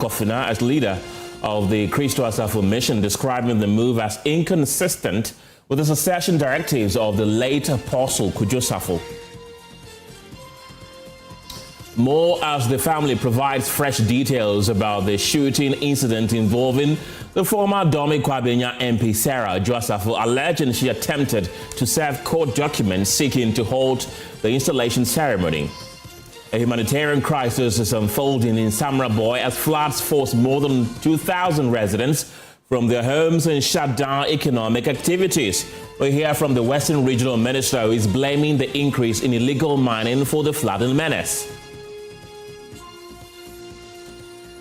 Akofena as leader of the Kristo Asafo Mission, describing the move as inconsistent with the succession directives of the late Apostle Kwadwo Safo. More as the family provides fresh details about the shooting incident involving the former Domi Kwabenya MP Sarah Kwadwo, alleging she attempted to serve court documents seeking to halt the installation ceremony. A humanitarian crisis is unfolding in Samra Boy as floods force more than 2,000 residents from their homes and shut down economic activities. We hear from the Western Regional Minister, who is blaming the increase in illegal mining for the flooding menace.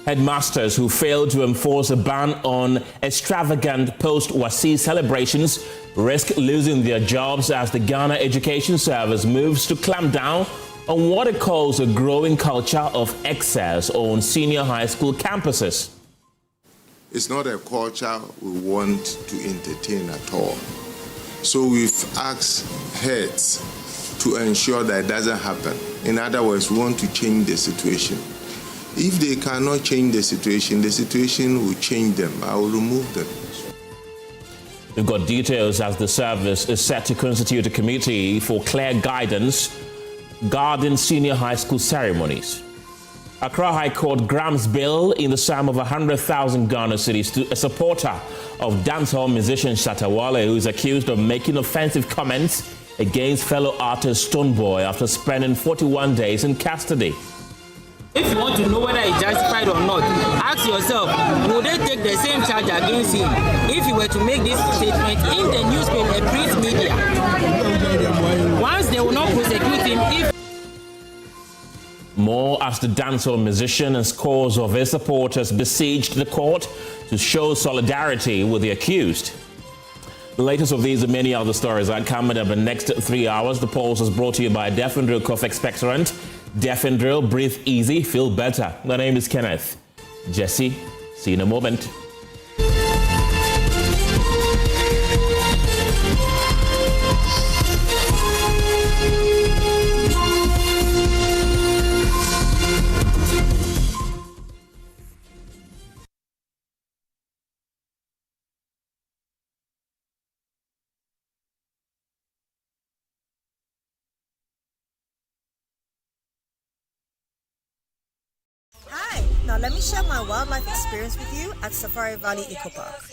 Headmasters who failed to enforce a ban on extravagant post-Wasi celebrations risk losing their jobs as the Ghana Education Service moves to clamp down on what it calls a growing culture of excess on senior high school campuses. It's not a culture we want to entertain at all. So we've asked heads to ensure that it doesn't happen. In other words, we want to change the situation. If they cannot change the situation will change them. I will remove them. We've got details as the service is set to constitute a committee for clear guidance guarding senior high school ceremonies. Accra High Court grants bail in the sum of 100,000 Ghana cedis to a supporter of dancehall musician Shatta Wale, who is accused of making offensive comments against fellow artist Stonebwoy after spending 41 days in custody. If you want to know whether it's justified or not, ask yourself, would they take the same charge against him if he were to make this statement in the newspaper, print media? Once they will not prosecute him if... More as the dancehall musician and scores of his supporters besieged the court to show solidarity with the accused. The latest of these and many other stories are coming up in the next 3 hours. The Pulse is brought to you by Deaf and Drill Cough Expectorant. Deaf and Drill, breathe easy, feel better. My name is Kenneth Gyasi. See you in a moment. Hi, now let me share my wildlife experience with you at Safari Valley Eco Park.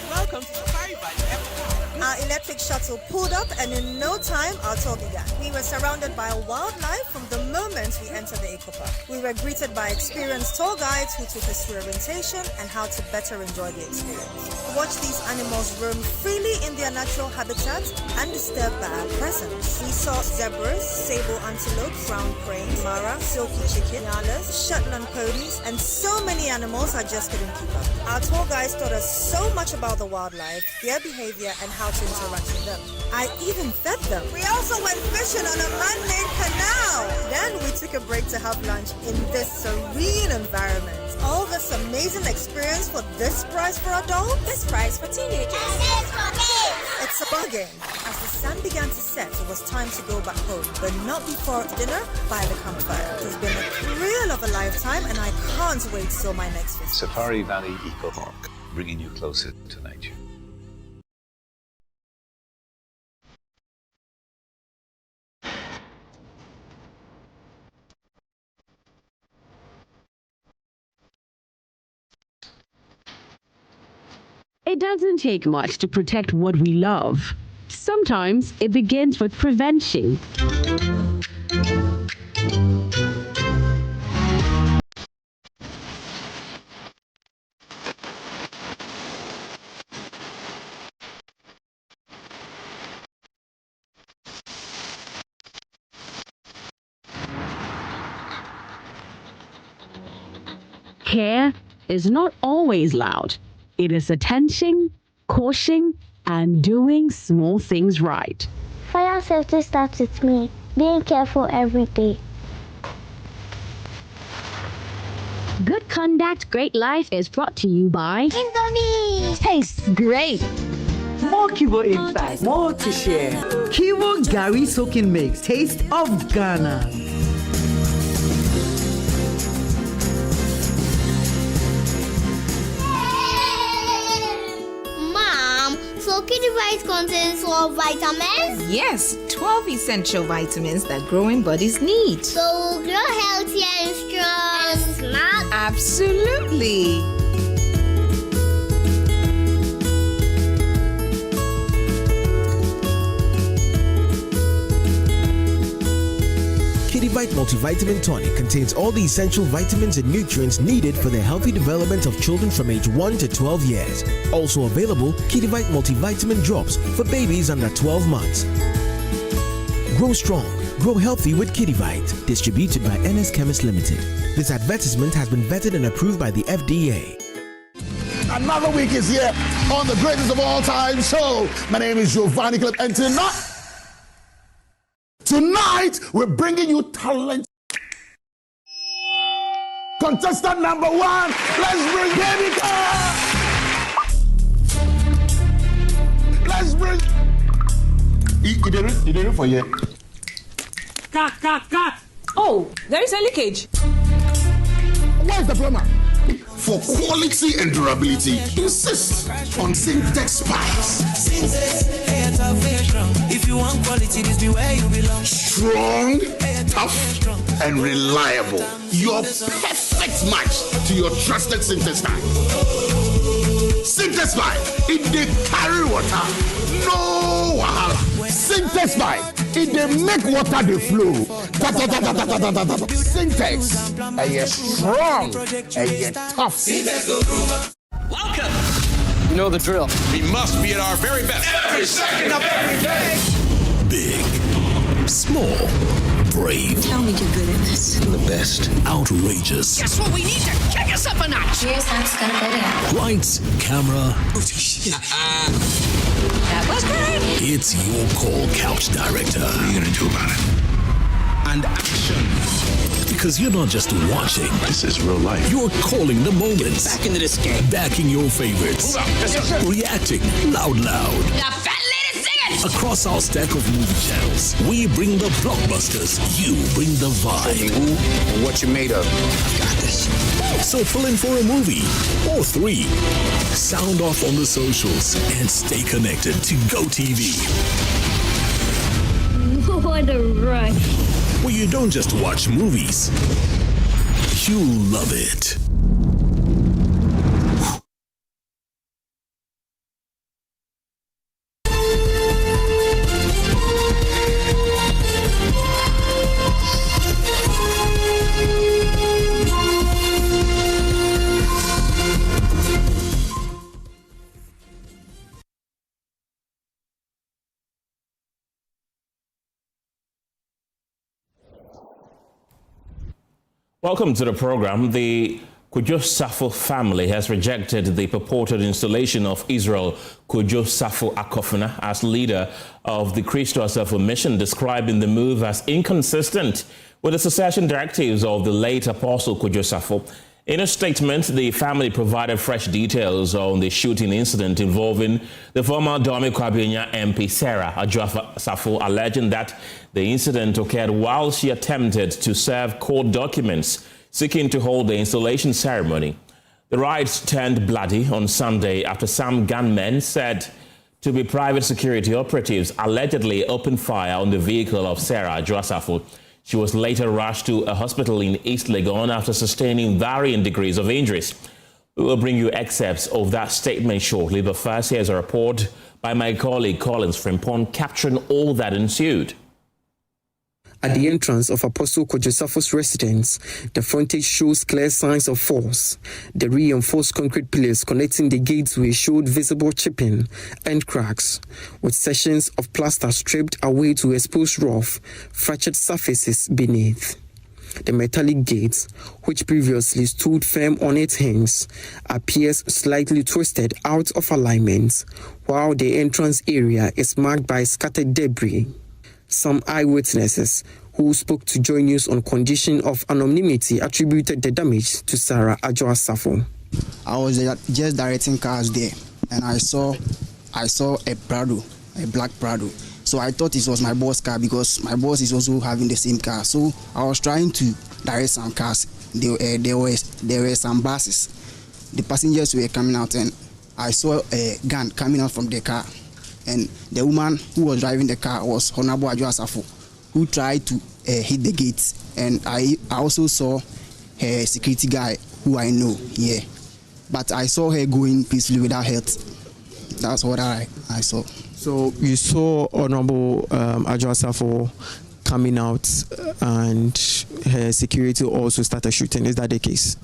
Welcome to Safari Valley Eco Park. Our electric shuttle pulled up and in no time our tour began. We were surrounded by wildlife from the moment we entered the Eco Park. We were greeted by experienced tour guides who took us through orientation and how to better enjoy the experience. Watch these animals roam freely in their natural habitat undisturbed by our presence. We saw zebras, sable antelope, brown cranes, mara, silky chicken, nyalas, Shetland ponies, and so many animals I just couldn't keep up. Our tour guides taught us so much about the wildlife, their behavior, and how to interact with them. I even fed them. We also went fishing on a man-made canal. Then we took a break to have lunch in this serene environment. All this amazing experience for this price for adults, this price for teenagers. It's a bargain. As the sun began to set, it was time to go back home, but not before dinner by the campfire. It's been a thrill of a lifetime, and I can't wait till my next visit. Safari Valley Eco Park, bringing you closer to nature. It doesn't take much to protect what we love. Sometimes it begins with prevention. Care is not always loud. It is attention, caution, and doing small things right. Fire safety starts with me, being careful every day. Good Conduct, Great Life is brought to you by Indomie! Tastes great! More Kivo inside, more to share. Kivo Gari Soaking Mix, taste of Ghana. So Kidivite contains 12 vitamins? Yes, 12 essential vitamins that growing bodies need. So we'll grow healthy and strong and smart? Absolutely. Kidivite Multivitamin Tonic contains all the essential vitamins and nutrients needed for the healthy development of children from age 1 to 12 years. Also available, Kidivite Multivitamin Drops for babies under 12 months. Grow strong, grow healthy with Kidivite. Distributed by NS Chemist Limited. This advertisement has been vetted and approved by the FDA. Another week is here on the greatest of all time show. My name is Giovanni Clip, and tonight, we're bringing you talent. Contestant number 1, let's bring Baby Car. Let's bring. He did it for you. Cut. Oh, there is a leakage. Where's the plumber? For quality and durability, insist on Syntex pipes. If you want quality, this be where you belong. Strong, tough, and reliable. Your perfect match to your trusted Syntex pipe. Syntex pipe, it they carry water. No wahala. Syntex pipe, it they make water they flow. Syntex, and you're strong, and you're tough. Welcome. You know the drill. We must be at our very best. Every second of every day. Big, small, brave. Tell me you're good at this. The best, outrageous. Guess what? We need to kick us up a notch. Here's how it's gonna go down. Lights, camera. That was good. It's your call, couch director. What are you gonna do about it? And action. Because you're not just watching. This is real life. You're calling the moments. Back into this game. Backing your favorites. Reacting loud. Now, fat lady, sing it! Across our stack of movie channels, we bring the blockbusters. You bring the vibe. Who and what you made of. I've got this. So pull in for a movie or 3. Sound off on the socials and stay connected to GoTV. What a rush. Where you don't just watch movies, you love it. Welcome to the program. The Kwadwo Safo family has rejected the purported installation of Israel Kwadwo Safo Akofena as leader of the Kristo Asafo Mission, describing the move as inconsistent with the succession directives of the late Apostle Kwadwo Safo. In a statement, the family provided fresh details on the shooting incident involving the former Akufo-Addo MP Sarah Kwadwo Safo, alleging that the incident occurred while she attempted to serve court documents seeking to hold the installation ceremony. The riots turned bloody on Sunday after some gunmen, said to be private security operatives, allegedly opened fire on the vehicle of Sarah Kwadwo Safo. She was later rushed to a hospital in East Legon after sustaining varying degrees of injuries. We will bring you excerpts of that statement shortly, but first here's a report by my colleague Collins Frimpong capturing all that ensued. At the entrance of Apostle Kwadwo Safo's residence, the frontage shows clear signs of force. The reinforced concrete pillars connecting the gateway showed visible chipping and cracks, with sections of plaster stripped away to expose rough, fractured surfaces beneath. The metallic gate, which previously stood firm on its hinges, appears slightly twisted out of alignment, while the entrance area is marked by scattered debris. Some eyewitnesses who spoke to Joy News on condition of anonymity attributed the damage to Sarah Kwadwo Safo. I was just directing cars there, and I saw a Prado, a black Prado. So I thought it was my boss' car because my boss is also having the same car. So I was trying to direct some cars. There were some buses. The passengers were coming out, and I saw a gun coming out from the car. and the woman who was driving the car was Honorable Kwadwo Safo, who tried to hit the gate. And I also saw her security guy, who I know here. But I saw her going peacefully without hurt. That's what I saw. So you saw Honorable Kwadwo Safo coming out and her security also started shooting. Is that the case?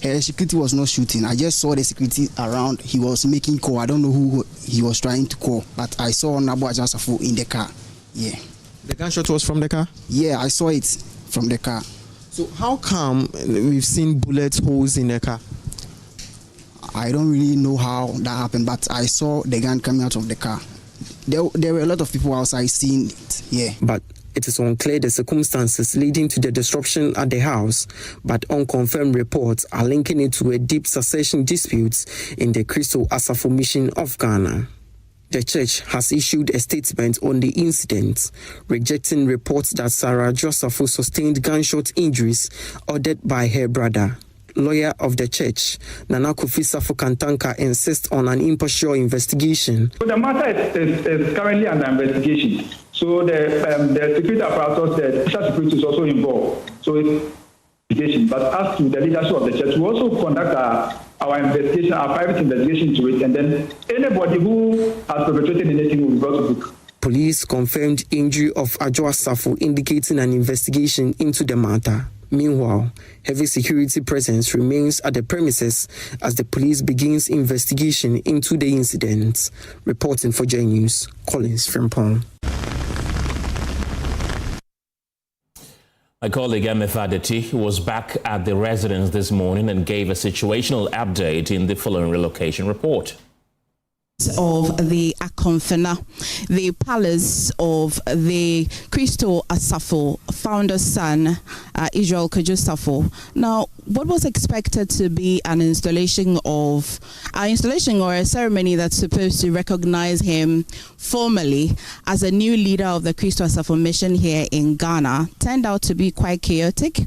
Her security was not shooting. I just saw the security around. He was making call. I don't know who he was trying to call, but I saw Honorable Kwadwo Safo in the car. Yeah. The gunshot was from the car? Yeah, I saw it from the car. So how come we've seen bullet holes in the car? I don't really know how that happened, but I saw the gun coming out of the car. There were a lot of people outside seeing it, yeah. But it is unclear the circumstances leading to the disruption at the house, but unconfirmed reports are linking it to a deep succession dispute in the Kristo Asafo Mission of Ghana. The church has issued a statement on the incident, rejecting reports that Sarah Joseph sustained gunshot injuries ordered by her brother. Lawyer of the church, Nana Akufo-Addo Kantanka, insists on an impartial investigation. So the matter is currently under investigation. So the security apparatus, the social security is also involved. So it's investigation. But as to the leadership of the church, we also conduct our investigation, our private investigation to it, and then anybody who has perpetrated anything will be brought to book. Police confirmed injury of Kwadwo Safo, indicating an investigation into the matter. Meanwhile, heavy security presence remains at the premises as the police begins investigation into the incident. Reporting for J News, Collins Frimpong. My colleague Emefa Adeti was back at the residence this morning and gave a situational update in the following relocation report. Of the Akofena, the palace of the Kristo Asafo founder's son, Israel Kwadwo Safo. Now, what was expected to be an installation or a ceremony that's supposed to recognize him formally as a new leader of the Kristo Asafo Mission here in Ghana turned out to be quite chaotic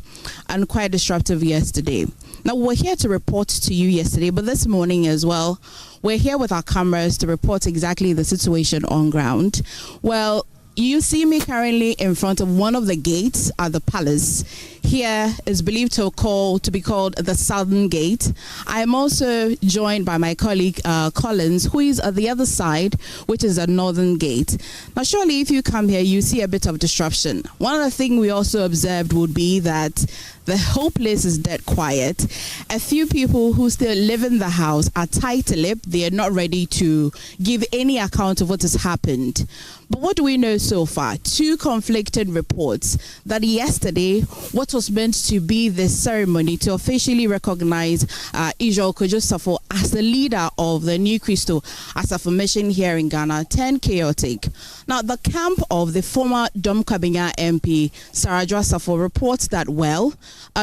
and quite disruptive yesterday. Now, we're here to report to you yesterday, but this morning as well, we're here with our cameras to report exactly the situation on ground. Well, you see me currently in front of one of the gates at the palace. Here is believed to be called the Southern Gate. I am also joined by my colleague Collins, who is at the other side, which is the Northern Gate. Now, surely if you come here, you see a bit of disruption. One of the things we also observed would be that the whole place is dead quiet. A few people who still live in the house are tight-lipped. They are not ready to give any account of what has happened. But what do we know so far? Two conflicting reports that yesterday, what was meant to be the ceremony to officially recognize Israel Kwadwo Safo as the leader of the new Kristo Asafo Mission here in Ghana turned chaotic. Now, the camp of the former Dom Kabenya MP, Sarah Joseph, reports that,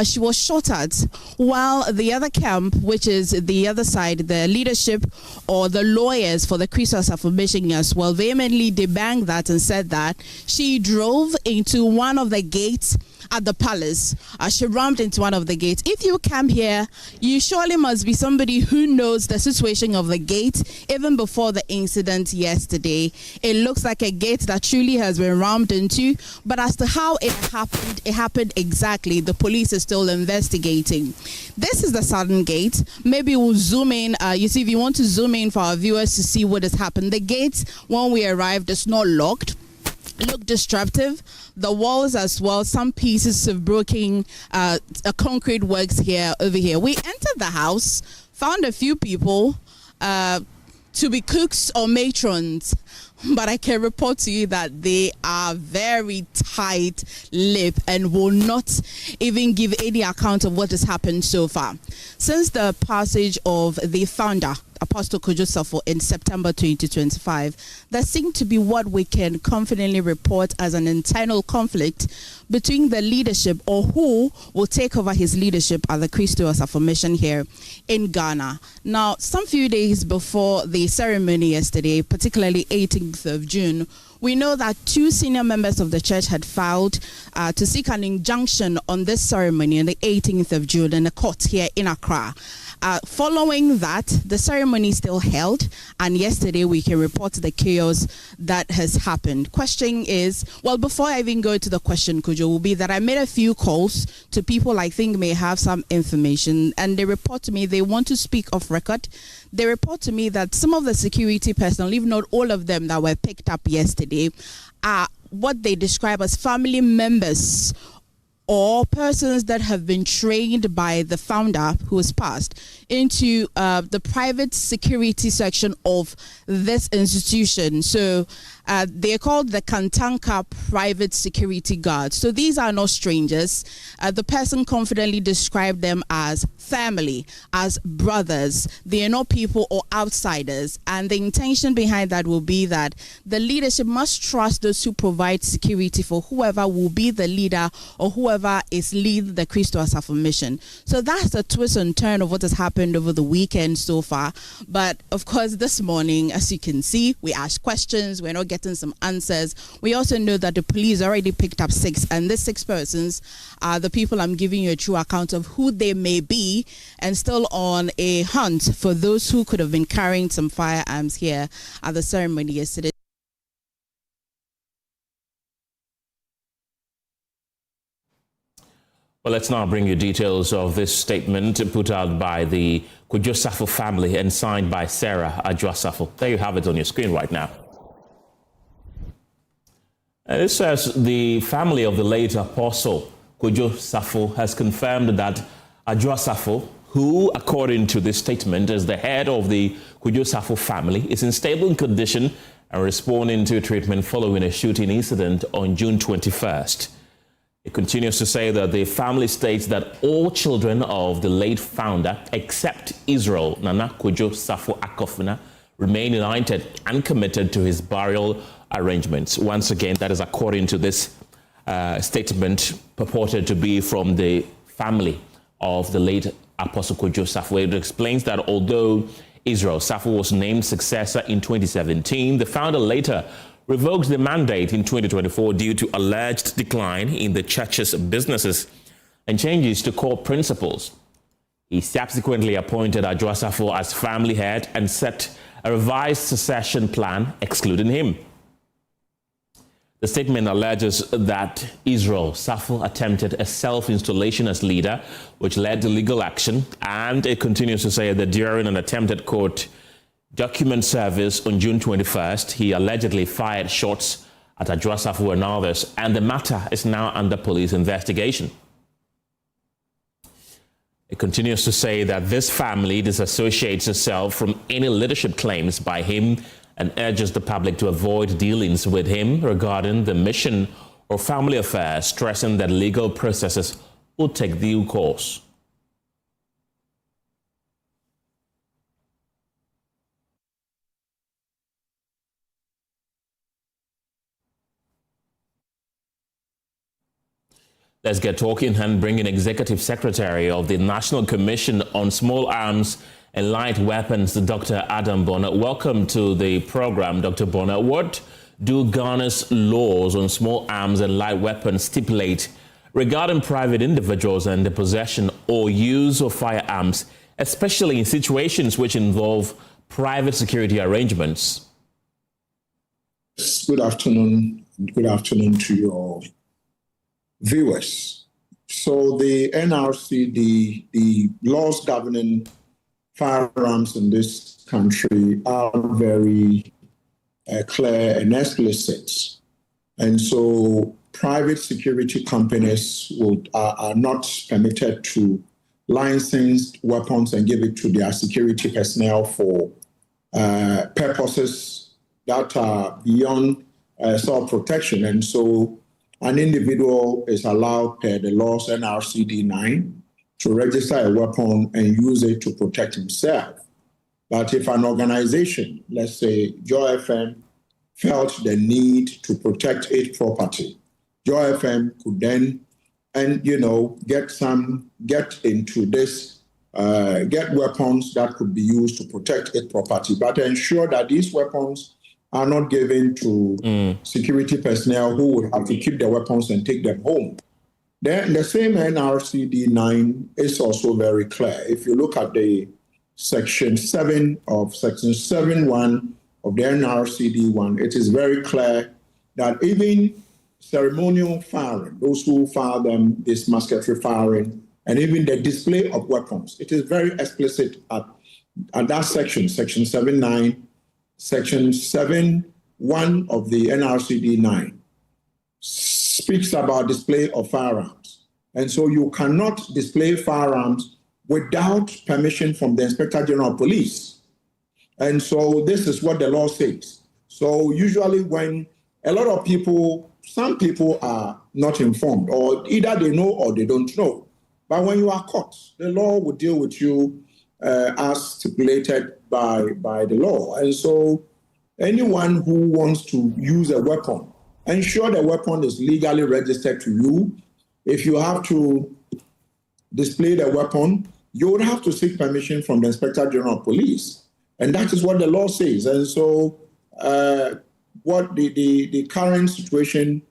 she was shot at, while the other camp, which is the other side, the leadership or the lawyers for the Kristo Asafo Mission as well, vehemently debanked that and said that she drove into one of the gates at the palace. She rammed into one of the gates. If you come here, you surely must be somebody who knows the situation of the gate even before the incident yesterday. It looks like a gate that truly has been rammed into, but as to how it happened exactly, the police is still investigating. This is the Southern Gate. Maybe we'll zoom in. You see, if you want to zoom in for our viewers to see what has happened, the gate, when we arrived, is not locked. Look disruptive. The walls as well, some pieces of broken concrete works over here. We entered the house, found a few people to be cooks or matrons, but I can report to you that they are very tight-lipped and will not even give any account of what has happened so far. Since the passage of the founder, Apostle Kwadwo Safo, in September 2025, there seemed to be what we can confidently report as an internal conflict between the leadership, or who will take over his leadership at the Kristo Asafo Mission here in Ghana. Now, some few days before the ceremony yesterday, particularly 18th of June, we know that two senior members of the church had filed to seek an injunction on this ceremony on the 18th of June in a court here in Accra. Following that, the ceremony still held, and yesterday we can report the chaos that has happened. Question is, well, before I even go to the question, Kojo, will be that I made a few calls to people I think may have some information, and they report to me they want to speak off record. They report to me that some of the security personnel, if not all of them that were picked up yesterday, are what they describe as family members or persons that have been trained by the founder who has passed into the private security section of this institution. So they're called the Kantanka Private Security Guard. So these are not strangers. The person confidently described them as family, as brothers. They are not people or outsiders. And the intention behind that will be that the leadership must trust those who provide security for whoever will be the leader or whoever is lead the Kristo Asafo Mission. So that's the twist and turn of what has happened over the weekend so far. But of course, this morning, as you can see, we asked questions. We're not getting some answers. We also know that the police already picked up 6, and these 6 persons are the people I'm giving you a true account of who they may be, and still on a hunt for those who could have been carrying some firearms here at the ceremony yesterday. Well, let's now bring you details of this statement put out by the Kwadwo Safo family and signed by Sarah Kwadwo Safo. There you have it on your screen right now. It says the family of the late Apostle Kwadwo Safo has confirmed that Kwadwo Safo, who, according to this statement, is the head of the Kwadwo Safo family, is in stable condition and responding to treatment following a shooting incident on June 21st. It continues to say that the family states that all children of the late founder, except Israel Kwadwo Safo Akofena, remain united and committed to his burial arrangements. Once again, that is according to this statement purported to be from the family of the late Apostle Kwadwo Safo. It explains that although Israel Safo was named successor in 2017, the founder later revoked the mandate in 2024 due to alleged decline in the church's businesses and changes to core principles. He subsequently appointed Kwadwo Safo as family head and set a revised succession plan excluding him. The statement alleges that Israel Safo attempted a self-installation as leader, which led to legal action, and it continues to say that during an attempted court document service on June 21st, he allegedly fired shots at Kwadwo Safo and others, and the matter is now under police investigation. It continues to say that this family disassociates itself from any leadership claims by him and urges the public to avoid dealings with him regarding the mission or family affairs, stressing that legal processes will take due course. Let's get talking and bring in Executive Secretary of the National Commission on Small Arms and Light Weapons, Dr. Adam Bonner. Welcome to the program, Dr. Bonner. What do Ghana's laws on small arms and light weapons stipulate regarding private individuals and the possession or use of firearms, especially in situations which involve private security arrangements? Good afternoon. Good afternoon to your viewers. So the NRC, the laws governing firearms in this country are very clear and explicit. And so private security companies are not permitted to license weapons and give it to their security personnel for purposes that are beyond self-protection. And so an individual is allowed per the laws NRCD 9 to register a weapon and use it to protect himself. But if an organization, let's say Joy FM, felt the need to protect its property, Joy FM could then, get into this, get weapons that could be used to protect its property, but ensure that these weapons are not given to security personnel who would have to keep their weapons and take them home. Then the same NRCD 9 is also very clear. If you look at the Section 7 of Section 7.1 of the NRCD1, it is very clear that even ceremonial firing, those who fire them, this musketry firing, and even the display of weapons, it is very explicit at that section, Section 7.9, Section 7.1 of the NRCD 9 speaks about display of firearms. And so you cannot display firearms without permission from the Inspector General of Police. And so this is what the law says. So usually when a lot of people, some people are not informed, or either they know or they don't know. But when you are caught, the law will deal with you as stipulated by the law. And so anyone who wants to use a weapon, ensure the weapon is legally registered to you. If you have to display the weapon, you would have to seek permission from the Inspector General of Police. And that is what the law says. And so what the current situation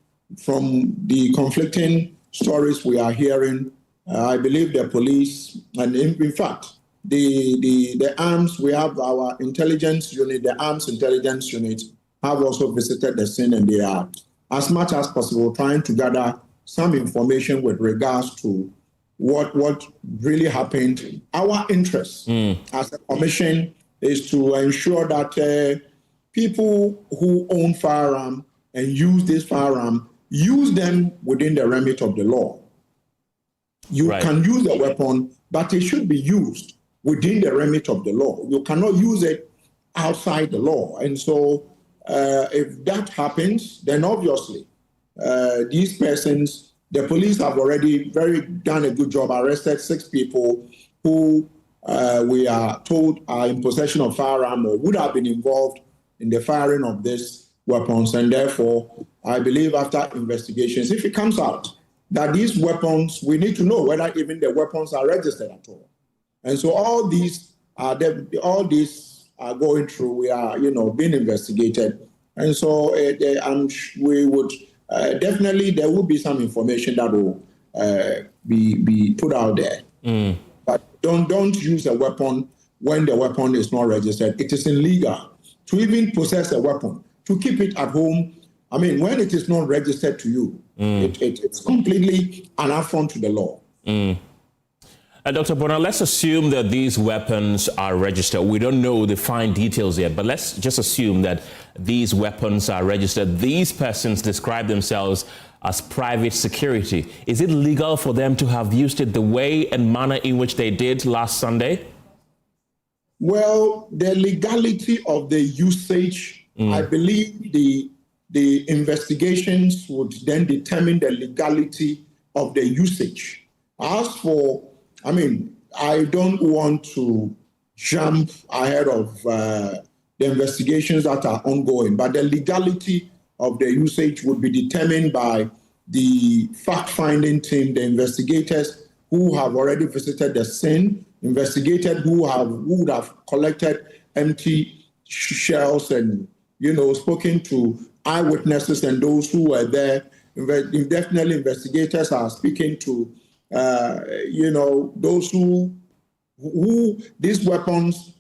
from the conflicting stories we are hearing, I believe the police, and in fact, the arms, we have our intelligence unit, the arms intelligence unit have also visited the scene, and they are, as much as possible, trying to gather some information with regards to what really happened. Our interest as a commission is to ensure that people who own firearm and use this firearm, use them within the remit of the law. You can use a weapon, but it should be used within the remit of the law. You cannot use it outside the law. And so if that happens, then obviously these persons, the police have already done a good job, arrested 6 people who we are told are in possession of firearm or would have been involved in the firing of these weapons. And therefore, I believe after investigations, if it comes out that these weapons, we need to know whether even the weapons are registered at all. And so all these are going through, we are, being investigated. And so we would definitely, there will be some information that will be put out there. But don't use a weapon when the weapon is not registered. It is illegal to even possess a weapon, to keep it at home. I mean, when it is not registered to you, it's completely an affront to the law. Dr. Bona, let's assume that these weapons are registered. We don't know the fine details yet, but let's just assume that these weapons are registered. These persons describe themselves as private security. Is it legal for them to have used it the way and manner in which they did last Sunday? Well, the legality of the usage, I believe the investigations would then determine the legality of the usage. As for, I don't want to jump ahead of the investigations that are ongoing, but the legality of the usage would be determined by the fact-finding team, the investigators who have already visited the scene, investigators who would have collected empty shells and, spoken to eyewitnesses and those who were there. Definitely investigators are speaking to, those who these weapons,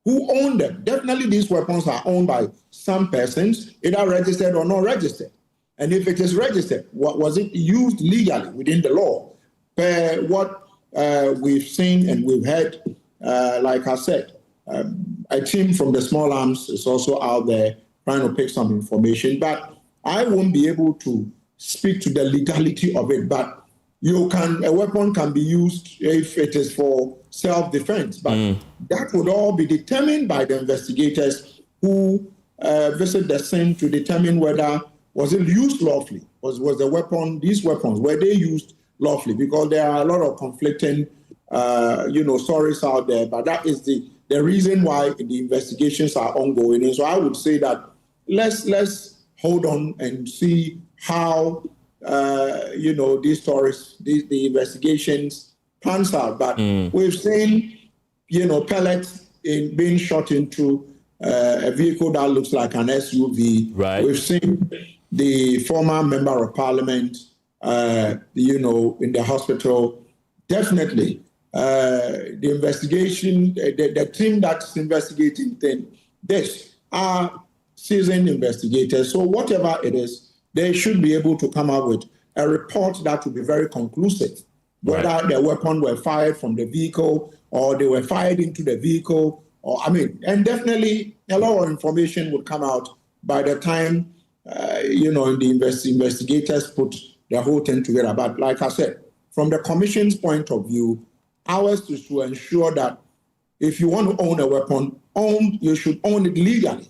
who own them. Definitely these weapons are owned by some persons, either registered or not registered. And if it is registered, was it used legally within the law? What we've seen and we've heard, like I said, a team from the small arms is also out there trying to pick some information, but I won't be able to speak to the legality of it. But a weapon can be used if it is for self-defense, but that would all be determined by the investigators who visit the scene to determine whether was it used lawfully, was the weapon, these weapons, were they used lawfully? Because there are a lot of conflicting, stories out there, but that is the reason why the investigations are ongoing. And so I would say that let's hold on and see how these stories, the investigations pans out. But we've seen, pellets being shot into a vehicle that looks like an SUV. Right. We've seen the former member of parliament, in the hospital. Definitely, the investigation, the team that's investigating this are seasoned investigators. So whatever it is, they should be able to come up with a report that will be very conclusive, whether the weapon were fired from the vehicle or they were fired into the vehicle, and definitely a lot of information would come out by the time, the investigators put the whole thing together. But like I said, from the Commission's point of view, ours is to ensure that if you want to own a weapon, you should own it legally.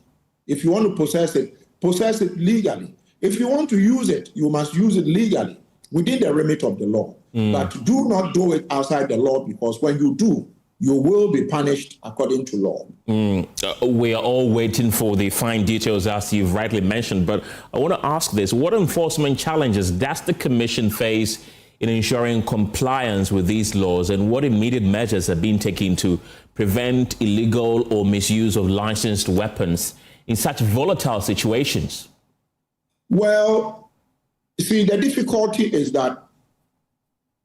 If you want to possess it legally. If you want to use it, you must use it legally within the remit of the law. But do not do it outside the law, because when you do, you will be punished according to law. We are all waiting for the fine details, as you've rightly mentioned. But I want to ask this. What enforcement challenges does the Commission face in ensuring compliance with these laws, and what immediate measures are being taken to prevent illegal or misuse of licensed weapons in such volatile situations? Well, see, the difficulty is that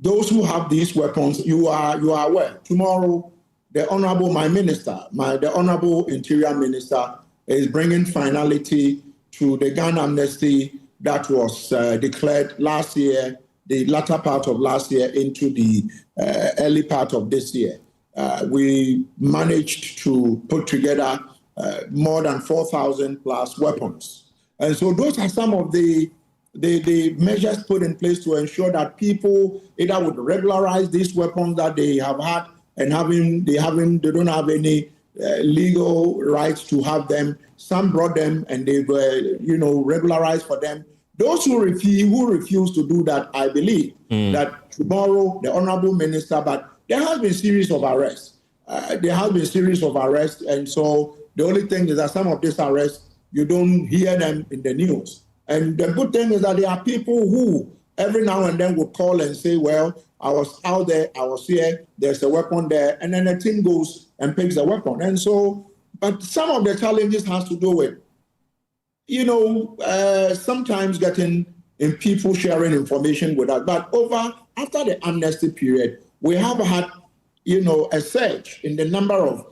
those who have these weapons, you are aware. Tomorrow, the Honorable the Honorable Interior Minister is bringing finality to the gun amnesty that was declared last year, the latter part of last year into the early part of this year. We managed to put together more than 4,000 plus weapons. And so those are some of the measures put in place to ensure that people either would regularize these weapons that they have had and they don't have any legal rights to have them. Some brought them and they were, regularized for them. Those who refuse to do that, I believe that tomorrow the Honorable Minister, but there has been series of arrests. And so the only thing is that some of these arrests, you don't hear them in the news. And the good thing is that there are people who every now and then will call and say, well, I was out there, I was here, there's a weapon there, and then the team goes and picks the weapon. And so, but some of the challenges has to do with, sometimes getting in people sharing information with us. But after the amnesty period, we have had, a surge in the number of,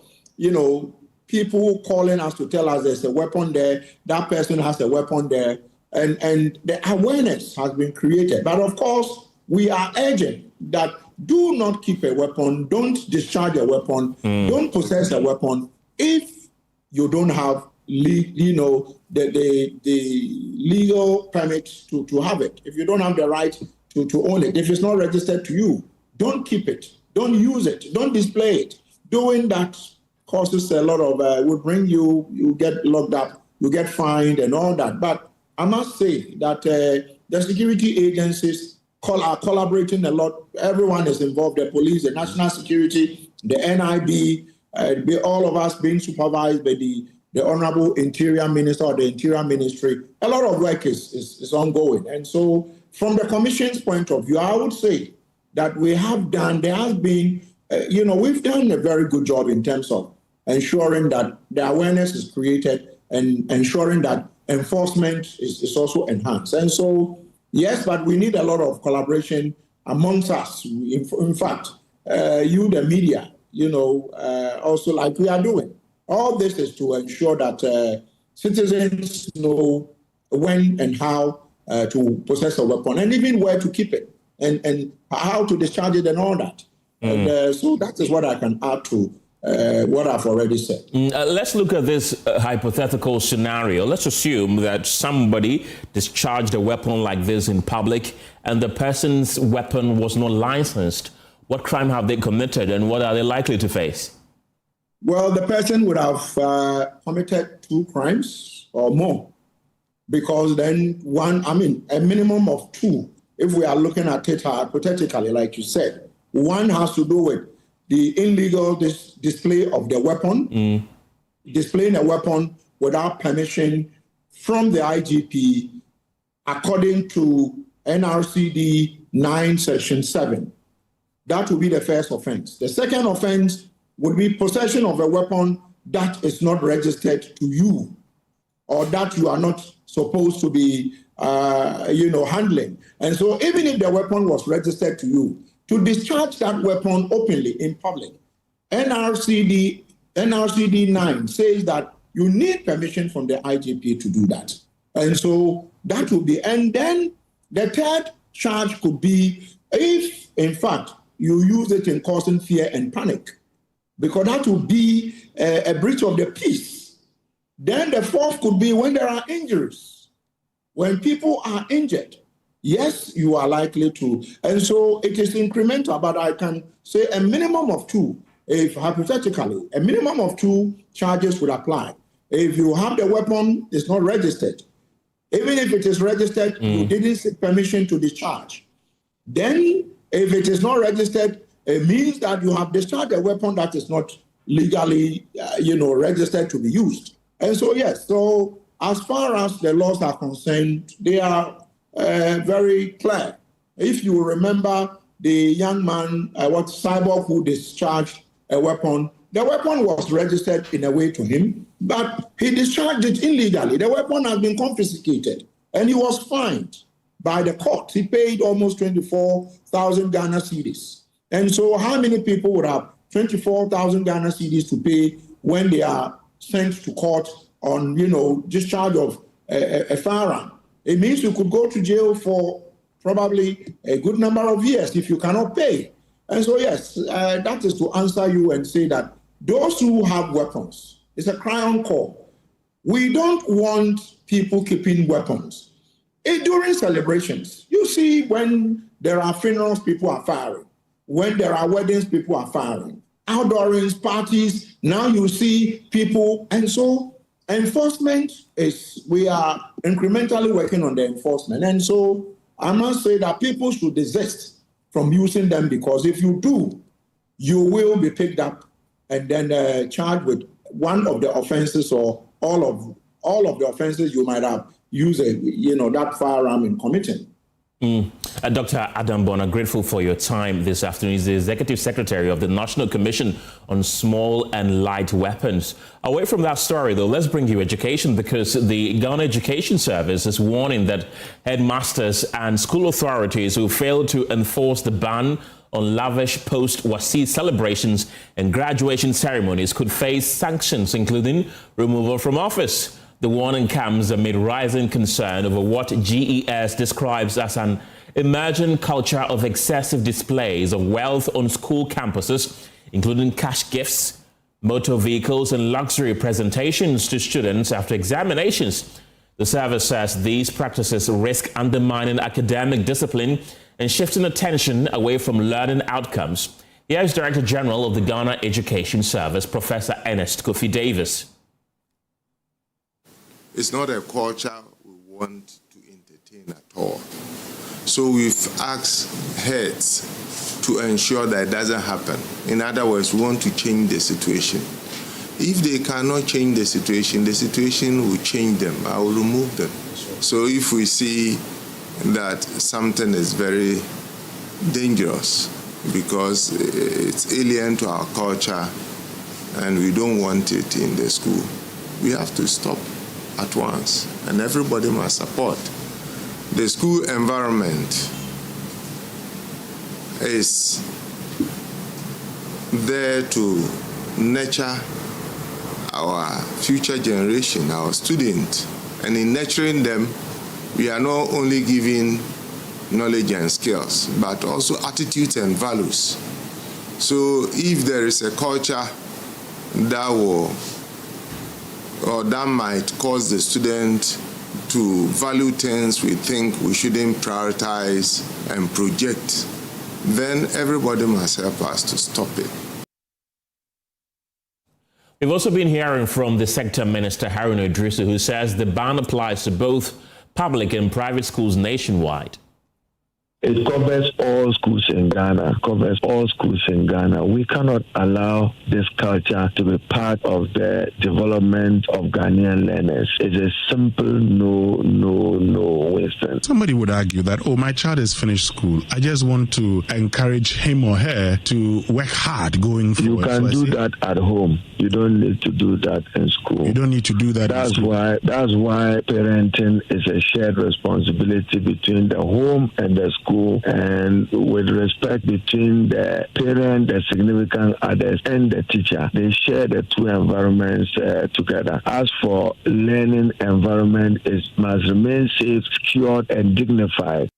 people calling us to tell us there's a weapon there, that person has a weapon there, and the awareness has been created. But of course, we are urging that do not keep a weapon, don't discharge a weapon, don't possess a weapon if you don't have the legal permit to have it. If you don't have the right to own it, if it's not registered to you, don't keep it, don't use it, don't display it. Doing that causes a lot of, will bring you get locked up, you get fined and all that. But I must say that the security agencies are collaborating a lot. Everyone is involved, the police, the national security, the NIB, all of us being supervised by the Honorable Interior Minister or the Interior Ministry. A lot of work is ongoing. And so from the Commission's point of view, I would say that we've done a very good job in terms of ensuring that the awareness is created and ensuring that enforcement is also enhanced. And so, yes, but we need a lot of collaboration amongst us. In fact, you, the media, also like we are doing. All this is to ensure that citizens know when and how to possess a weapon and even where to keep it and how to discharge it and all that. And, so that is what I can add to what I've already said. Let's look at this hypothetical scenario. Let's assume that somebody discharged a weapon like this in public and the person's weapon was not licensed. What crime have they committed and what are they likely to face? Well, the person would have committed 2 crimes or more, because then a minimum of 2, if we are looking at it hypothetically, like you said. One has to do with the illegal display of the weapon, displaying a weapon without permission from the IGP, according to NRCD 9, Section 7. That would be the first offense. The second offense would be possession of a weapon that is not registered to you or that you are not supposed to be, handling. And so even if the weapon was registered to you, to discharge that weapon openly in public. NRCD 9 says that you need permission from the IGP to do that. And so that would be, and then the third charge could be if, in fact, you use it in causing fear and panic, because that would be a breach of the peace. Then the fourth could be when there are injuries. When people are injured, yes, you are likely to. And so it is incremental, but I can say a minimum of 2. If hypothetically, a minimum of 2 charges would apply. If you have the weapon, it's not registered. Even if it is registered, you didn't seek permission to discharge. Then, if it is not registered, it means that you have discharged a weapon that is not legally, registered to be used. And so, yes, so as far as the laws are concerned, they are very clear. If you remember the young man, Cyborg, who discharged a weapon, the weapon was registered in a way to him, but he discharged it illegally. The weapon has been confiscated, and he was fined by the court. He paid almost 24,000 Ghana cedis. And so how many people would have 24,000 Ghana cedis to pay when they are sent to court on, discharge of a firearm? It means you could go to jail for probably a good number of years if you cannot pay. And so, yes, that is to answer you and say that those who have weapons, it's a cry on call. We don't want people keeping weapons. During celebrations, you see when there are funerals, people are firing. When there are weddings, people are firing. Outdoors, parties, now you see people. And so enforcement we are incrementally working on the enforcement. And so I must say that people should desist from using them, because if you do, you will be picked up and then charged with one of the offenses or all of the offenses you might have used that firearm in committing. Dr. Adam Bona, grateful for your time this afternoon. He's the Executive Secretary of the National Commission on Small and Light Weapons. Away from that story, though, let's bring you education, because the Ghana Education Service is warning that headmasters and school authorities who fail to enforce the ban on lavish post-Wasi celebrations and graduation ceremonies could face sanctions, including removal from office. The warning comes amid rising concern over what GES describes as an emerging culture of excessive displays of wealth on school campuses, including cash gifts, motor vehicles, and luxury presentations to students after examinations. The service says these practices risk undermining academic discipline and shifting attention away from learning outcomes. Here is Director General of the Ghana Education Service, Professor Ernest Kofi Davis. It's not a culture we want to entertain at all. So we've asked heads to ensure that it doesn't happen. In other words, we want to change the situation. If they cannot change the situation will change them. I will remove them. So if we see that something is very dangerous because it's alien to our culture and we don't want it in the school, we have to stop at once, and everybody must support. The school environment is there to nurture our future generation, our students, and in nurturing them, we are not only giving knowledge and skills, but also attitudes and values. So if there is a culture that might cause the student to value things we think we shouldn't prioritize and project, then everybody must help us to stop it. We've also been hearing from the Sector Minister, Haruna Idrisu, who says the ban applies to both public and private schools nationwide. It covers all schools in Ghana, We cannot allow this culture to be part of the development of Ghanaian learners. It's a simple no, Winston. Somebody would argue that, my child has finished school. I just want to encourage him or her to work hard going forward. You can do that at home. You don't need to do that in school. You don't need to do that. That's why parenting is a shared responsibility between the home and the school, and with respect between the parent, the significant others, and the teacher. They share the two environments together. As for learning environment, it must remain safe, secured, and dignified.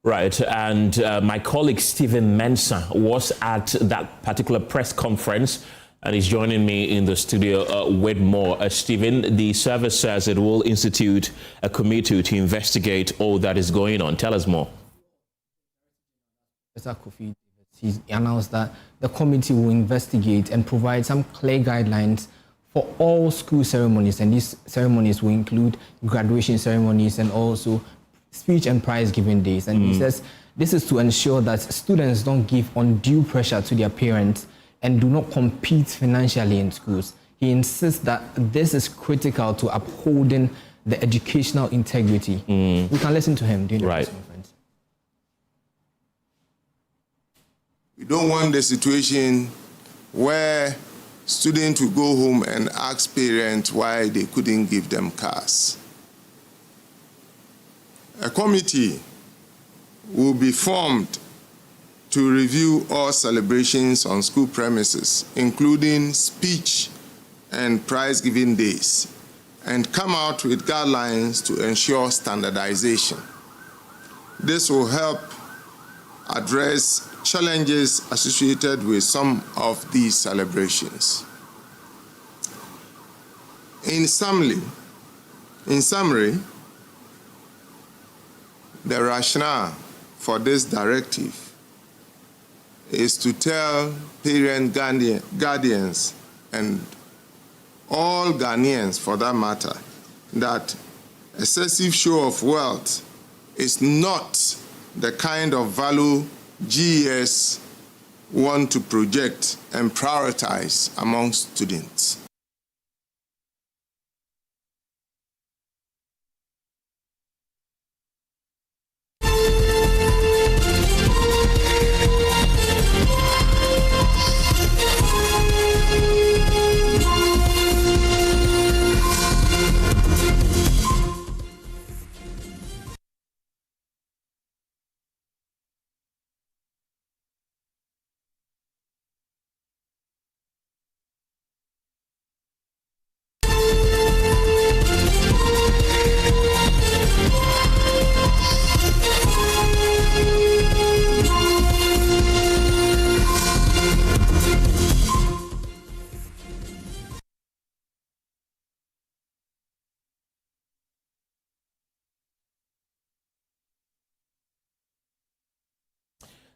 Right, and my colleague Stephen Mensah was at that particular press conference and is joining me in the studio with more. Stephen, the service says it will institute a committee to investigate all that is going on. Tell us more. He announced that the committee will investigate and provide some clear guidelines for all school ceremonies, and these ceremonies will include graduation ceremonies and also speech and prize giving days. And he says this is to ensure that students don't give undue pressure to their parents and do not compete financially in schools. He insists that this is critical to upholding the educational integrity. We can listen to him during the press conference. We don't want the situation where students will go home and ask parents why they couldn't give them cars. A committee will be formed to review all celebrations on school premises, including speech and prize-giving days, and come out with guidelines to ensure standardization. This will help address challenges associated with some of these celebrations. In summary, the rationale for this directive is to tell parent guardians and all Ghanaians for that matter that excessive show of wealth is not the kind of value GES want to project and prioritize among students.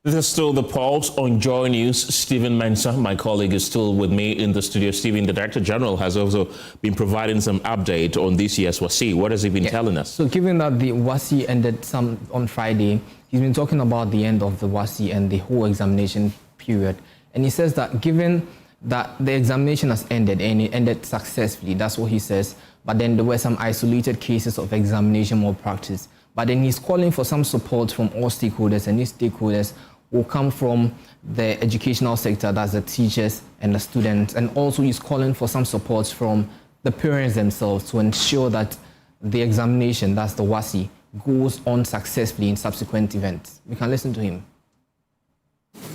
This is still the Pulse on Joy News. Stephen Mensah, my colleague, is still with me in the studio. Stephen, the Director General, has also been providing some update on this year's WASSCE. What has he been telling us? So given that the WASSCE ended on Friday, he's been talking about the end of the WASSCE and the whole examination period. And he says that given that the examination has ended and it ended successfully, that's what he says, but then there were some isolated cases of examination malpractice. But then he's calling for some support from all stakeholders, and these stakeholders will come from the educational sector, that's the teachers and the students, and also he's calling for some support from the parents themselves to ensure that the examination, that's the WASSCE, goes on successfully in subsequent events. We can listen to him.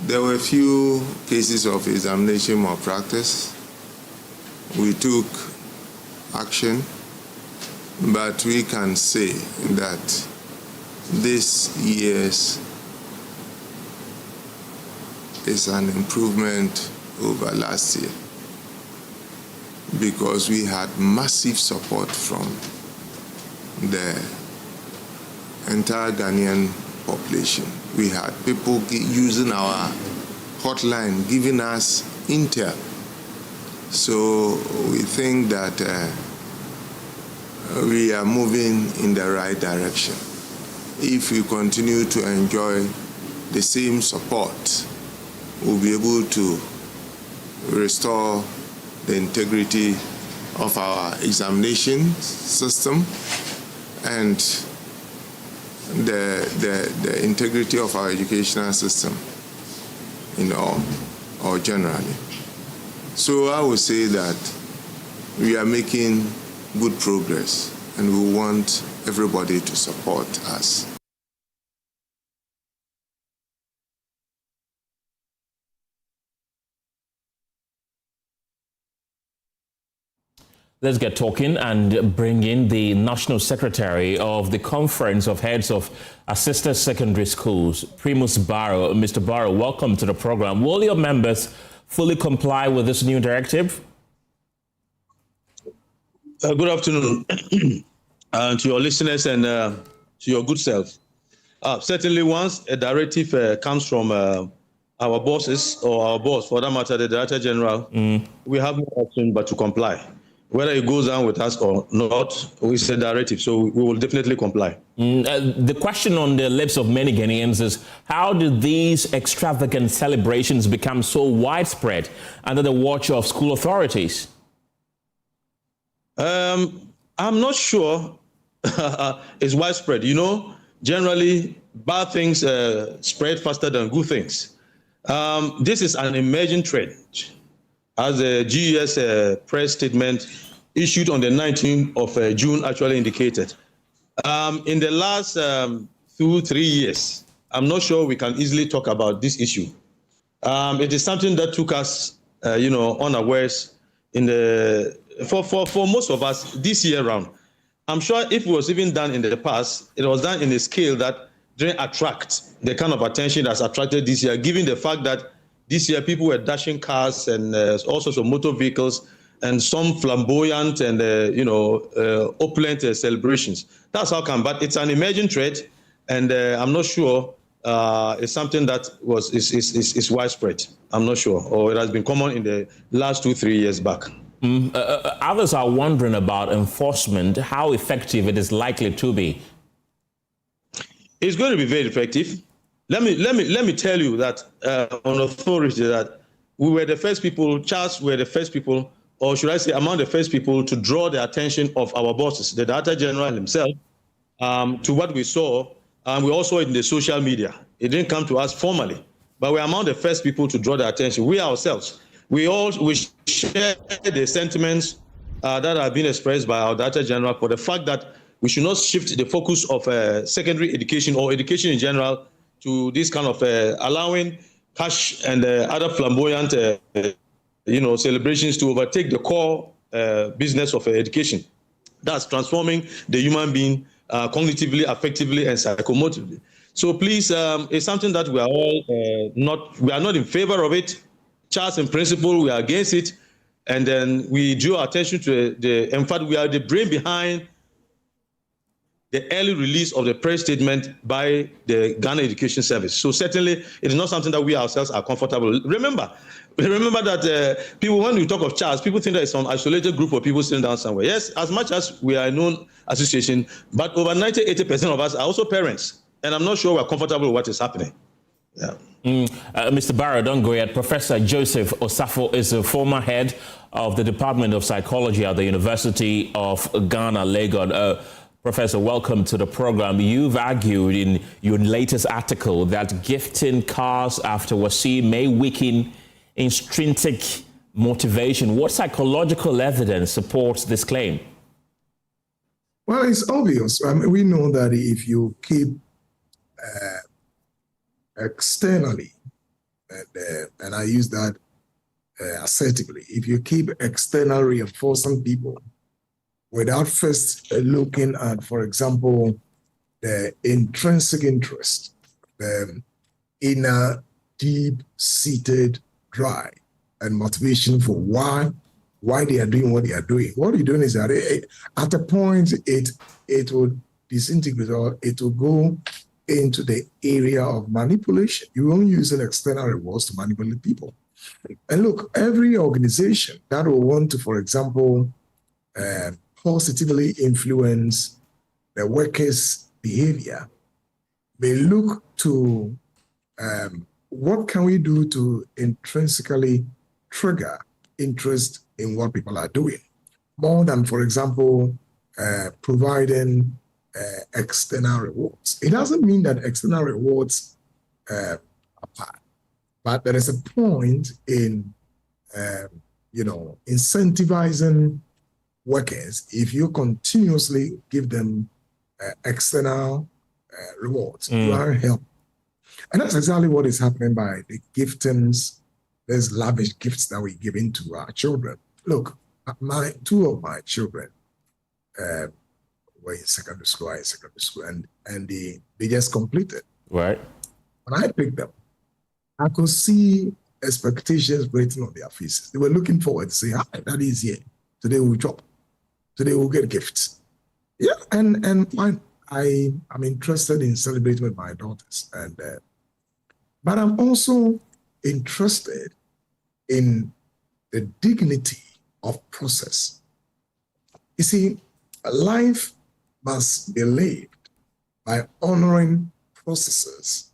There were a few cases of examination malpractice. We took action, but we can say that this year's is an improvement over last year because we had massive support from the entire Ghanaian population. We had people using our hotline, giving us intel. So we think that we are moving in the right direction. If we continue to enjoy the same support we'll be able to restore the integrity of our examination system and the integrity of our educational system in all, or generally. So I would say that we are making good progress, and we want everybody to support us. Let's get talking and bring in the National Secretary of the Conference of Heads of Assisted Secondary Schools, Primus Barrow. Mr. Barrow, welcome to the program. Will your members fully comply with this new directive? Good afternoon to your listeners and to your good self. Certainly, once a directive comes from our bosses or our boss, for that matter, the Director General, we have no option but to comply. Whether it goes down with us or not, it's a directive, so we will definitely comply. The question on the lips of many Ghanaians is, how did these extravagant celebrations become so widespread under the watch of school authorities? I'm not sure it's widespread. You know, generally, bad things spread faster than good things. This is an emerging trend. As the GES press statement issued on the 19th of June actually indicated. In the last 2-3 years, I'm not sure we can easily talk about this issue. It is something that took us, unawares for most of us this year round. I'm sure if it was even done in the past, it was done in a scale that didn't attract the kind of attention that's attracted this year, given the fact that this year, people were dashing cars and all sorts of motor vehicles and some flamboyant and, opulent celebrations. That's how come. But it's an emerging trend, and I'm not sure it's something that is widespread. I'm not sure. Or it has been common in the last 2-3 years back. Others are wondering about enforcement, how effective it is likely to be. It's going to be very effective. Let me tell you that on authority that we were the first people, Charles were the first people, or should I say among the first people to draw the attention of our bosses, the Director General himself, to what we saw. We also in the social media. It didn't come to us formally, but we're among the first people to draw the attention. We ourselves, we share the sentiments that have been expressed by our Director General for the fact that we should not shift the focus of secondary education or education in general to this kind of allowing cash and other flamboyant, celebrations to overtake the core business of education. That's transforming the human being cognitively, affectively, and psychomotively. So please, it's something that we are all not in favor of it. Charles, in principle, we are against it. And then we drew attention to in fact, we are the brain behind the early release of the press statement by the Ghana Education Service. So certainly, it is not something that we ourselves are comfortable. Remember that people, when we talk of Charles, people think that it's some isolated group of people sitting down somewhere. Yes, as much as we are a known association, but over 90-80% of us are also parents. And I'm not sure we're comfortable with what is happening. Yeah. Mr. Barrow, don't go yet. Professor Joseph Osafo is a former head of the Department of Psychology at the University of Ghana, Lagos. Professor, welcome to the program. You've argued in your latest article that gifting cars after Wasi may weaken intrinsic motivation. What psychological evidence supports this claim? Well, it's obvious. I mean, we know that if you keep externally, and I use that assertively, if you keep externally reinforcing people without first looking at, for example, the intrinsic interest, the inner deep-seated drive and motivation for why they are doing what they are doing. What you're doing is that at a point it will disintegrate, or it will go into the area of manipulation. You won't use an external rewards to manipulate people. And look, every organization that will want to, for example, positively influence the workers' behavior may look to what can we do to intrinsically trigger interest in what people are doing? More than, for example, providing external rewards. It doesn't mean that external rewards are bad, but there is a point in, incentivizing workers if you continuously give them external rewards. You are helping. And that's exactly what is happening by the giftings, these lavish gifts that we give into our children. Look, two of my children were in secondary school, and they just completed. Right. When I picked them, I could see expectations written on their faces. They were looking forward to say, "Hi, Daddy is here. Today we'll chop. Today we'll get gifts." Yeah, and I'm interested in celebrating with my daughters, but I'm also interested in the dignity of process. You see, life must be lived by honoring processes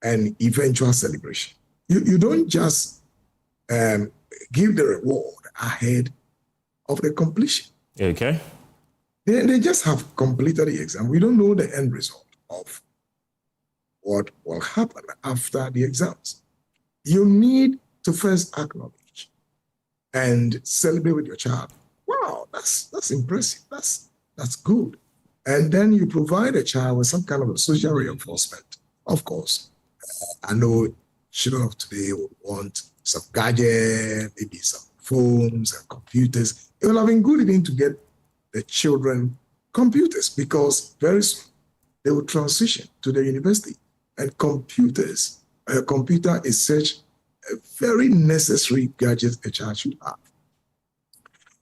and eventual celebration. You don't just give the reward ahead of the completion. Okay. They just have completed the exam. We don't know the end result of what will happen after the exams. You need to first acknowledge and celebrate with your child. Wow, that's impressive. That's good. And then you provide a child with some kind of a social reinforcement. Of course, I know children of today would want some gadget, maybe some phones and computers. It will have been good even to get the children computers, because very soon they will transition to the university, and a computer is such a very necessary gadget a child should have.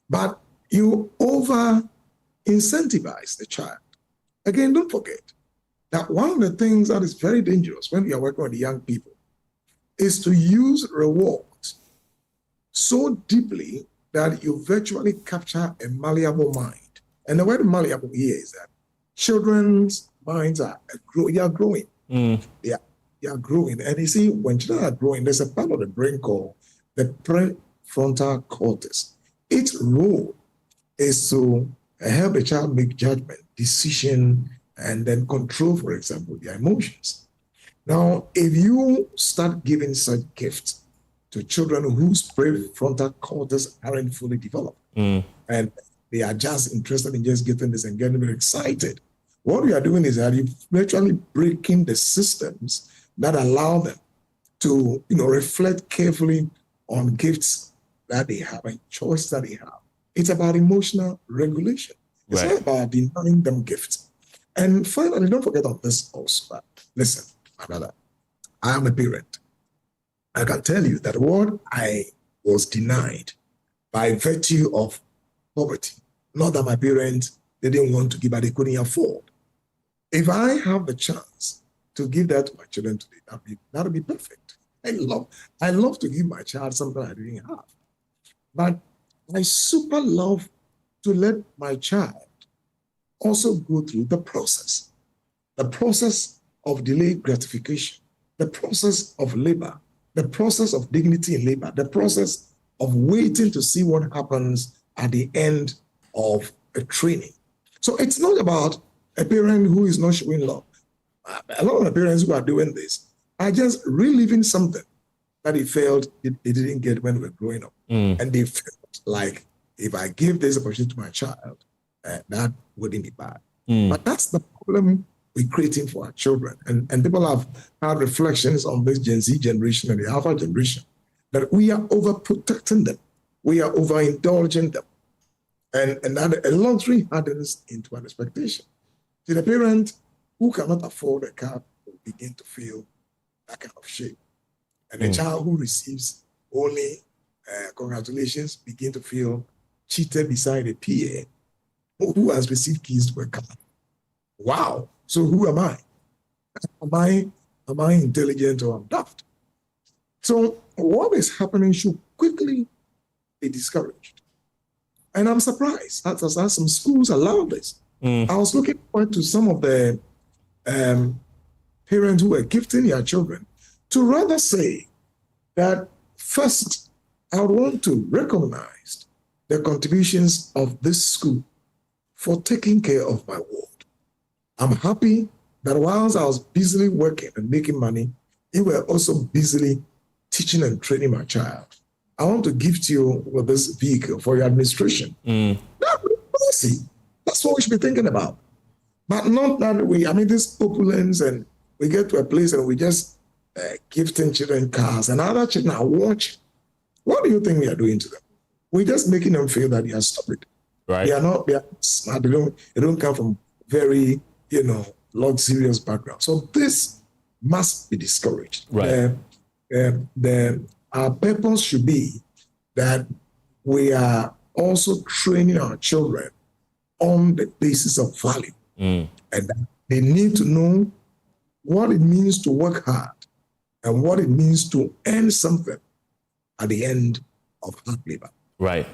But you over incentivize the child. Again, don't forget that one of the things that is very dangerous when we are working with young people is to use rewards so deeply that you virtually capture a malleable mind. And the word malleable here is that children's minds are growing. They are growing. And you see, when children are growing, there's a part of the brain called the prefrontal cortex. Its role is to help the child make judgment, decision, and then control, for example, their emotions. Now, if you start giving such gifts to children whose prefrontal cortex aren't fully developed, and they are just interested in just getting this and getting very excited, what we are doing is that you're virtually breaking the systems that allow them to, reflect carefully on gifts that they have and choice that they have. It's about emotional regulation. It's not about denying them gifts. And finally, don't forget on this also. Listen, my brother, I am a parent. I can tell you that what I was denied by virtue of poverty, not that my parents, they didn't want to give, but they couldn't afford. If I have the chance to give that to my children today, that would be perfect. I love to give my child something I didn't have. But I super love to let my child also go through the process of delayed gratification, the process of labor, the process of dignity in labor, the process of waiting to see what happens at the end of a training. So it's not about a parent who is not showing love. A lot of the parents who are doing this are just reliving something that they felt they didn't get when they were growing up. And they felt like, if I give this opportunity to my child, that wouldn't be bad. But that's the problem we're creating for our children. And people have had reflections on this Gen Z generation and the Alpha generation, that we are overprotecting them. We are overindulging them. And that a luxury hardens into an expectation. See, the parent who cannot afford a car will begin to feel that kind of shame. And the child who receives only congratulations begin to feel cheated beside a peer who has received keys to a car. Wow. So who am I? Am I intelligent or I'm daft? So what is happening should quickly be discouraged. And I'm surprised that some schools allow this. I was looking forward to some of the parents who were gifting their children to rather say that first, I would want to recognize the contributions of this school for taking care of my ward. I'm happy that whilst I was busily working and making money, you were also busily teaching and training my child. I want to gift you with this vehicle for your administration. That's what we should be thinking about. But not that this opulence and we get to a place and we just gifting children cars and other children are watching. What do you think we are doing to them? We're just making them feel that they are stupid. Right. They are smart. They don't come from very, luxurious background. So this must be discouraged. Right. Our purpose should be that we are also training our children on the basis of value. And that they need to know what it means to work hard and what it means to earn something at the end of hard labor. Right.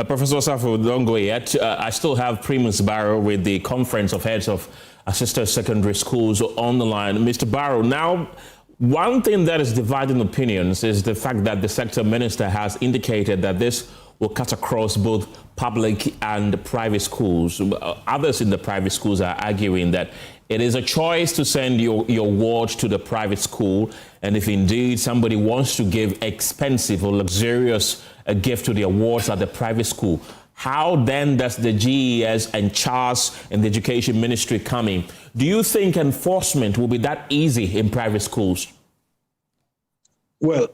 Professor Safo, don't go yet. I still have Primus Barrow with the Conference of Heads of Assisted Secondary Schools on the line. Mr. Barrow, now, one thing that is dividing opinions is the fact that the sector minister has indicated that this will cut across both public and private schools. Others in the private schools are arguing that it is a choice to send your ward to the private school, and if indeed somebody wants to give expensive or luxurious a gift to their wards at the private school, how then does the GES and CHARS and the Education Ministry come in? Do you think enforcement will be that easy in private schools? Well,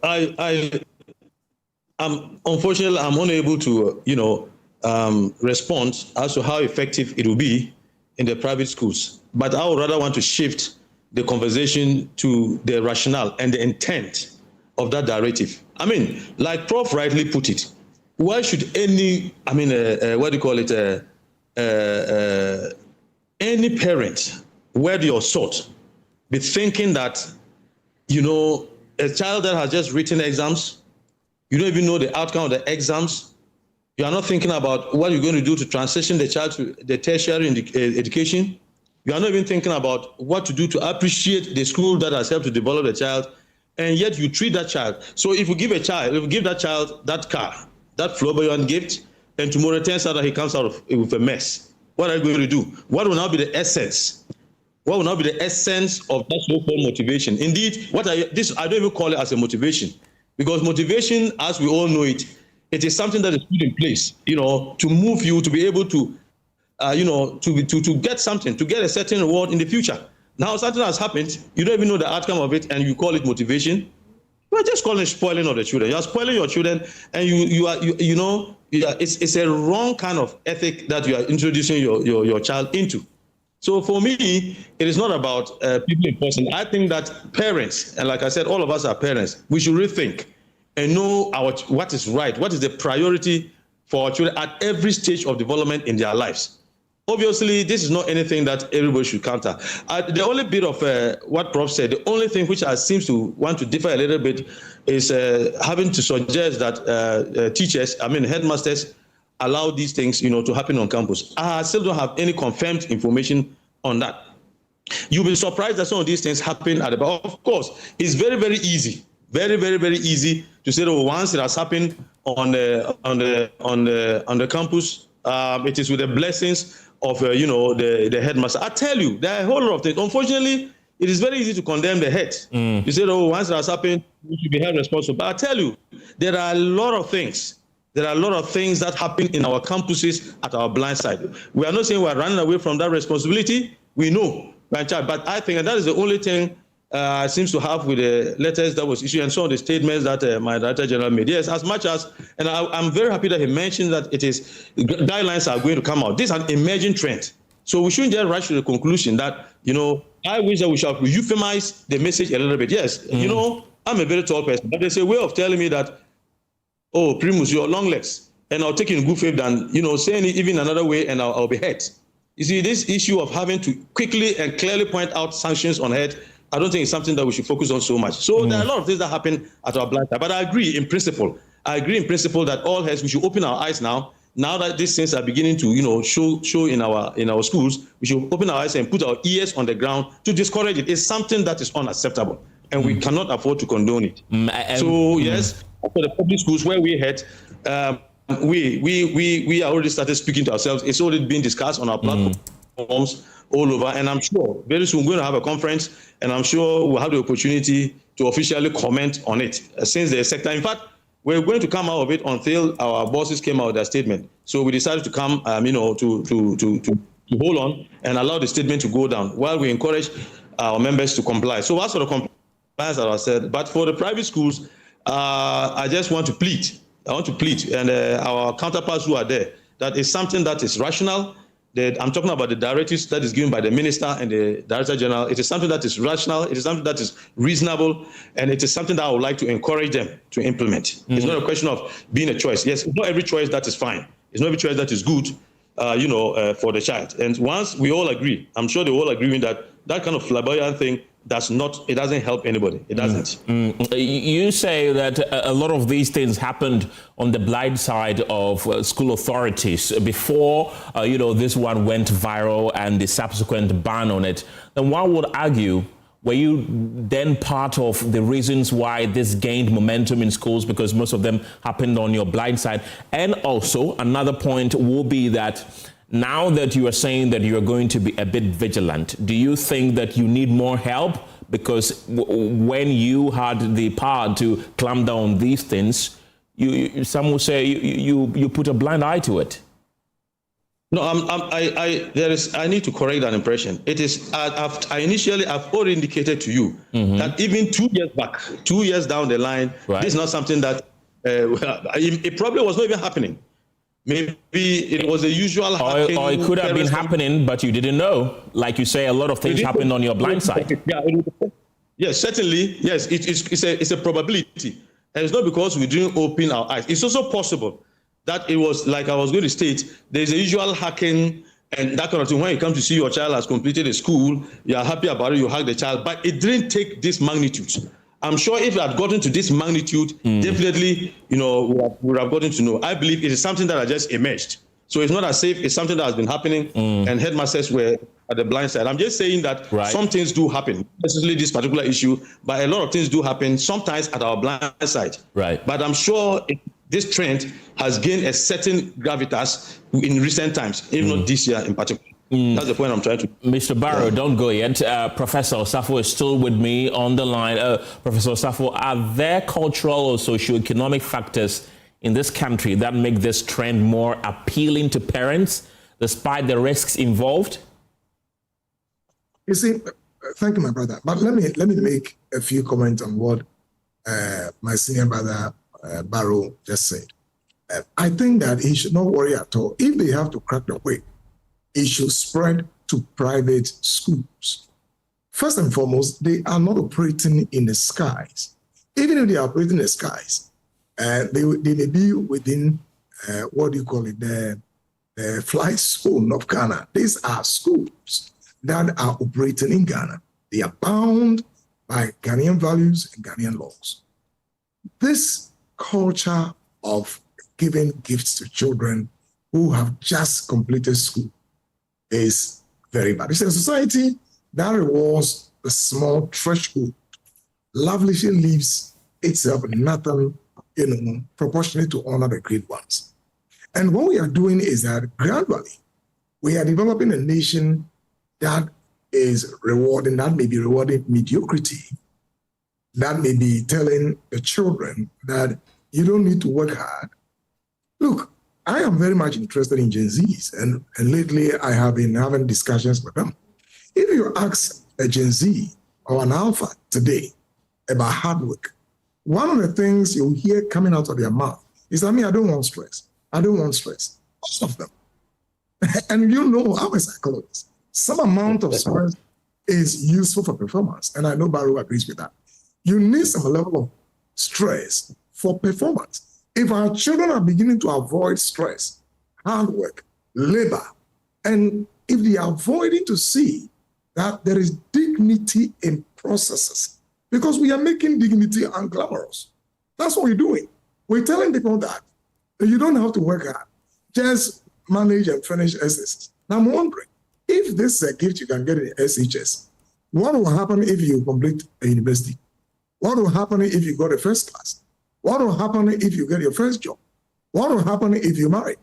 unfortunately, I'm unable to, respond as to how effective it will be in the private schools. But I would rather want to shift the conversation to the rationale and the intent of that directive. Like Prof rightly put it, why should any parent, whether your sort, be thinking that, a child that has just written exams, you don't even know the outcome of the exams. You are not thinking about what you're going to do to transition the child to the tertiary education. You are not even thinking about what to do to appreciate the school that has helped to develop the child, and yet you treat that child. So if you give that child that car, that Flamboyant gift, and tomorrow it turns out that he comes out with a mess, what are you going to do? What will now be the essence? What will now be the essence of that so-called motivation? Indeed, I don't even call it as a motivation, because motivation, as we all know it, it is something that is put in place, to move you to be able to, to get something, to get a certain reward in the future. Now something has happened, you don't even know the outcome of it, and you call it motivation. We're just calling it spoiling of the children. You are spoiling your children, and it's a wrong kind of ethic that you are introducing your child into. So for me, it is not about people in person. I think that parents, and like I said, all of us are parents, we should rethink and know what is right, what is the priority for our children at every stage of development in their lives. Obviously, this is not anything that everybody should counter. The only bit of what Prof said, the only thing which I seems to want to differ a little bit is having to suggest that teachers, headmasters, allow these things, to happen on campus. I still don't have any confirmed information on that. You'll be surprised that some of these things happen at the back. Of course, it's very, very easy, very, very, very easy to say that once it has happened on the campus, it is with the blessings of the headmaster. I tell you, there are a whole lot of things. Unfortunately, it is very easy to condemn the head. You say, once it has happened, we should be held responsible. But I tell you, there are a lot of things. There are a lot of things that happen in our campuses at our blind side. We are not saying we are running away from that responsibility. We know, but I think that is the only thing seems to have with the letters that was issued and some of the statements that my Director General made. Yes, as much as, and I'm very happy that he mentioned that guidelines are going to come out. This is an emerging trend. So we shouldn't just rush to the conclusion that, I wish that we shall euphemize the message a little bit. Yes, I'm a very tall person, but there's a way of telling me that, oh, Primus, you're long legs, and I'll take it in good faith than, saying it even another way and I'll be hurt. You see, this issue of having to quickly and clearly point out sanctions on head, I don't think it's something that we should focus on so much. So there are a lot of things that happen at our blind side, but I agree in principle. That all heads, we should open our eyes now that these things are beginning to, show in our schools. We should open our eyes and put our ears on the ground to discourage it. It's something that is unacceptable. and we cannot afford to condone it. So yes, for the public schools where we had, we are already started speaking to ourselves. It's already been discussed on our platforms all over, and I'm sure very soon we're going to have a conference, and I'm sure we'll have the opportunity to officially comment on it since the sector. In fact, we're going to come out of it until our bosses came out with their statement. So we decided to come, to hold on and allow the statement to go down while we encourage our members to comply. So what sort of compliance, as I said, but for the private schools, I just want to plead. And our counterparts who are there, that is something that is rational. I'm talking about the directives that is given by the minister and the director general. It is something that is rational. It is something that is reasonable, and it is something that I would like to encourage them to implement. It's not a question of being a choice. Yes, it's not every choice that is fine. It's not every choice that is good, for the child. And once we all agree, I'm sure they all agree with that kind of flamboyant thing it doesn't help anybody. It doesn't. You say that a lot of these things happened on the blind side of school authorities before, this one went viral and the subsequent ban on it. Then one would argue, were you then part of the reasons why this gained momentum in schools, because most of them happened on your blind side? And also another point will be that now that you are saying that you are going to be a bit vigilant, do you think that you need more help? Because when you had the power to clamp down on these things, some will say you put a blind eye to it. No, I need to correct that impression. It is, I've already indicated to you that even 2 years back, 2 years down the line, this is not something that, it probably was not even happening. Maybe it was the usual hacking. Or it could have been happening, but you didn't know. Like you say, a lot of things happened on your blind side. Yes, certainly. Yes, it's a probability. And it's not because we didn't open our eyes. It's also possible that it was, like I was going to state, there's a usual hacking and that kind of thing. When you come to see your child has completed a school, you're happy about it, you hug the child, but it didn't take this magnitude. I'm sure if it had gotten to this magnitude, definitely, we would have gotten to know. I believe it is something that has just emerged. So it's not as if it's something that has been happening and headmasters were at the blind side. I'm just saying that some things do happen, not necessarily this particular issue, but a lot of things do happen sometimes at our blind side. Right. But I'm sure this trend has gained a certain gravitas in recent times, if not this year in particular. That's the point I'm trying to. Mr. Barrow, don't go yet. Professor Safo is still with me on the line. Professor Safo, are there cultural or socioeconomic factors in this country that make this trend more appealing to parents, despite the risks involved? You see, thank you, my brother. But let me make a few comments on what my senior brother Barrow just said. I think that he should not worry at all. If they have to crack the whip, it should spread to private schools. First and foremost, they are not operating in the skies. Even if they are operating in the skies, they may be within, the flight zone of Ghana. These are schools that are operating in Ghana. They are bound by Ghanaian values and Ghanaian laws. This culture of giving gifts to children who have just completed school is very bad. It's a society that rewards the small threshold, lavishly leaves itself nothing, proportionate to honor the great ones. And what we are doing is that gradually we are developing a nation that is rewarding, that may be rewarding mediocrity, that may be telling the children that you don't need to work hard. Look, I am very much interested in Gen Zs, and lately I have been having discussions with them. If you ask a Gen Z or an Alpha today about hard work, one of the things you hear coming out of their mouth is, I don't want stress. I don't want stress. Most of them. And I'm a psychologist. Some amount of stress is useful for performance, and I know Barrow agrees with that. You need some level of stress for performance. If our children are beginning to avoid stress, hard work, labor, and if they are avoiding to see that there is dignity in processes, because we are making dignity unglamorous. That's what we're doing. We're telling people that you don't have to work hard, just manage and finish SSs. Now I'm wondering, if this is a gift you can get in SHS, what will happen if you complete a university? What will happen if you go to first class? What will happen if you get your first job? What will happen if you marry?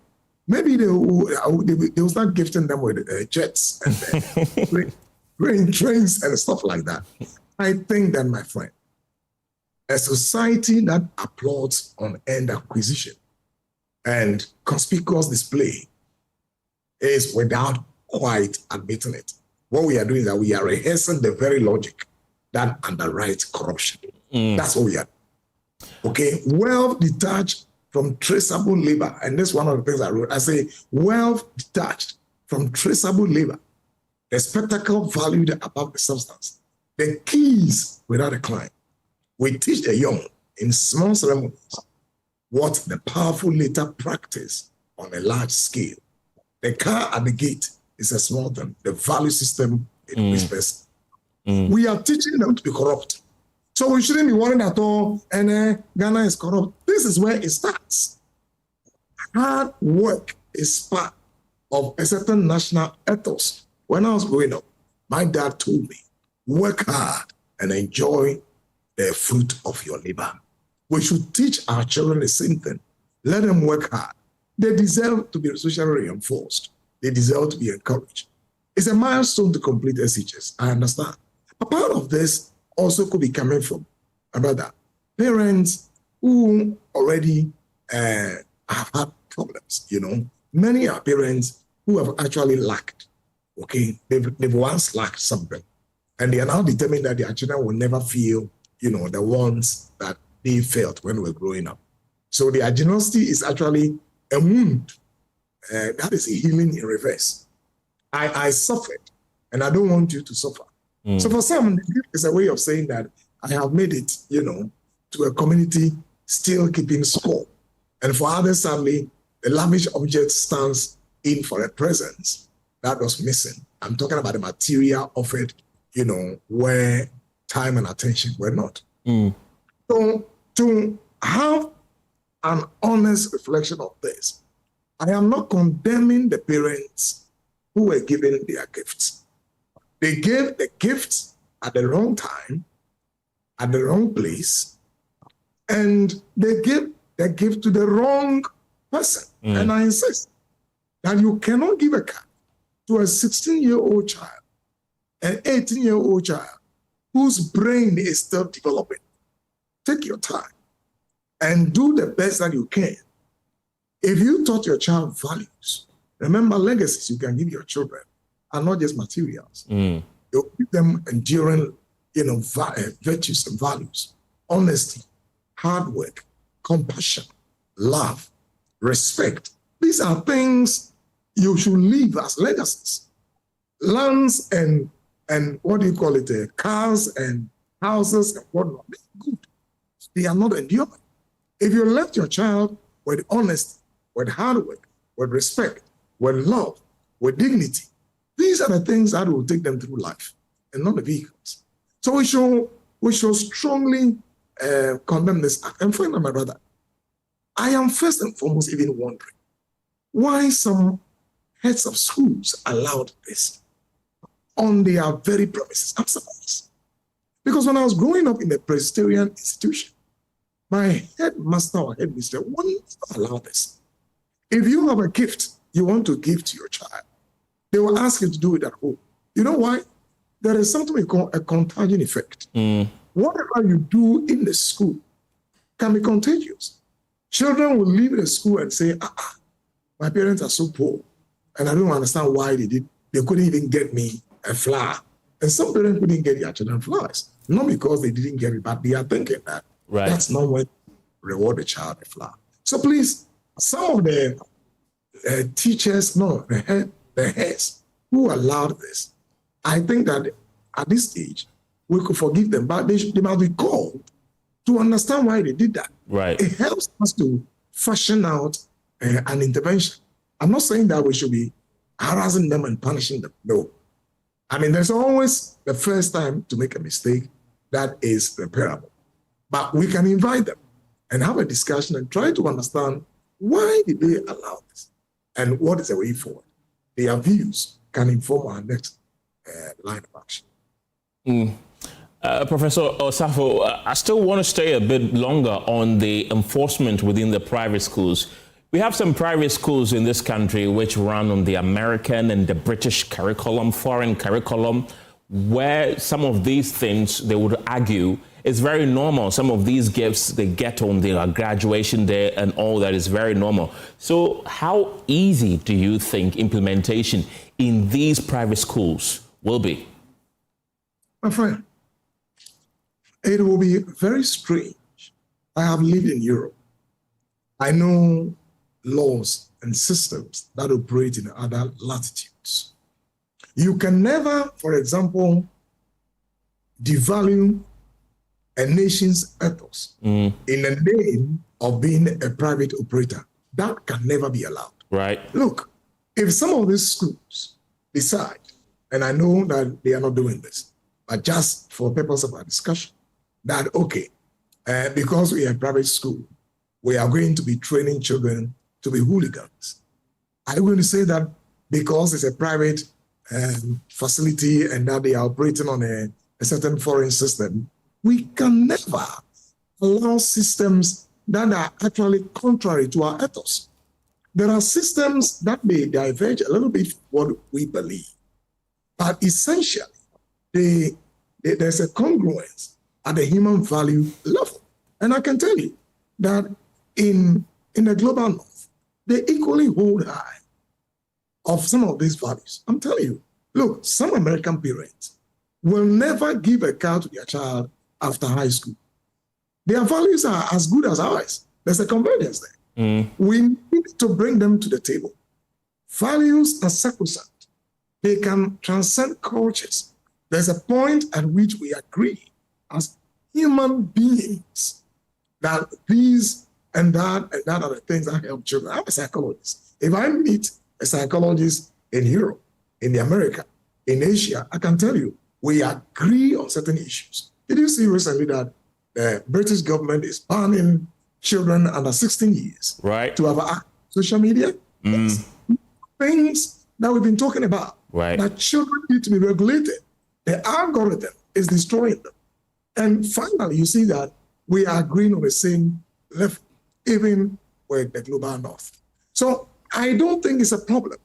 Maybe they will start gifting them with jets and trains and stuff like that. I think that, my friend, a society that applauds on-end acquisition and conspicuous display is without quite admitting it. What we are doing is that we are rehearsing the very logic that underwrites corruption. That's what we are. Okay, wealth detached from traceable labor. And this is one of the things I wrote. I say, wealth detached from traceable labor, the spectacle valued above the substance, the keys without a climb. We teach the young in small ceremonies what the powerful later practice on a large scale. The car at the gate is a small thing. The value system, it whispers. We are teaching them to be corrupt. So we shouldn't be worried at all, and Ghana is corrupt. This is where it starts. Hard work is part of a certain national ethos. When I was growing up, my dad told me, work hard and enjoy the fruit of your labor. We should teach our children the same thing. Let them work hard. They deserve to be socially reinforced. They deserve to be encouraged. It's a milestone to complete SHS, I understand. A part of this also could be coming from parents who already have had problems, Many are parents who have actually lacked, okay? They've once lacked something, and they are now determined that their children will never feel, the ones that they felt when we were growing up. So their generosity is actually a wound. That is a healing in reverse. I suffered, and I don't want you to suffer. So for some, it's a way of saying that I have made it, to a community still keeping score. And for others, sadly, the lavish object stands in for a presence that was missing. I'm talking about the material offered, where time and attention were not. So to have an honest reflection of this, I am not condemning the parents who were given their gifts. They gave the gifts at the wrong time, at the wrong place, and they gave the gift to the wrong person. And I insist that you cannot give a car to a 16-year-old child, an 18-year-old child whose brain is still developing. Take your time and do the best that you can. If you taught your child values, remember, legacies you can give your children are not just materials. You'll give them enduring, virtues and values, honesty, hard work, compassion, love, respect. These are things you should leave as legacies. Lands and cars and houses and whatnot, they're good. They are not enduring. If you left your child with honesty, with hard work, with respect, with love, with dignity, these are the things that will take them through life and not the vehicles. So we should strongly condemn this act. And friend of my brother, I am first and foremost even wondering why some heads of schools allowed this on their very premises. I'm surprised. Because when I was growing up in a Presbyterian institution, my headmaster or headmistress wouldn't allow this. If you have a gift you want to give to your child, they will ask you to do it at home. You know why? There is something we call a contagion effect. Whatever you do in the school can be contagious. Children will leave the school and say, my parents are so poor, and I don't understand why they couldn't even get me a flower. And some parents couldn't get their children flowers. Not because they didn't get it, but they are thinking that that's not when to reward the child a flower. So please, some of the teachers, the heads who allowed this, I think that at this stage, we could forgive them, but they must be called to understand why they did that. It helps us to fashion out an intervention. I'm not saying that we should be harassing them and punishing them. No. I mean, there's always the first time to make a mistake that is repairable. But we can invite them and have a discussion and try to understand why did they allow this and what is the way forward. Their views can inform our next line of action. Professor Safo, I still want to stay a bit longer on the enforcement within the private schools. We have some private schools in this country which run on the American and the British curriculum, foreign curriculum, where some of these things, they would argue, is very normal. Some of these gifts they get on their graduation day and all that is very normal. So how easy do you think implementation in these private schools will be? My friend, it will be very strange. I have lived in Europe. I know laws and systems that operate in other latitudes. You can never, for example, devalue a nation's ethos in the name of being a private operator. That can never be allowed. Right. Look, if some of these schools decide, and I know that they are not doing this, but just for purpose of our discussion, that, okay, because we are a private school, we are going to be training children to be hooligans. Are you going to say that because it's a private facility and that they are operating on a certain foreign system, we can never allow systems that are actually contrary to our ethos. There are systems that may diverge a little bit from what we believe, but essentially, there's a congruence at the human value level. And I can tell you that in the global north, they equally hold high of some of these values. I'm telling you, look, some American parents will never give a car to their child after high school. Their values are as good as ours. There's a convergence there. We need to bring them to the table. Values are sacrosanct. They can transcend cultures. There's a point at which we agree as human beings that these and that are the things that help children. I'm a psychologist. If I meet a psychologist in Europe, in America, in Asia, I can tell you, we agree on certain issues. Did you see recently that the British government is banning children under 16 years to have social media? Things that we've been talking about, that children need to be regulated. The algorithm is destroying them. And finally, you see that we are agreeing on the same level, even with the global north. So I don't think it's a problem.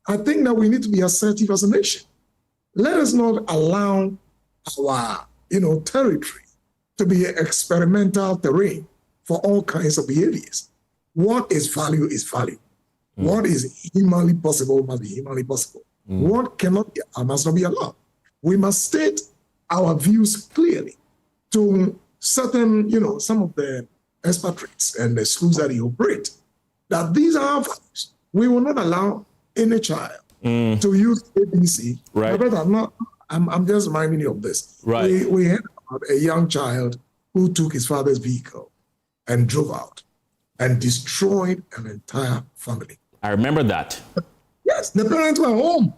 I think that we need to be assertive as a nation. Let us not allow our, territory to be an experimental terrain for all kinds of behaviors. What is value is value. What is humanly possible must be humanly possible. What cannot be, must not be allowed. We must state our views clearly to certain, some of the expatriates and the schools that you operate, that these are our values. We will not allow any child to use ABC. Right. But I'm just reminding you of this. Right. We had a young child who took his father's vehicle and drove out and destroyed an entire family. I remember that. Yes, the parents were home.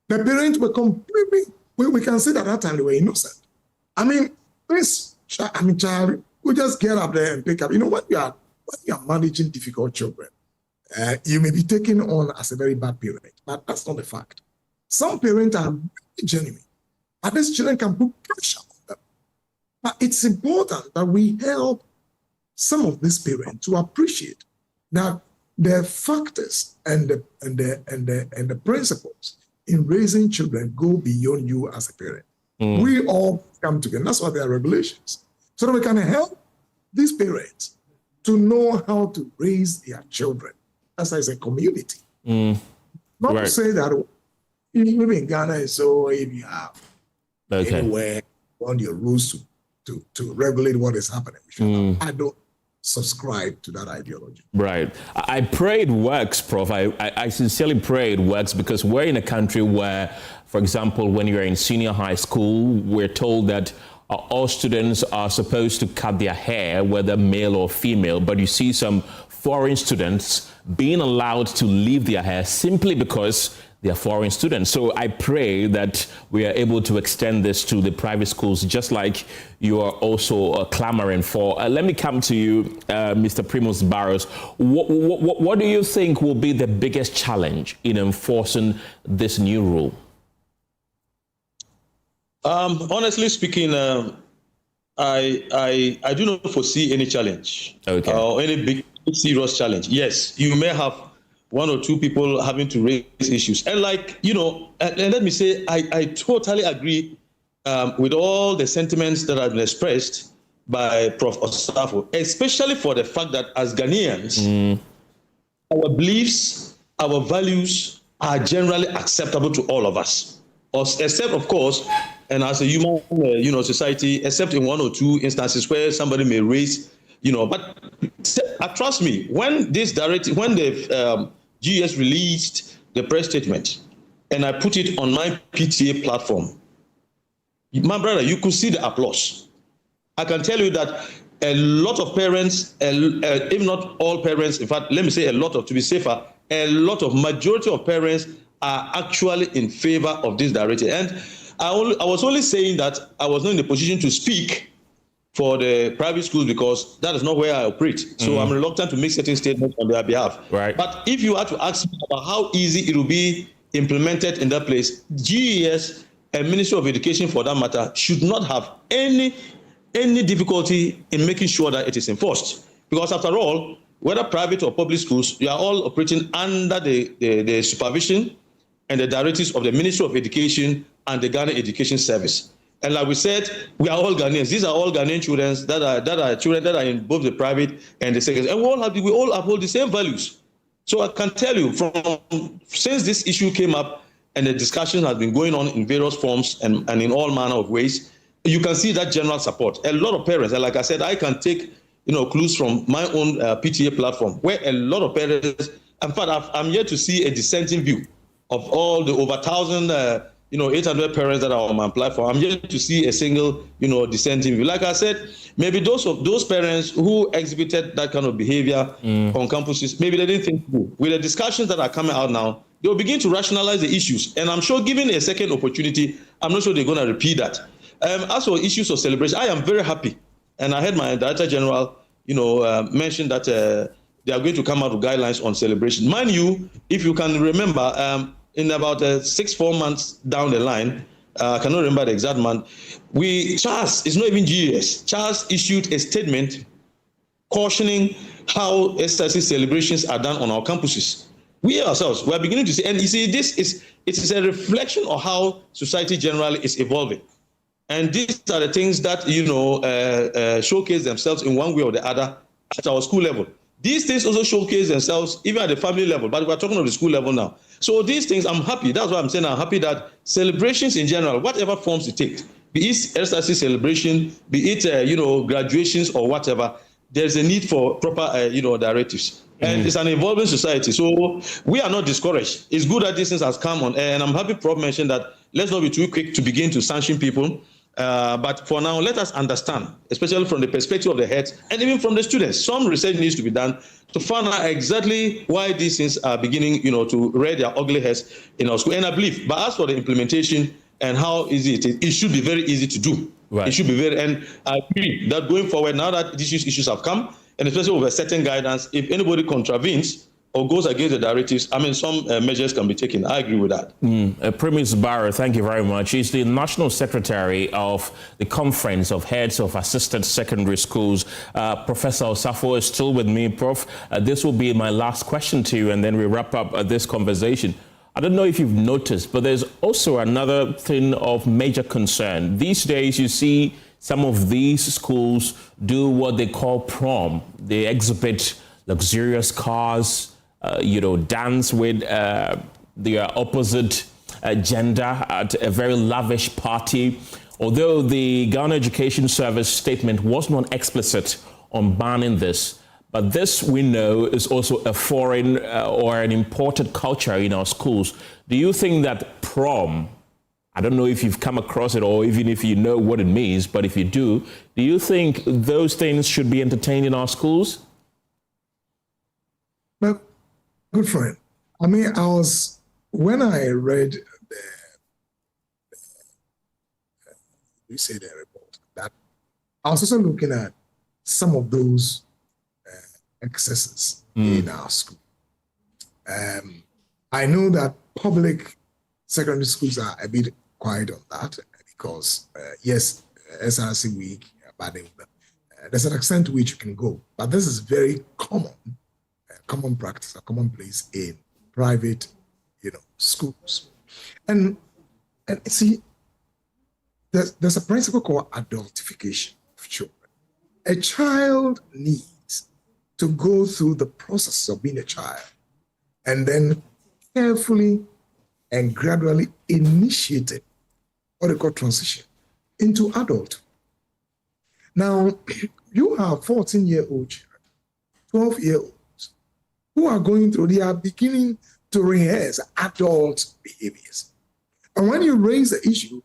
The parents were completely, we can say that at that time they were innocent. I mean, child, we just get up there and pick up. When you are managing difficult children, you may be taken on as a very bad parent, but that's not the fact. Some parents are very genuine, and these children can put pressure on them. But it's important that we help some of these parents to appreciate that the factors and the principles in raising children go beyond you as a parent. We all come together. That's why there are regulations. So that we can help these parents to know how to raise their children as a community. Not to say that maybe in Ghana is so if you have anywhere on your rules to regulate what is happening. I don't subscribe to that ideology. Right. I pray it works, Prof. I sincerely pray it works because we're in a country where, for example, when you're in senior high school, we're told that all students are supposed to cut their hair, whether male or female, but you see some foreign students being allowed to leave their hair simply because they are foreign students. So I pray that we are able to extend this to the private schools, just like you are also clamoring for. Let me come to you, Mr. Primus Barros. What do you think will be the biggest challenge in enforcing this new rule? Honestly speaking, I do not foresee any challenge or any big serious challenge. Yes, you may have one or two people having to raise issues. And and let me say, I totally agree with all the sentiments that have been expressed by Prof. Safo, especially for the fact that as Ghanaians, our beliefs, our values are generally acceptable to all of us, except, of course, and as a human, society, except in one or two instances where somebody may raise, but trust me, when the GS released the press statement, and I put it on my PTA platform, my brother, you could see the applause. I can tell you that a lot of parents, if not all parents, in fact, let me say a lot of, to be safer, majority of parents are actually in favor of this directive. And I was only saying that I was not in the position to speak for the private schools because that is not where I operate. So I'm reluctant to make certain statements on their behalf. Right. But if you had to ask me about how easy it will be implemented in that place, GES and Ministry of Education, for that matter, should not have any difficulty in making sure that it is enforced. Because after all, whether private or public schools, you are all operating under the supervision and the directives of the Ministry of Education and the Ghana Education Service. And like we said, we are all Ghanaians. These are all Ghanaian children that are in both the private and the secondary. And we all uphold the same values. So I can tell you, since this issue came up and the discussion has been going on in various forms and in all manner of ways, you can see that general support. A lot of parents, and like I said, I can take clues from my own PTA platform, where a lot of parents, in fact, I'm yet to see a dissenting view of all the over 1,800 parents that are on my platform. I'm yet to see a single, dissenting view. Like I said, maybe those parents who exhibited that kind of behavior on campuses, maybe they didn't think through. With the discussions that are coming out now, they'll begin to rationalize the issues. And I'm sure, given a second opportunity, I'm not sure they're going to repeat that. As for issues of celebration, I am very happy. And I heard my Director General, mention that they are going to come out with guidelines on celebration. Mind you, if you can remember, in about 4 months down the line, I cannot remember the exact month, Charles, it's not even GES, Charles issued a statement cautioning how SSC celebrations are done on our campuses. We ourselves, we are beginning to see, and you see, it is a reflection of how society generally is evolving. And these are the things that, showcase themselves in one way or the other at our school level. These things also showcase themselves even at the family level, but we're talking about the school level now. So these things, I'm happy. That's why I'm saying I'm happy that celebrations in general, whatever forms it takes, be it SRC celebration, be it, graduations or whatever, there's a need for proper, directives. And it's an evolving society. So we are not discouraged. It's good that this thing has come on air. And I'm happy Prof mentioned that let's not be too quick to begin to sanction people. But for now, let us understand, especially from the perspective of the heads and even from the students. Some research needs to be done to find out exactly why these things are beginning, to rear their ugly heads in our school. And I believe, but as for the implementation and how easy it is, it should be very easy to do. Right. It should be and I agree that going forward, now that these issues have come, and especially with a certain guidance, if anybody contravenes or goes against the directives, some measures can be taken. I agree with that. Premise Barrow, thank you very much. He's the National Secretary of the Conference of Heads of Assisted Secondary Schools. Professor Safo is still with me. Prof, this will be my last question to you, and then we wrap up this conversation. I don't know if you've noticed, but there's also another thing of major concern. These days, you see some of these schools do what they call prom. They exhibit luxurious cars, dance with the opposite gender at a very lavish party. Although the Ghana Education Service statement was not explicit on banning this, but this we know is also a foreign or an imported culture in our schools. Do you think that prom, I don't know if you've come across it or even if you know what it means, but if you do you think those things should be entertained in our schools? Well, good friend. When I read the report, that I was also looking at some of those excesses in our school. I know that public secondary schools are a bit quiet on that because yes, SRC week, but there's an extent to which you can go. But this is very common practice, a commonplace in private, schools. And see, there's a principle called adultification of children. A child needs to go through the process of being a child and then carefully and gradually initiated what they call transition into adulthood. Now, you have 14-year-old children, 12-year-olds who are going through, they are beginning to rehearse adult behaviors. And when you raise the issue,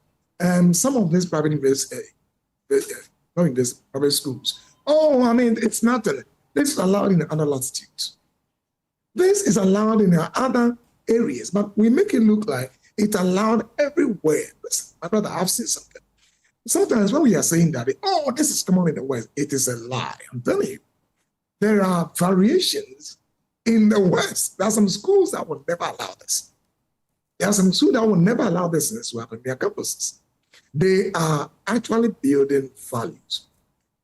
some of these private private schools, it's nothing. This is allowed in other latitudes. This is allowed in other areas, but we make it look like it's allowed everywhere. Listen, my brother, I've seen something. Sometimes when we are saying that, this is common in the West, it is a lie. I'm telling you, there are variations in the West. There are some schools that will never allow this. There are some schools that will never allow this to happen in their campuses. They are actually building values.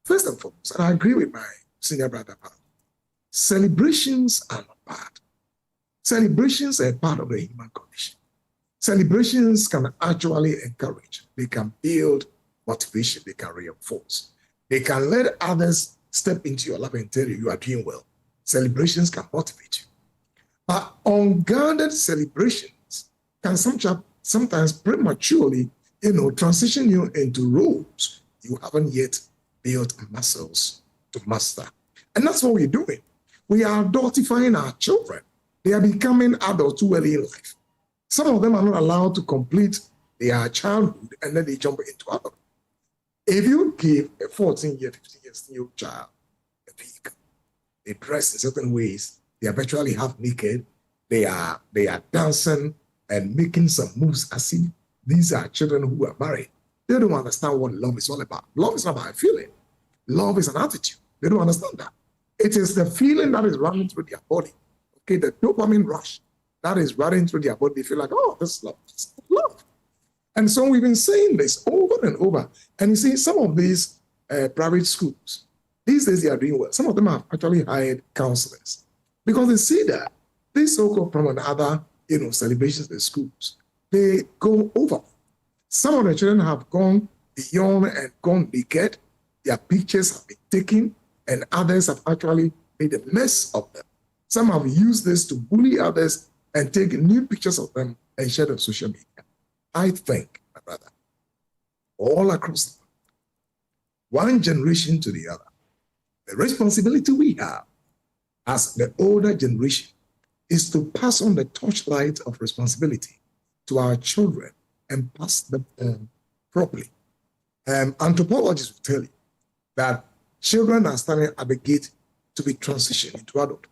First and foremost, and I agree with my senior brother, celebrations are not bad. Celebrations are part of the human condition. Celebrations can actually encourage. They can build motivation. They can reinforce. They can let others step into your life and tell you are doing well. Celebrations can motivate you. But unguarded celebrations can sometimes prematurely, transition you into roles you haven't yet built muscles to master. And that's what we're doing. We are adultifying our children. They are becoming adults too early in life. Some of them are not allowed to complete their childhood and then they jump into adulthood. If you give a 14-year, 15-year-old child a vehicle, they dress in certain ways, they are virtually half naked, they are dancing and making some moves as if these are children who are married. They don't understand what love is all about. Love is not about a feeling. Love is an attitude. They don't understand that. It is the feeling that is running through their body. Okay, the dopamine rush that is running through their body. They feel like, this is love. This is love. And so we've been saying this over and over. And you see, some of these private schools, these days they are doing well. Some of them have actually hired counselors because they see that these so-called from other, celebrations in schools, they go over. Some of the children have gone beyond and gone naked. Their pictures have been taken, and others have actually made a mess of them. Some have used this to bully others and take new pictures of them and share on social media. I think, my brother, all across the world, one generation to the other, the responsibility we have as the older generation is to pass on the torchlight of responsibility to our children and pass them on properly. Anthropologists will tell you that children are standing at the gate to be transitioned into adulthood.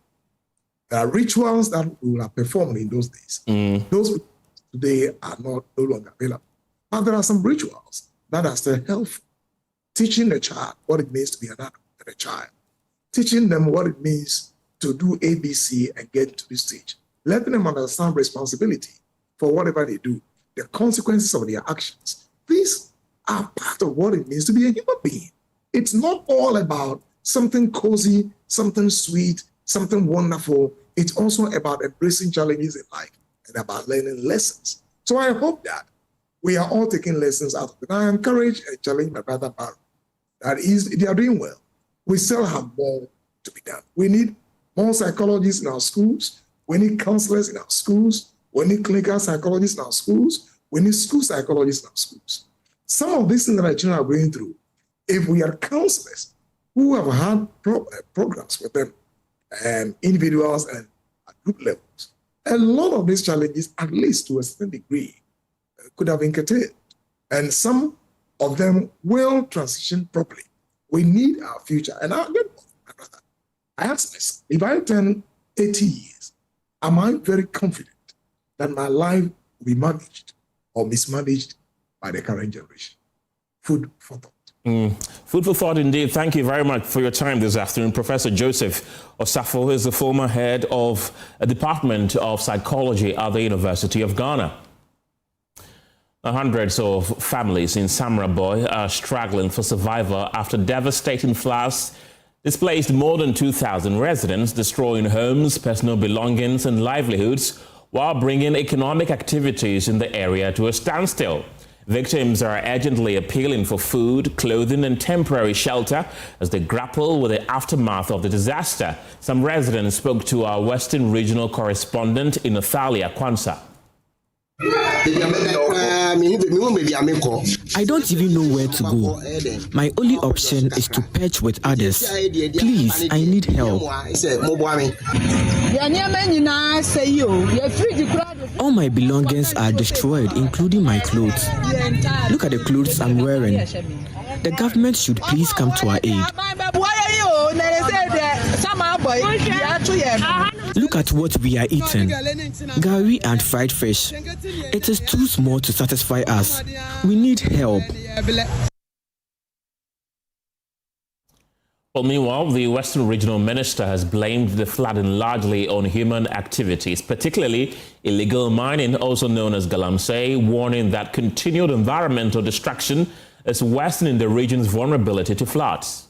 There are rituals that we will have performed in those days. Those today are no longer available. But there are some rituals that are still helpful. Teaching the child what it means to be an adult and a child. Teaching them what it means to do ABC and get to this stage. Letting them understand responsibility for whatever they do, the consequences of their actions. These are part of what it means to be a human being. It's not all about something cozy, something sweet, something wonderful. It's also about embracing challenges in life and about learning lessons. So I hope that we are all taking lessons out of it. I encourage and challenge my brother Barrow that they are doing well. We still have more to be done. We need more psychologists in our schools. We need counselors in our schools. We need clinical psychologists in our schools. We need school psychologists in our schools. Some of these things that our children are going through, if we are counselors who have had programs with them, individuals and at group levels, a lot of these challenges, at least to a certain degree, could have been curtailed. And some of them will transition properly. We need our future. And my brother, I ask myself, if I turn 80 years, am I very confident that my life will be managed or mismanaged by the current generation? Food for thought. Food for thought indeed. Thank you very much for your time this afternoon. Professor Joseph Osafo is the former head of a Department of Psychology at the University of Ghana. Hundreds of families in Samraboy are struggling for survival after devastating floods displaced more than 2,000 residents, destroying homes, personal belongings and livelihoods, while bringing economic activities in the area to a standstill. Victims are urgently appealing for food, clothing and temporary shelter as they grapple with the aftermath of the disaster. Some residents spoke to our Western Regional correspondent in Othalia, Kwanzaa. I don't even know where to go. My only option is to perch with others. Please, I need help. All my belongings are destroyed, including my clothes. Look at the clothes I'm wearing. The government should please come to our aid. Look at what we are eating. Gari and fried fish. It is too small to satisfy us. We need help. Well, meanwhile, the Western Regional Minister has blamed the flooding largely on human activities, particularly illegal mining, also known as galamsey, warning that continued environmental destruction is worsening the region's vulnerability to floods.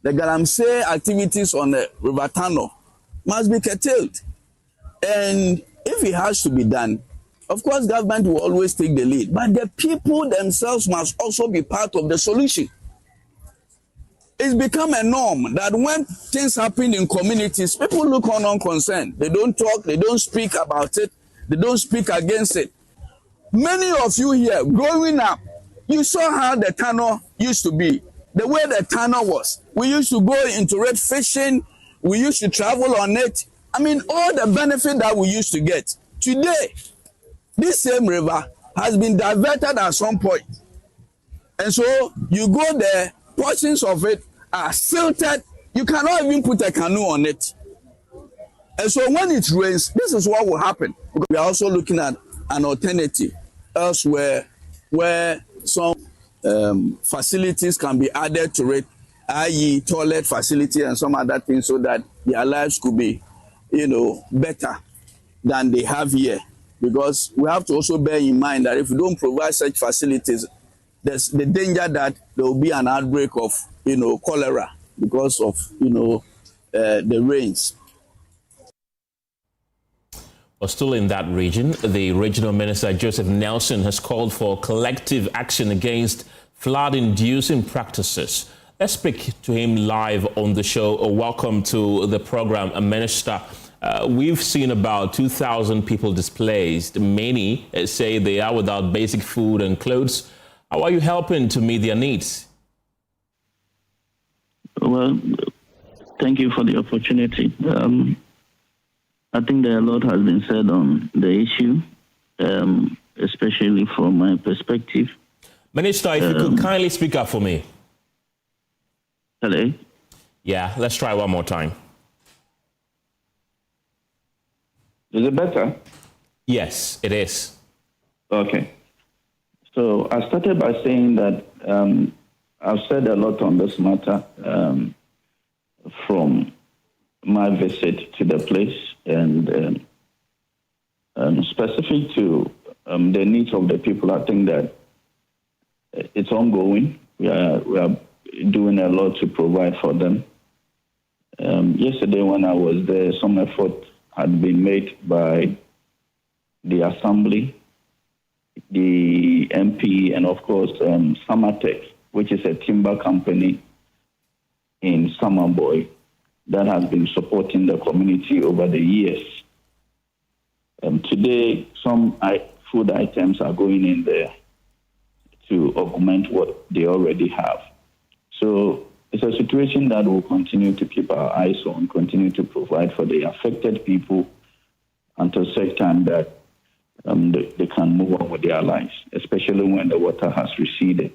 The galamsey activities on the River Tano must be curtailed. And if it has to be done, of course, government will always take the lead. But the people themselves must also be part of the solution. It's become a norm that when things happen in communities, people look on unconcerned. They don't talk, they don't speak about it, they don't speak against it. Many of you here, growing up, you saw how the tunnel used to be, the way the tunnel was. We used to go into it fishing, we used to travel on it. I mean, all the benefit that we used to get. Today, this same river has been diverted at some point. And so you go there, portions of it are silted. You cannot even put a canoe on it. And so when it rains, this is what will happen. We are also looking at an alternative elsewhere where some facilities can be added to it, i.e. toilet facility and some other things, so that their lives could be, better than they have here. Because we have to also bear in mind that if we don't provide such facilities, there's the danger that there will be an outbreak of, cholera because of, the rains. Well, still in that region, the regional minister, Joseph Nelson, has called for collective action against flood-inducing practices. Let's speak to him live on the show. Welcome to the program, Minister. We've seen about 2,000 people displaced. Many say they are without basic food and clothes. How are you helping to meet their needs? Well, thank you for the opportunity. I think that a lot has been said on the issue, especially from my perspective. Minister, if you could kindly speak up for me. Hello? Yeah, let's try one more time. Is it better? Yes, it is. Okay. So I started by saying that I've said a lot on this matter from my visit to the place, and specific to the needs of the people. I think that it's ongoing. We are doing a lot to provide for them. Yesterday when I was there, some effort had been made by the Assembly, the MP, and of course Samatech, which is a timber company in Samaboy that has been supporting the community over the years. Today, some food items are going in there to augment what they already have. So it's a situation that we'll continue to keep our eyes on, continue to provide for the affected people until such time that they can move on with their lives, especially when the water has receded.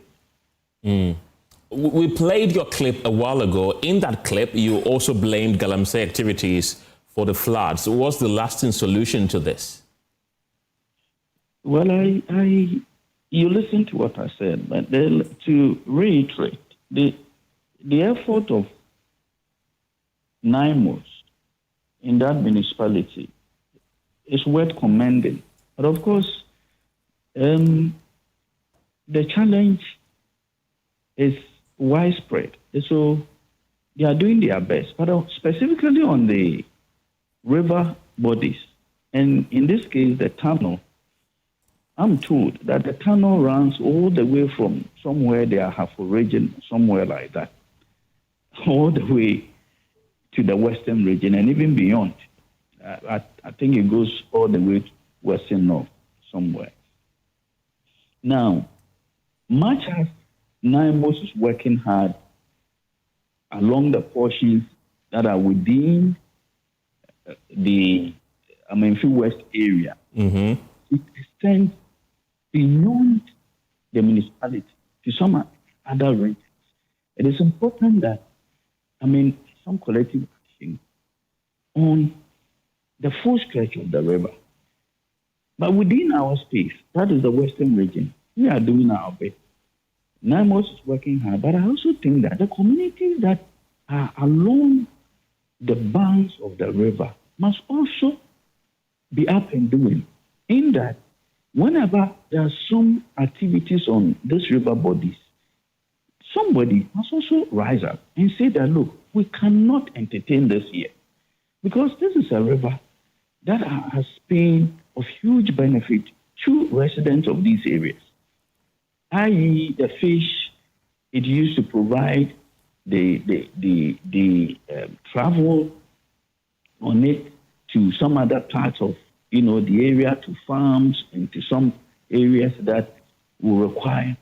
We played your clip a while ago. In that clip, you also blamed galamsey activities for the floods. What's the lasting solution to this? Well, you listen to what I said, but to reiterate, the effort of 9 months in that municipality is worth commending. But of course, The challenge is widespread. So they are doing their best, but specifically on the river bodies, and in this case, the tunnel, I'm told that the tunnel runs all the way from somewhere they are Hafo region, somewhere like that, all the way to the western region and even beyond. I think it goes all the way to western north somewhere. Now, much as NIMOS is working hard along the portions that are within the Amenfi West area, it extends beyond the municipality to some other regions. It is important that, some collective action on the full stretch of the river. But within our space, that is the western region, we are doing our best. NIMOS is working hard, but I also think that the communities that are along the banks of the river must also be up and doing, in that whenever there are some activities on these river bodies, somebody must also rise up and say that, look, we cannot entertain this here, because this is a river that has been of huge benefit to residents of these areas, i.e. the fish it used to provide, the travel on it to some other parts of the area, to farms and to some areas that will require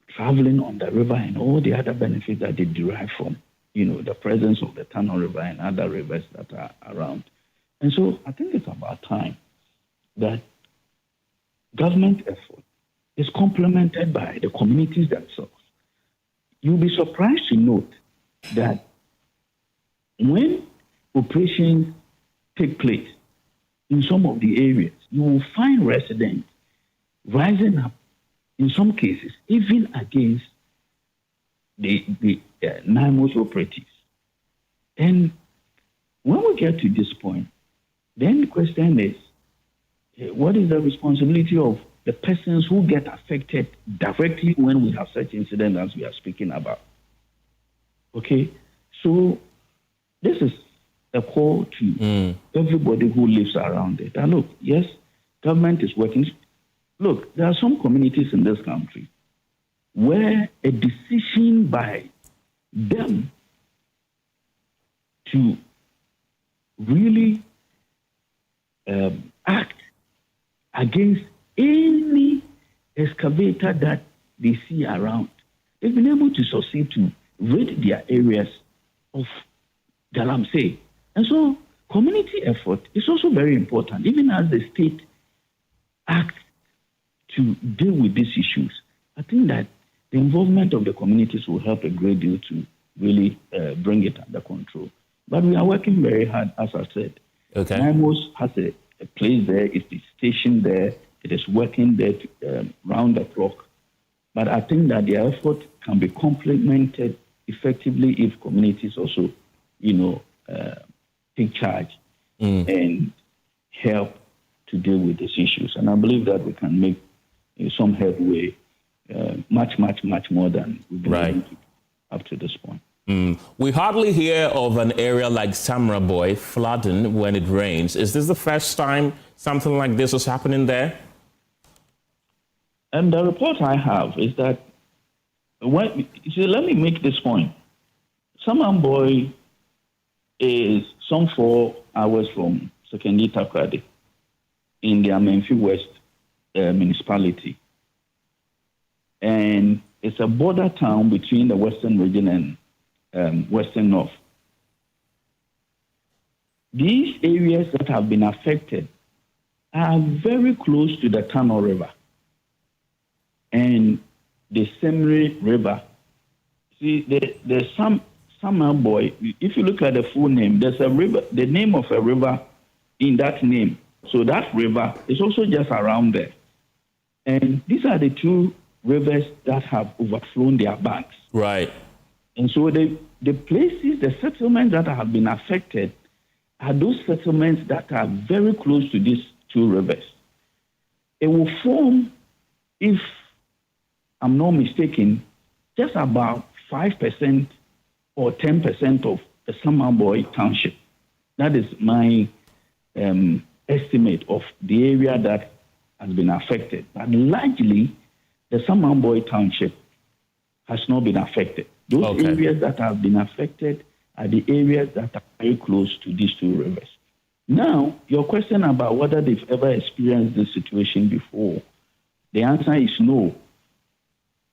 traveling on the river, and all the other benefits that they derive from the presence of the Tano River and other rivers that are around. And so I think it's about time that government effort is complemented by the communities themselves. You'll be surprised to note that when operations take place in some of the areas, you will find residents rising up, in some cases, even against the NIMOS operatives. And when we get to this point, then the question is, what is the responsibility of the persons who get affected directly when we have such incidents as we are speaking about? Okay, so this is a call to everybody who lives around it. And look, yes, government is working. Look, there are some communities in this country where a decision by them to really act against any excavator that they see around, they've been able to succeed to rid their areas of galamsey. And so community effort is also very important, even as the state acts to deal with these issues. I think that the involvement of the communities will help a great deal to really bring it under control. But we are working very hard, as I said. Okay. NIMOS has a place there, it's stationed there, it is working there round the clock. But I think that the effort can be complemented effectively if communities also, take charge and help to deal with these issues. And I believe that we can make some headway, much more than we've been able to up to this point. We hardly hear of an area like Samraboy flooding when it rains. Is this the first time something like this was happening there? And the report I have is that, let me make this point. Samraboy is some 4 hours from Sekendi Takrade in the Amenfi West municipality. And it's a border town between the western region and western north. These areas that have been affected are very close to the Tano River and the Semri River. See, there's some boy. If you look at the full name, there's a river, the name of a river in that name. So that river is also just around there. And these are the 2 rivers that have overflown their banks. Right. And so the places, the settlements that have been affected are those settlements that are very close to these 2 rivers. It will form if I'm not mistaken, just about 5% or 10% of the Samamboi Township. That is my estimate of the area that has been affected. But largely, the Samamboi Township has not been affected. Those areas that have been affected are the areas that are very close to these two rivers. Now, your question about whether they've ever experienced this situation before, the answer is no.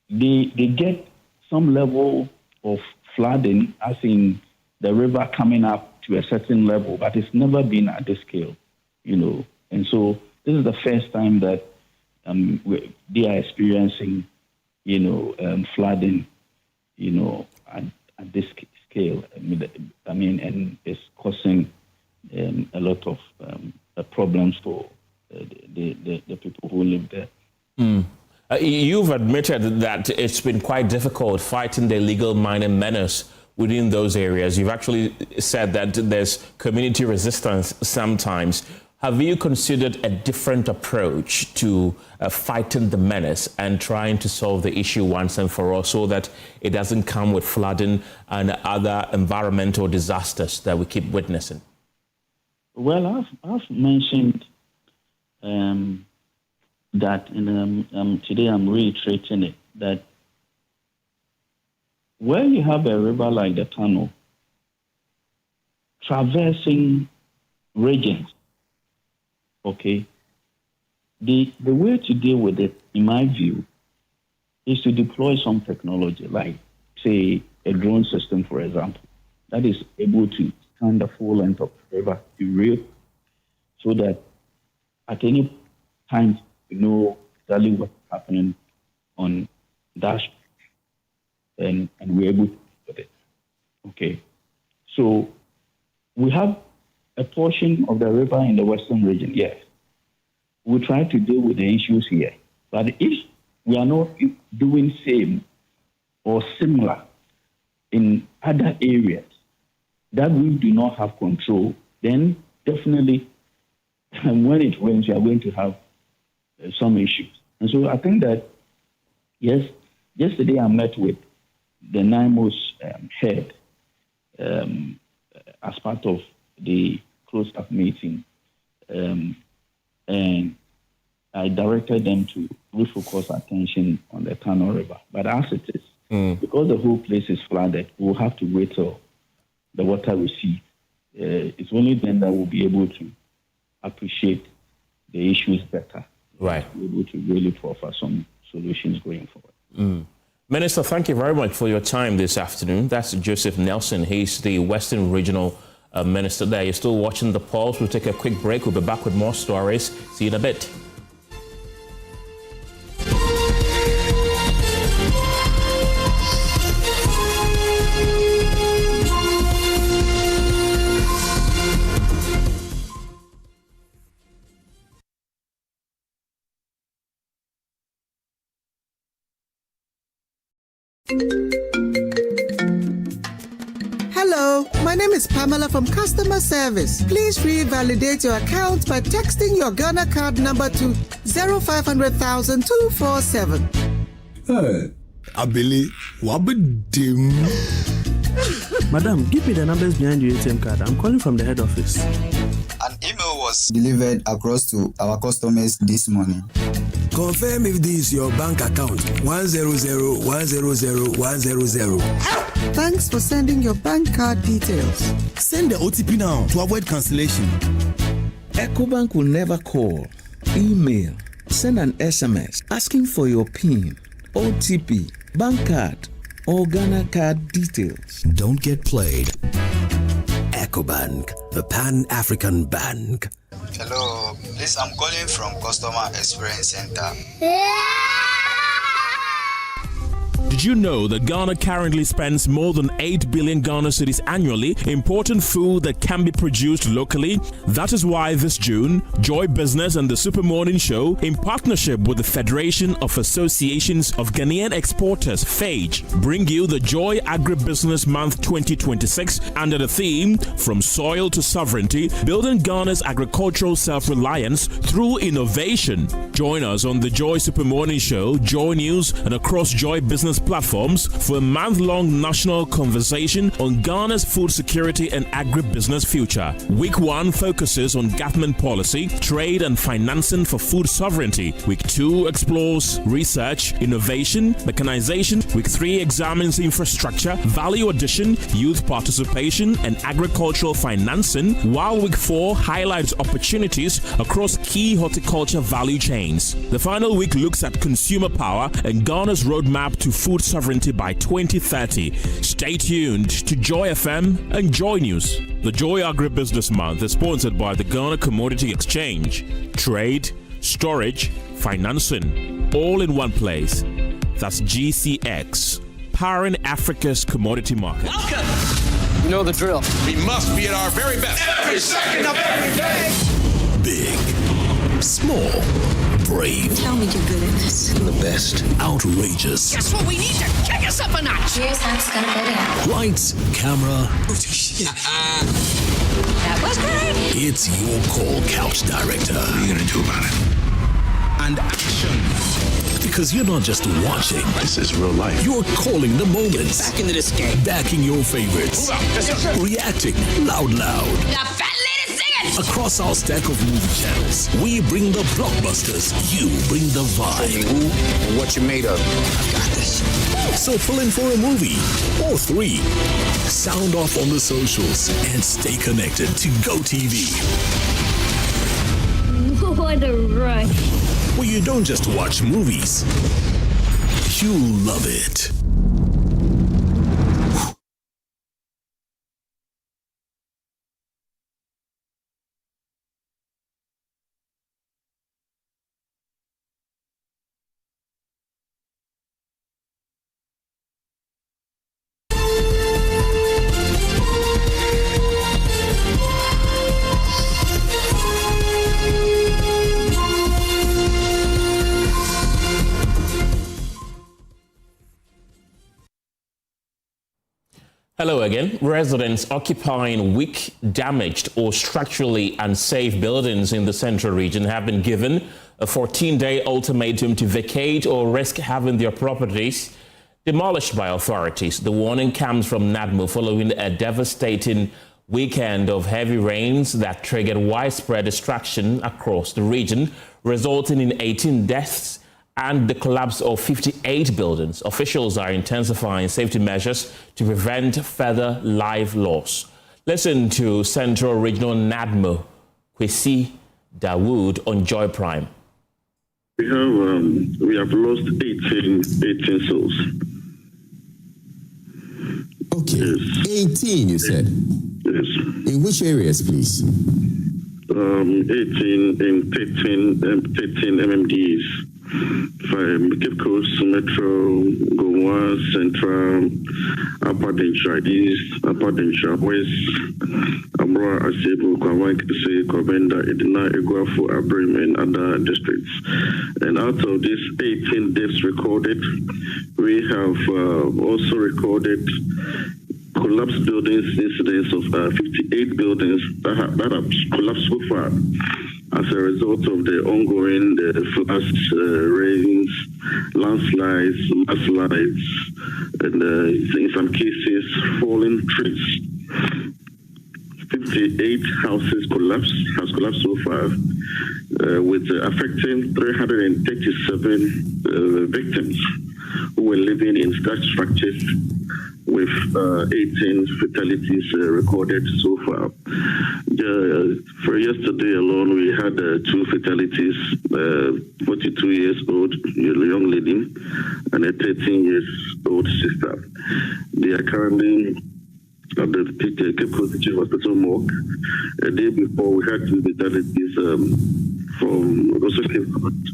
They get some level of flooding, as in the river coming up to a certain level, but it's never been at this scale, And so this is the first time that they are experiencing, flooding, at this scale. And it's causing a lot of problems for the people who live there. You've admitted that it's been quite difficult fighting the illegal mining menace within those areas. You've actually said that there's community resistance sometimes. Have you considered a different approach to fighting the menace and trying to solve the issue once and for all so that it doesn't come with flooding and other environmental disasters that we keep witnessing? Well, I've mentioned that, and today I'm reiterating it, that where you have a river like the Tunnel traversing regions, the way to deal with it, in my view, is to deploy some technology, like, say, a drone system, for example, that is able to scan the full length of the river in real, so that at any time you know exactly what's happening on that, and we're able to deal with it. So we have a portion of the river in the western region, yes. We try to deal with the issues here. But if we are not doing same or similar in other areas that we do not have control, then definitely when it rains, we are going to have some issues. And so I think that, yes, yesterday I met with the NIMO's head as part of the closed-up meeting, and I directed them to refocus attention on the Tunnel River. But as it is, because the whole place is flooded, we'll have to wait till the water recedes. It's only then that we'll be able to appreciate the issues better. Right. We'll be able to really offer some solutions going forward. Minister, thank you very much for your time this afternoon. That's Joseph Nelson. He's the Western Regional Minister there. You're still watching The Pulse. We'll take a quick break. We'll be back with more stories. See you in a bit. Hello, my name is Pamela from Customer Service. Please revalidate your account by texting your Ghana card number to 0500,000 247. Hey, Abili, wabedim. Madam, give me the numbers behind your ATM card. I'm calling from the head office. An email was delivered across to our customers this morning. Confirm if this is your bank account. 100,100,100. Thanks for sending your bank card details. Send the OTP now to avoid cancellation. EcoBank will never call, email, send an SMS asking for your PIN, OTP, bank card, or Ghana card details. Don't get played. EcoBank, the Pan-African Bank. Hello, please, I'm calling from Customer Experience Center. Did you know that Ghana currently spends more than 8 billion Ghana cedis annually importing food that can be produced locally? That is why this June, Joy Business and the Super Morning Show, in partnership with the Federation of Associations of Ghanaian Exporters, FAGE, bring you the Joy Agribusiness Month 2026 under the theme From Soil to Sovereignty, Building Ghana's Agricultural Self-Reliance Through Innovation. Join us on the Joy Super Morning Show, Joy News, and across Joy Business platforms for a month-long national conversation on Ghana's food security and agribusiness future. Week 1 focuses on government policy, trade and financing for food sovereignty. Week 2 explores research, innovation, mechanization. Week 3 examines infrastructure, value addition, youth participation and agricultural financing, while Week 4 highlights opportunities across key horticulture value chains. The final week looks at consumer power and Ghana's roadmap to food sovereignty by 2030. Stay tuned to Joy FM and Joy News. The Joy Agribusiness Month is sponsored by the Ghana Commodity Exchange. Trade, storage, financing, all in one place. That's GCX, powering Africa's commodity market. Welcome! You know the drill. We must be at our very best. Every second of every day. Big, small, brave. Tell me you're good at this. The best, outrageous. Guess what? We need to kick us up a notch. Here's how it's gonna go down. Lights, camera. That was great. It's your call, couch director. What are you gonna do about it? And action. Because you're not just watching. This is real life. You're calling the moments. Back into this game. Backing your favorites. Reacting loud. The fat lady singing. Across our stack of movie channels, we bring the blockbusters. You bring the vibe. Who and what you made of. I've got this. So pull in for a movie or 3. Sound off on the socials and stay connected to GoTV. What a rush. Where you don't just watch movies, you love it. Hello again. Residents occupying weak, damaged or structurally unsafe buildings in the central region have been given a 14-day ultimatum to vacate or risk having their properties demolished by authorities. The warning comes from NADMO following a devastating weekend of heavy rains that triggered widespread destruction across the region, resulting in 18 deaths and the collapse of 58 buildings. Officials are intensifying safety measures to prevent further life loss. Listen to Central Regional NADMO, Kwesi Dawood on Joy Prime. We have lost 18 souls. Okay, yes. 18 you said? Yes. In which areas, please? 18 in 13 MMDs. Cape Coast, Metro, Goa, Central, Upper Denshire East, Upper Denshire West, Abra, Asebu, Kwawai, Kese, Kobenda, Edina, Eguafu, Abrim, and other districts. And out of these 18 deaths recorded, we have also recorded collapsed buildings incidents of 58 buildings that have collapsed so far as a result of the ongoing floods, rains, landslides, mudslides, and in some cases, falling trees. 58 houses has collapsed so far, with affecting 337 victims who were living in such structures, with 18 fatalities recorded so far. For yesterday alone, we had 2 fatalities, 42 years old young lady and a 13 years old sister. They are currently at the Cape Coast Teaching Hospital morgue. A day before, we had 2 fatalities from also Cape Coast.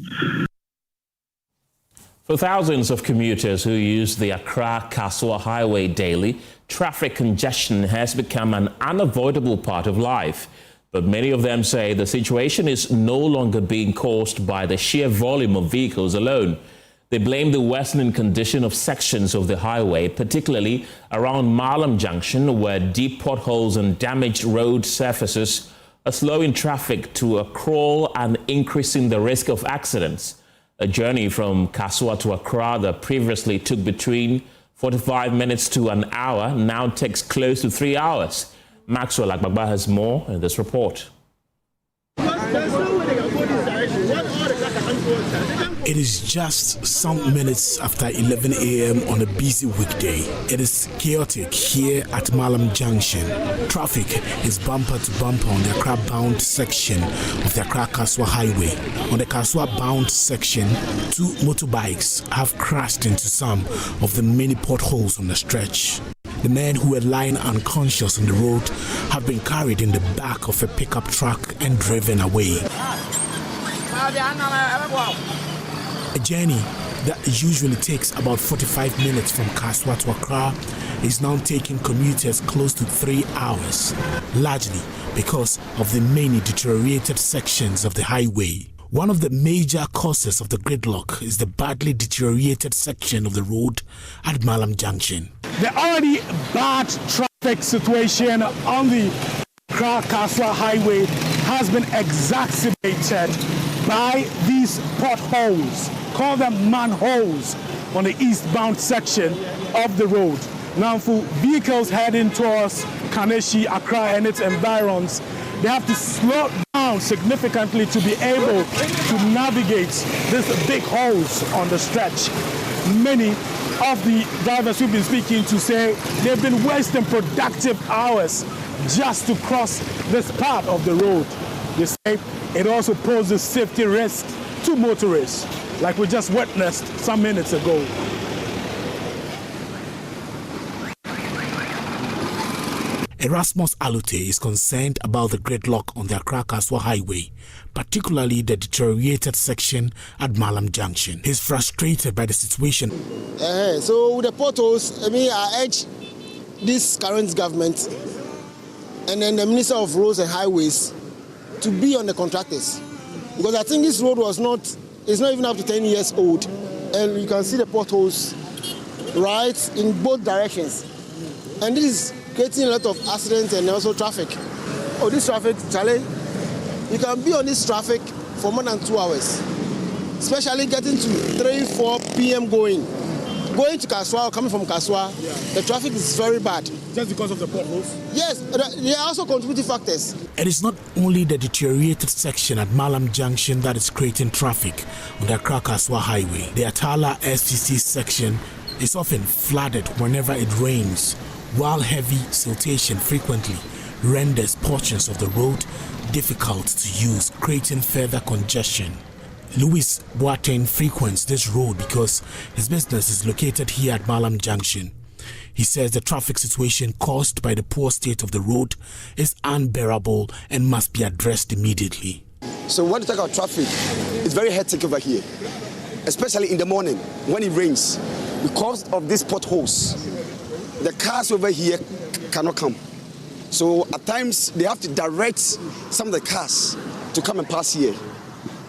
For thousands of commuters who use the Accra-Kaswa Highway daily, traffic congestion has become an unavoidable part of life. But many of them say the situation is no longer being caused by the sheer volume of vehicles alone. They blame the worsening condition of sections of the highway, particularly around Malam Junction, where deep potholes and damaged road surfaces are slowing traffic to a crawl and increasing the risk of accidents. A journey from Kaswa to Accra that previously took between 45 minutes to an hour now takes close to 3 hours. Maxwell Agbagba has more in this report. It is just some minutes after 11 a.m. on a busy weekday. It is chaotic here at Malam Junction. Traffic is bumper to bumper on the Accra-bound section of the Accra-Kaswa Highway. On the Kaswa-bound section, 2 motorbikes have crashed into some of the many potholes on the stretch. The men who were lying unconscious on the road have been carried in the back of a pickup truck and driven away. A journey that usually takes about 45 minutes from Kaswa to Accra is now taking commuters close to 3 hours, largely because of the many deteriorated sections of the highway. One of the major causes of the gridlock is the badly deteriorated section of the road at Malam Junction. The already bad traffic situation on the Accra-Kaswa Highway has been exacerbated by these potholes, call them manholes, on the eastbound section of the road. Now for vehicles heading towards Kaneshi, Accra and its environs, they have to slow down significantly to be able to navigate these big holes on the stretch. Many of the drivers we've been speaking to say they've been wasting productive hours just to cross this part of the road. They say it also poses safety risk to motorists, like we just witnessed some minutes ago. Erasmus Alute is concerned about the gridlock on the Accra-Kaswa Highway, particularly the deteriorated section at Malam Junction. He's frustrated by the situation. So with the potholes, I urge this current government and then the Minister of Roads and Highways to be on the contractors, because I think this road is not even up to 10 years old, and you can see the potholes right in both directions, and this is creating a lot of accidents and also traffic. This traffic, Charlie, you can be on this traffic for more than 2 hours, especially getting to 3-4 p.m. going to Kaswa or coming from Kaswa. The traffic is very bad. Just because of the potholes? Yes, there are also contributing factors. It is not only the deteriorated section at Malam Junction that is creating traffic on the Accra-Kaswa Highway. The Atala STC section is often flooded whenever it rains, while heavy siltation frequently renders portions of the road difficult to use, creating further congestion. Louis Boateng frequents this road because his business is located here at Malam Junction. He says the traffic situation caused by the poor state of the road is unbearable and must be addressed immediately. So when you talk about traffic, it's very hectic over here, especially in the morning when it rains. Because of these potholes, the cars over here cannot come. So at times they have to direct some of the cars to come and pass here.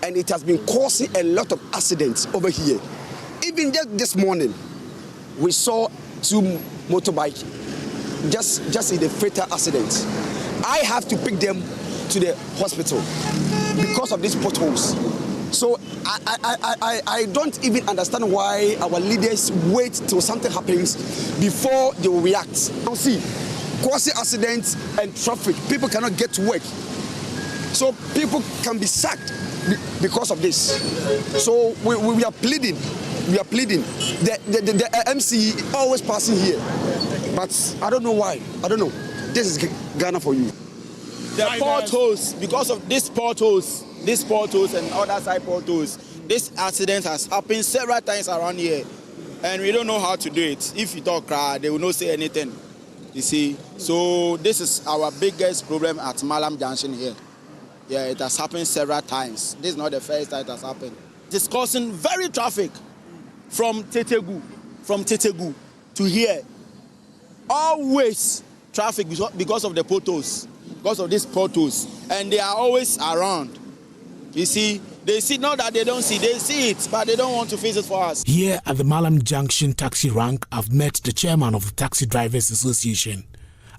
And it has been causing a lot of accidents over here. Even just this morning, we saw 2 motorbikes just in a fatal accident. I have to pick them to the hospital because of these potholes. So I don't even understand why our leaders wait till something happens before they will react. Now see, causing accidents and traffic, people cannot get to work. So people can be sacked because of this. So we are pleading. The MC always passing here. But I don't know why. I don't know. This is Ghana for you. The potholes, because of these potholes and other side potholes, this accident has happened several times around here. And we don't know how to do it. If you talk, they will not say anything. You see? So this is our biggest problem at Malam Junction here. Yeah, it has happened several times. This is not the first time it has happened. It's causing very traffic. from Tetegu to here, always traffic because of the potholes, because of these potholes, and they are always around. You see, they see, not that they don't see, they see it, but they don't want to face it for us. Here at the Malam Junction taxi rank, I've met the chairman of the Taxi Drivers Association,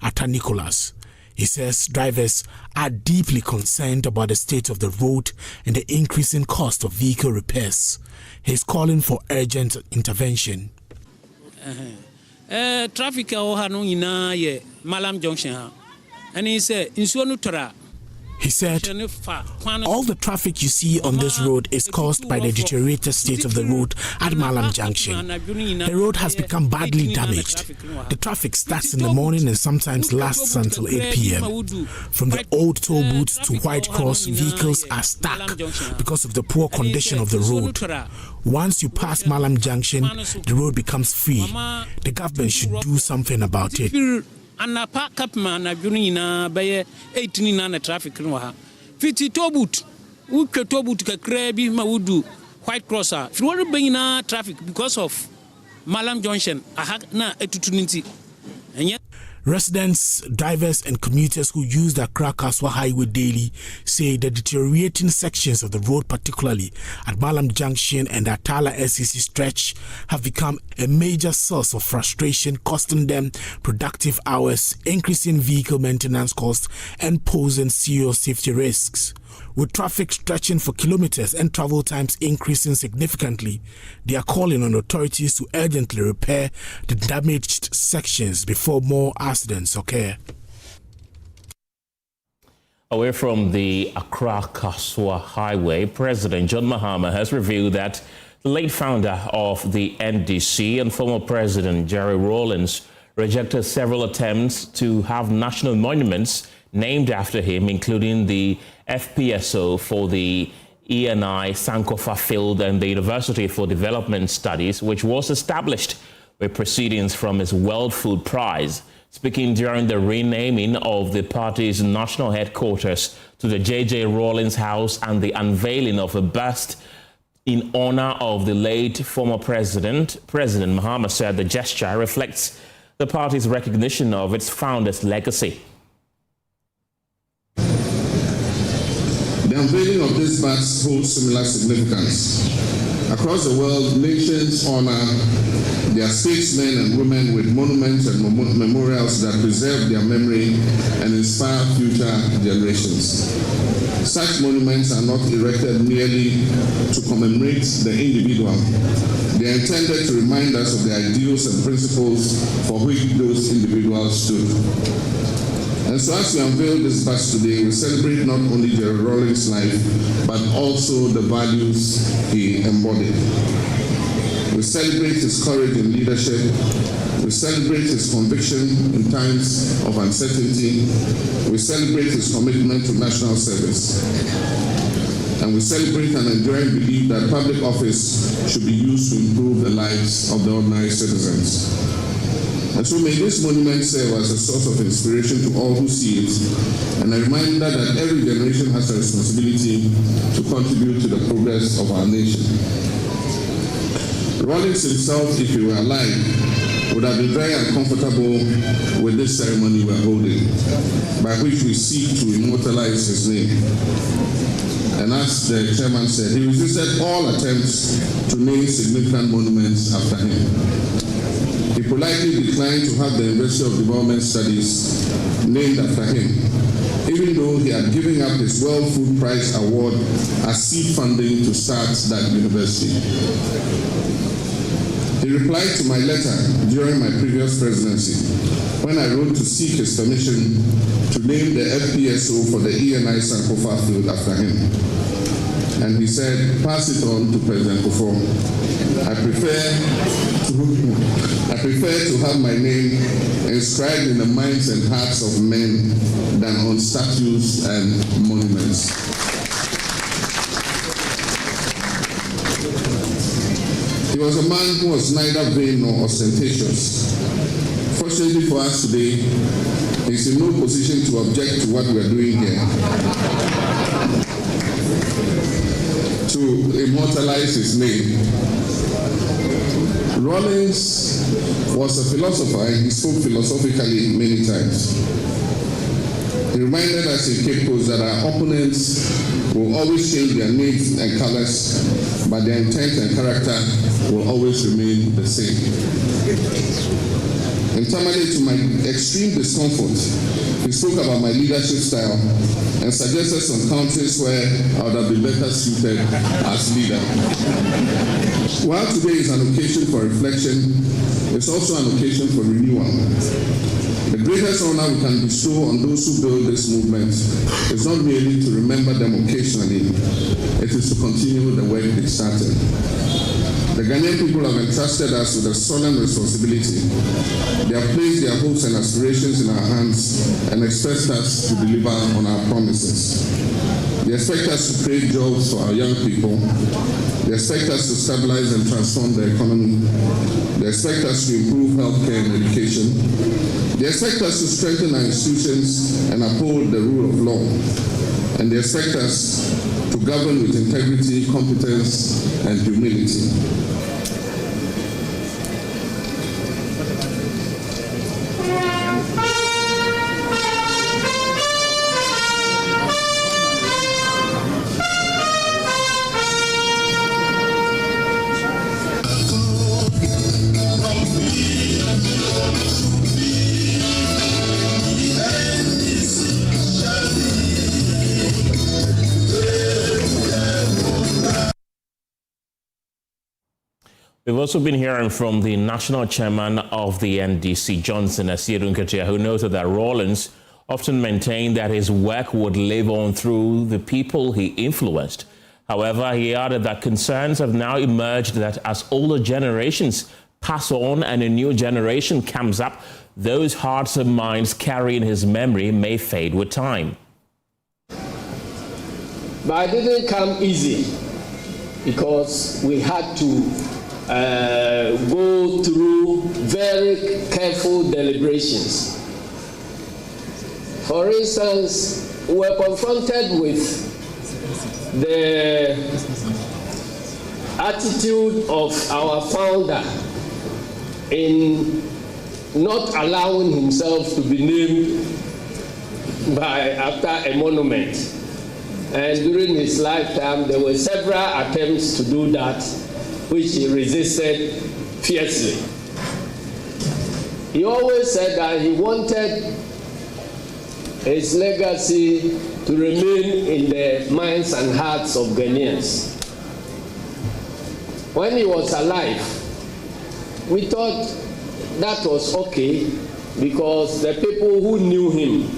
Atta Nicholas. He says drivers are deeply concerned about the state of the road and the increasing cost of vehicle repairs. He's calling for urgent intervention. Traffic in Malam Junction, and he said, He said, all the traffic you see on this road is caused by the deteriorated state of the road at Malam Junction. The road has become badly damaged. The traffic starts in the morning and sometimes lasts until 8 p.m. From the old toll booths to White Cross, vehicles are stuck because of the poor condition of the road. Once you pass Malam Junction, the road becomes free. The government should do something about it. Anapa kapma na juni na baye 18 na traffic no ha fiti tobut u tobut ka krebi ma wudu White Cross a fi wori be na traffic because of Malam Junction aha na etutuniti enye. Residents, drivers and commuters who use the Accra-Kaswa Highway daily say the deteriorating sections of the road, particularly at Malam Junction and the Atala SCC stretch, have become a major source of frustration, costing them productive hours, increasing vehicle maintenance costs and posing serious safety risks. With traffic stretching for kilometers and travel times increasing significantly, they are calling on authorities to urgently repair the damaged sections before more accidents occur. Away from the Accra-Kaswa Highway, President John Mahama has revealed that the late founder of the NDC and former President Jerry Rawlings rejected several attempts to have national monuments named after him, including the FPSO for the ENI Sankofa Field and the University for Development Studies, which was established with proceedings from his World Food Prize. Speaking during the renaming of the party's national headquarters to the J.J. Rawlings House and the unveiling of a bust in honor of the late former president, President Mahama said the gesture reflects the party's recognition of its founder's legacy. The unveiling of this bust holds similar significance. Across the world, nations honor their statesmen and women with monuments and memorials that preserve their memory and inspire future generations. Such monuments are not erected merely to commemorate the individual. They are intended to remind us of the ideals and principles for which those individuals stood. And so as we unveil this bust today, we celebrate not only Jerry Rawlings' life, but also the values he embodied. We celebrate his courage in leadership. We celebrate his conviction in times of uncertainty. We celebrate his commitment to national service. And we celebrate an enduring belief that public office should be used to improve the lives of the ordinary citizens. And so may this monument serve as a source of inspiration to all who see it, and a reminder that every generation has a responsibility to contribute to the progress of our nation. Rawlings himself, if he were alive, would have been very uncomfortable with this ceremony we're holding, by which we seek to immortalize his name. And as the chairman said, he resisted all attempts to name significant monuments after him. He politely declined to have the University of Development Studies named after him, even though he had given up his World Food Prize award as seed funding to start that university. He replied to my letter during my previous presidency when I wrote to seek his permission to name the FPSO for the ENI Sankofa Field after him. And he said, pass it on to President Akufo. I prefer to have my name inscribed in the minds and hearts of men than on statues and monuments. He was a man who was neither vain nor ostentatious. Fortunately for us today, he is in no position to object to what we are doing here. to immortalize his name. Rawlings was a philosopher and he spoke philosophically many times. He reminded us in Cape Coast that our opponents will always change their names and colors, but their intent and character will always remain the same. And Tamale, to my extreme discomfort, he spoke about my leadership style and suggested some countries where I would have been better suited as leader. While today is an occasion for reflection, it's also an occasion for renewal. The greatest honor we can bestow on those who build this movement is not merely to remember them occasionally, it is to continue the work they started. The Ghanaian people have entrusted us with a solemn responsibility. They have placed their hopes and aspirations in our hands and expect us to deliver on our promises. They expect us to create jobs for our young people. They expect us to stabilize and transform the economy. They expect us to improve healthcare and education. They expect us to strengthen our institutions and uphold the rule of law. And they expect us to govern with integrity, competence, and humility. We've also been hearing from the national chairman of the NDC, Johnson Asiedu-Nketia, who noted that Rawlings often maintained that his work would live on through the people he influenced. However, he added that concerns have now emerged that as older generations pass on and a new generation comes up, those hearts and minds carrying his memory may fade with time. But it didn't come easy because we had to go through very careful deliberations. For instance, we were confronted with the attitude of our founder in not allowing himself to be named after a monument. And during his lifetime, there were several attempts to do that, which he resisted fiercely. He always said that he wanted his legacy to remain in the minds and hearts of Ghanaians. When he was alive, we thought that was okay because the people who knew him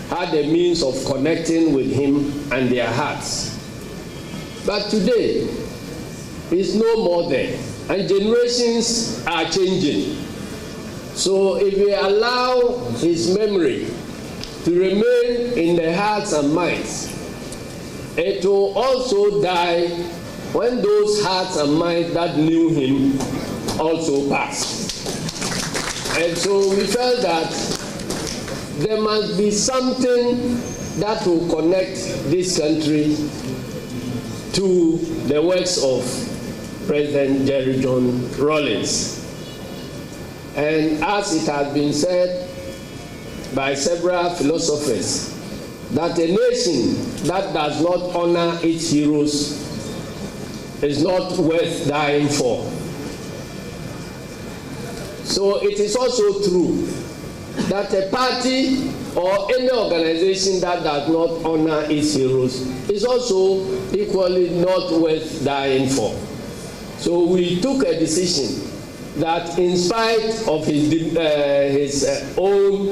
had a means of connecting with him and their hearts. But today, he's no more there, and generations are changing. So if we allow his memory to remain in the hearts and minds, it will also die when those hearts and minds that knew him also pass. And so we felt that there must be something that will connect this country to the works of President Jerry John Rawlings. And as it has been said by several philosophers, that a nation that does not honor its heroes is not worth dying for. So it is also true that a party or any organization that does not honor its heroes is also equally not worth dying for. So we took a decision that in spite of his own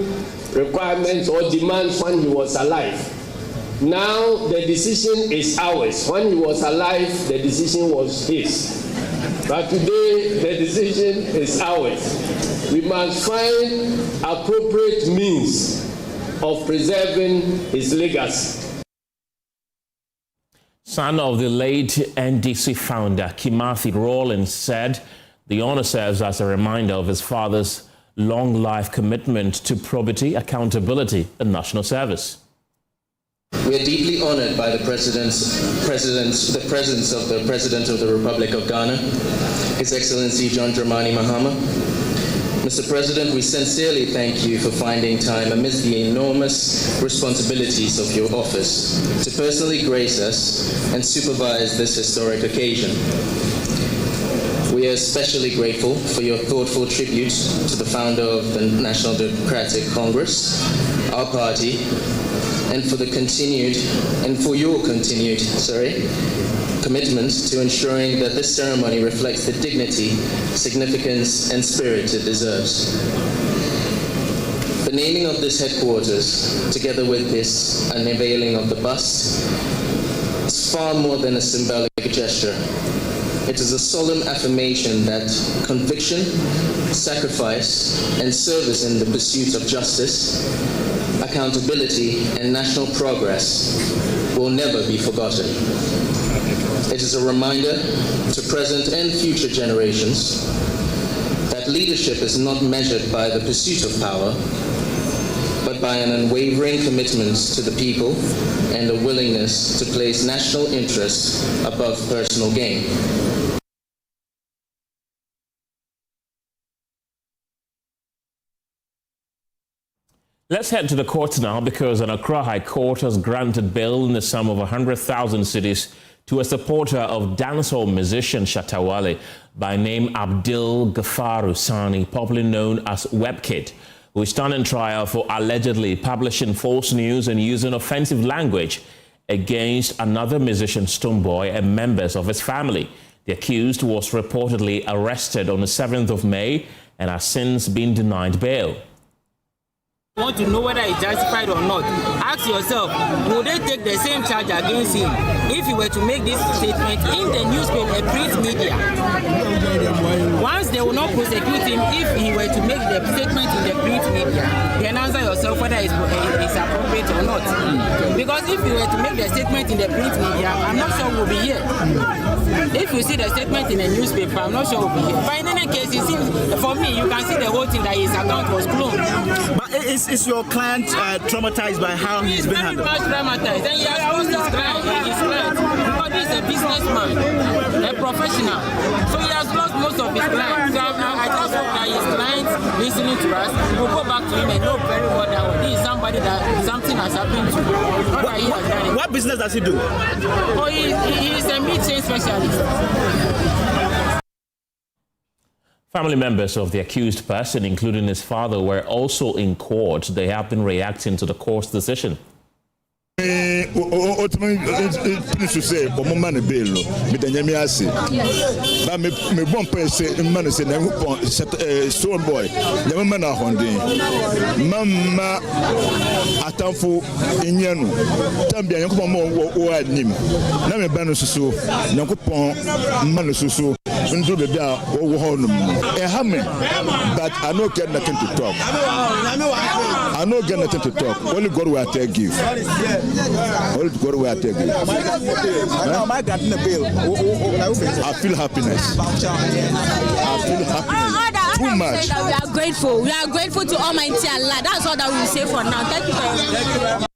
requirements or demands when he was alive, now the decision is ours. When he was alive, the decision was his. But today, the decision is ours. We must find appropriate means of preserving his legacy. Son of the late NDC founder, Kimathi Rawlings, said the honor serves as a reminder of his father's long life commitment to probity, accountability, and national service. We are deeply honored by the presence of the President of the Republic of Ghana, His Excellency John Dramani Mahama. Mr. President, we sincerely thank you for finding time amidst the enormous responsibilities of your office to personally grace us and supervise this historic occasion. We are especially grateful for your thoughtful tribute to the founder of the National Democratic Congress, our party, and for your continued commitment to ensuring that this ceremony reflects the dignity, significance, and spirit it deserves. The naming of this headquarters, together with this unveiling of the bust, is far more than a symbolic gesture. It is a solemn affirmation that conviction, sacrifice, and service in the pursuit of justice, accountability, and national progress will never be forgotten. It is a reminder to present and future generations that leadership is not measured by the pursuit of power, but by an unwavering commitment to the people and a willingness to place national interests above personal gain. Let's head to the courts now, because an Accra High Court has granted bail in the sum of 100,000 cedis to a supporter of dancehall musician Shatta Wale by name Abdul Gafaru Sani, popularly known as WebKid, who is standing trial for allegedly publishing false news and using offensive language against another musician, Stonebwoy, and members of his family. The accused was reportedly arrested on the 7th of May and has since been denied bail. Want to know whether it's justified or not, ask yourself, would they take the same charge against him if he were to make this statement in the newspaper, print media? Once they will not prosecute him if he were to make the statement in the print media, then answer yourself whether it's appropriate or not. Because if he were to make the statement in the print media, I'm not sure we'll be here. If you see the statement in the newspaper, I'm not sure we'll be here. But in any case, it seems, for me, you can see the whole thing that his account was cloned. But is your client traumatized by how he's been handled? He's very much traumatized, and he has lost his client, because he's a businessman, a professional. So he has lost most of his clients. So I just hope that his clients listening to us will go back to him and know very well that he is somebody that something has happened to. What business does he do? Oh, he is a meat chain specialist. Family members of the accused person, including his father, were also in court. They have been reacting to the court's decision. But I don't get nothing to talk. I don't get nothing to talk. Only God will take give. Only God will take give. I feel happiness. I feel happiness. Too much. We are grateful. We are grateful to Almighty Allah. That's all that we will say for now. Thank you very much.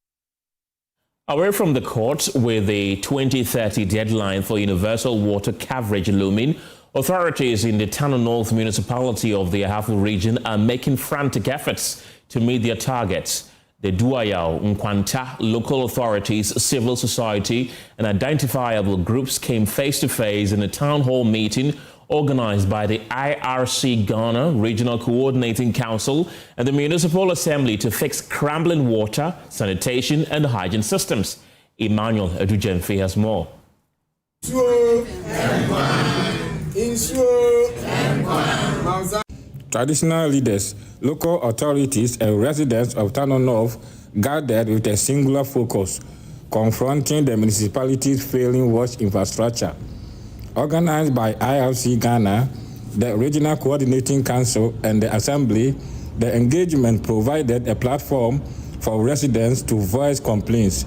Away from the court, with the 2030 deadline for universal water coverage looming, authorities in the Tano North municipality of the Ahafo region are making frantic efforts to meet their targets. The Duayao, Nkwanta, local authorities, civil society, and identifiable groups came face-to-face in a town hall meeting organized by the IRC Ghana Regional Coordinating Council and the Municipal Assembly to fix crumbling water, sanitation, and hygiene systems. Emmanuel Edujemfe has more. Traditional leaders, local authorities, and residents of Tano North gathered with a singular focus, confronting the municipality's failing wash infrastructure. Organized by IRC Ghana, the Regional Coordinating Council, and the Assembly, the engagement provided a platform for residents to voice complaints.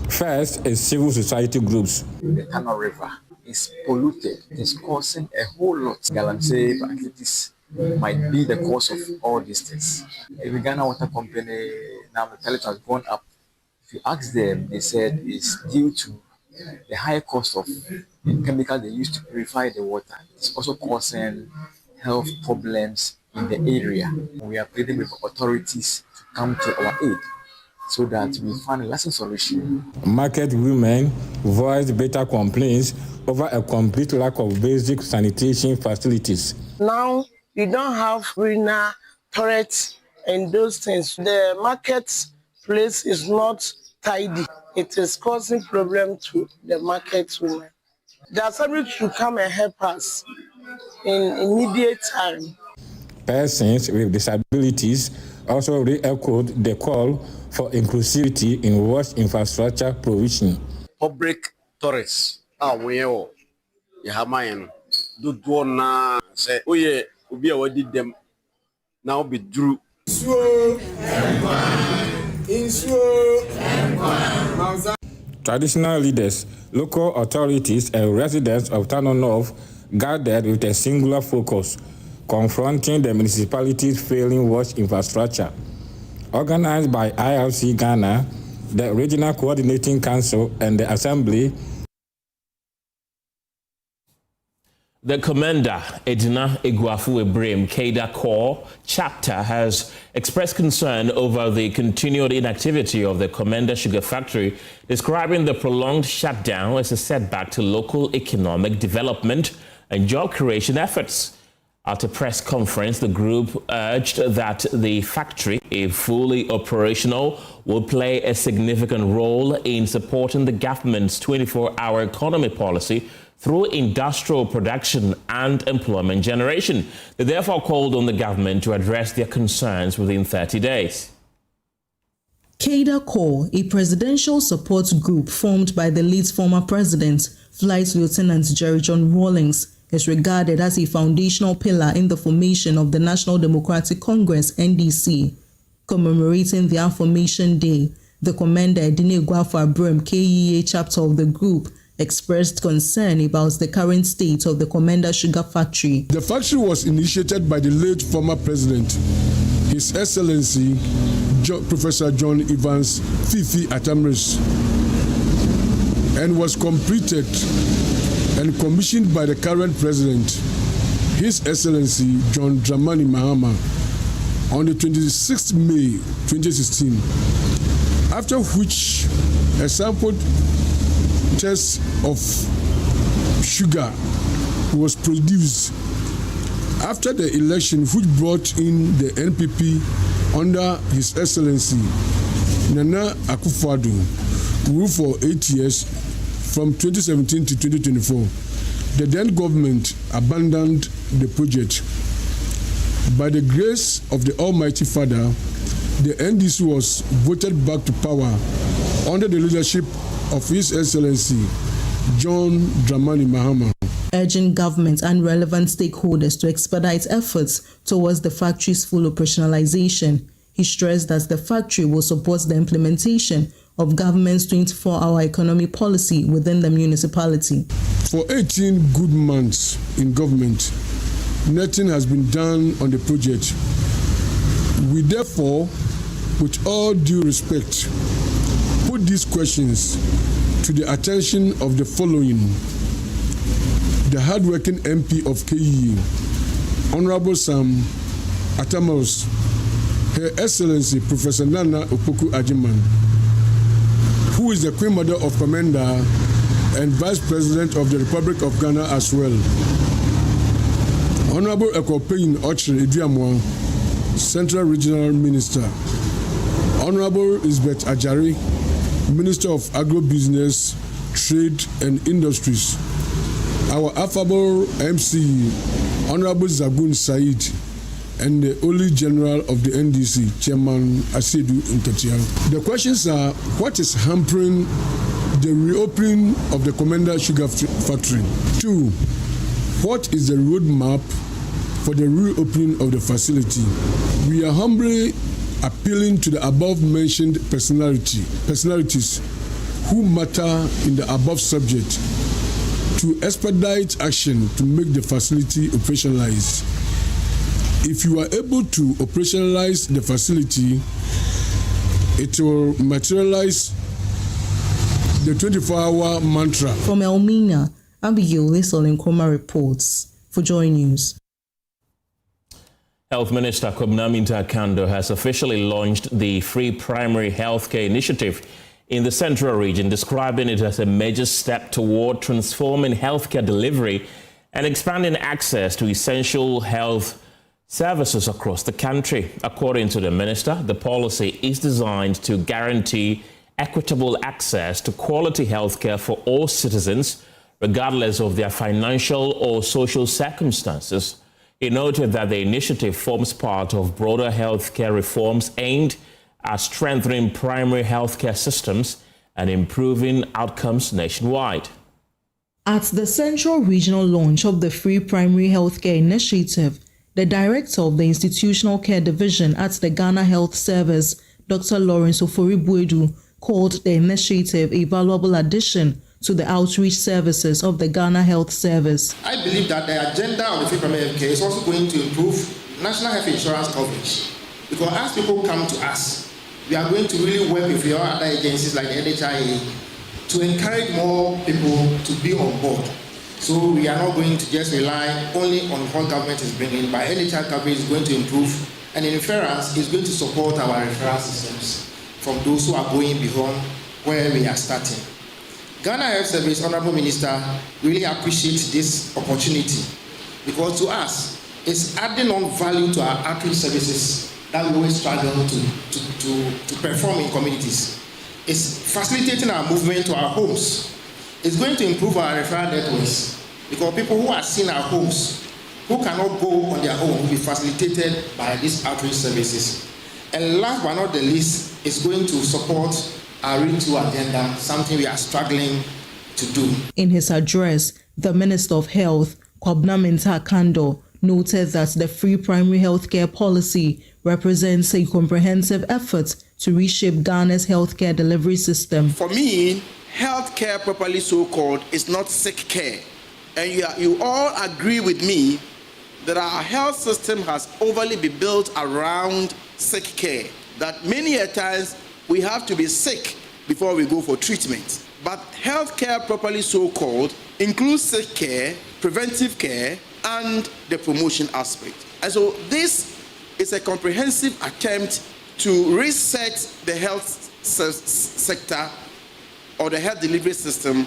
First is civil society groups. The Tano River is polluted. It is causing a whole lot. Galamsey activities might be the cause of all these things. The Ghana Water Company, now the tariff has gone up If you ask them, they said it's due to the high cost of the chemical they use to purify the water. It's also causing health problems in the area. We are pleading with authorities to come to our aid so that we find a lasting solution. Market women voiced bitter complaints over a complete lack of basic sanitation facilities. Now, you don't have urina, toilets, and those things. The market place is not tidy. It is causing problem to the market women. The assembly should come and help us in immediate time. Persons with disabilities also re-echoed the call for inclusivity in waste infrastructure provision. Public tourists are where you have mine. Do na say, oh yeah, we are did them now be drew. Traditional leaders, local authorities, and residents of Tano North gathered with a singular focus, confronting the municipality's failing waste infrastructure. Organized by IRC Ghana, the Regional Coordinating Council, and the Assembly. The commander, Edina Egwafu Ebrem, Keda Corps chapter, has expressed concern over the continued inactivity of the Commander Sugar Factory, describing the prolonged shutdown as a setback to local economic development and job creation efforts. At a press conference, the group urged that the factory, if fully operational, will play a significant role in supporting the government's 24-hour economy policy through industrial production and employment generation. They therefore called on the government to address their concerns within 30 days. Keda Corps, a presidential support group formed by the late former president, Flight Lieutenant Jerry John Rawlings, is regarded as a foundational pillar in the formation of the National Democratic Congress, NDC. Commemorating their formation day, the commander Edina Egwafu Ebrem, KEA chapter of the group, expressed concern about the current state of the Commander Sugar Factory. The factory was initiated by the late former president, His Excellency Professor John Evans Fifi Atamris, and was completed and commissioned by the current president, His Excellency John Dramani Mahama, on the 26th May 2016, after which a sample test of sugar was produced. After the election, which brought in the NPP under His Excellency Nana Akufo-Addo, ruled for 8 years from 2017 to 2024, the then government abandoned the project. By the grace of the Almighty Father, the NDC was voted back to power under the leadership of His Excellency John Dramani Mahama. Urging government and relevant stakeholders to expedite efforts towards the factory's full operationalization. He stressed that the factory will support the implementation of government's 24-hour economy policy within the municipality. For 18 good months in government, nothing has been done on the project. We therefore, with all due respect, put these questions to the attention of the following: the hardworking MP of KE, Honorable Sam Atamos, Her Excellency Professor Nana Opoku Ajiman, who is the Queen Mother of Commander and Vice President of the Republic of Ghana as well, Honorable Ekopein Ochre Idiamwa, Central Regional Minister, Honorable Isbeth Ajari, Minister of Agribusiness, Trade and Industries, our affable MC, Honorable Zagun Said, and the only General of the NDC, Chairman Asedu Nketia. The questions are: what is hampering the reopening of the Commander Sugar Factory? 2. What is the roadmap for the reopening of the facility? We are humbly appealing to the above-mentioned personalities who matter in the above subject to expedite action to make the facility operationalized. If you are able to operationalize the facility, It will materialize the 24-hour mantra. From Elmina, Abigail Lisol reports for Joy News. Health Minister Akufo-Addo has officially launched the Free Primary Healthcare Initiative in the Central Region, describing it as a major step toward transforming healthcare delivery and expanding access to essential health services across the country. According to the minister, the policy is designed to guarantee equitable access to quality healthcare for all citizens, regardless of their financial or social circumstances. He noted that the initiative forms part of broader healthcare reforms aimed at strengthening primary healthcare systems and improving outcomes nationwide. At the Central Regional launch of the Free Primary Healthcare Initiative, the director of the Institutional Care Division at the Ghana Health Service, Dr. Lawrence Ofori-Buedu, called the initiative a valuable addition to the outreach services of the Ghana Health Service. I believe that the agenda of the Free Primary Health Care is also going to improve national health insurance coverage. Because as people come to us, we are going to really work with your other agencies like the NHIA to encourage more people to be on board. So we are not going to just rely only on what government is bringing, but NHI coverage is going to improve, and in inference is going to support our referral systems from those who are going beyond where we are starting. Ghana Health Service, Honorable Minister, really appreciates this opportunity because to us, it's adding on value to our outreach services that we always struggle to perform in communities. It's facilitating our movement to our homes. It's going to improve our referral networks because people who are seeing our homes, who cannot go on their own, will be facilitated by these outreach services. And last but not the least, it's going to support our READ2 agenda, something we are struggling to do. In his address, the Minister of Health, Kwadwo noted that the free primary healthcare policy represents a comprehensive effort to reshape Ghana's healthcare delivery system. For me, healthcare, properly so-called, is not sick care. And you all agree with me that our health system has overly been built around sick care, that many a times we have to be sick before we go for treatment. But healthcare, properly so-called, includes sick care, preventive care, and the promotion aspect. And so this is a comprehensive attempt to reset the health sector or the health delivery system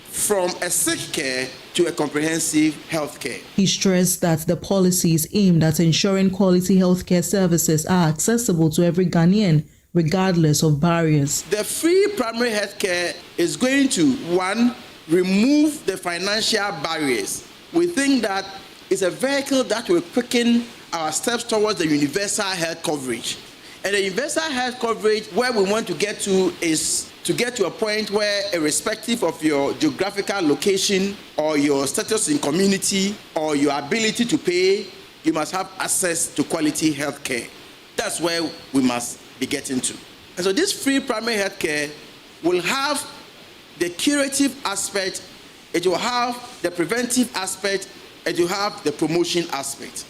from a sick care to a comprehensive health care. He stressed that the policy is aimed at ensuring quality healthcare services are accessible to every Ghanaian, regardless of barriers. The free primary health care is going to, one, remove the financial barriers. We think that it's a vehicle that will quicken our steps towards the universal health coverage. And the universal health coverage, where we want to get to is to get to a point where, irrespective of your geographical location or your status in community or your ability to pay, you must have access to quality health care. That's where we must be getting to. And so this free primary health care will have the curative aspect, it will have the preventive aspect, it will have the promotion aspect.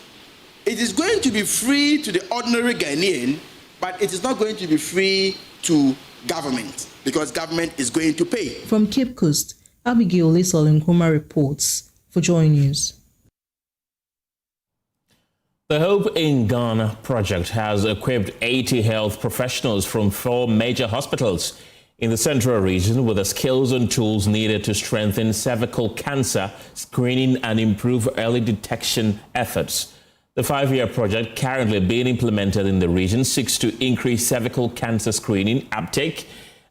It is going to be free to the ordinary Ghanaian, but it is not going to be free to government, because government is going to pay. From Cape Coast, Abigail Lisol reports for Joy News. The Hope in Ghana project has equipped 80 health professionals from 4 major hospitals in the Central Region with the skills and tools needed to strengthen cervical cancer screening and improve early detection efforts. The 5-year project currently being implemented in the region seeks to increase cervical cancer screening uptake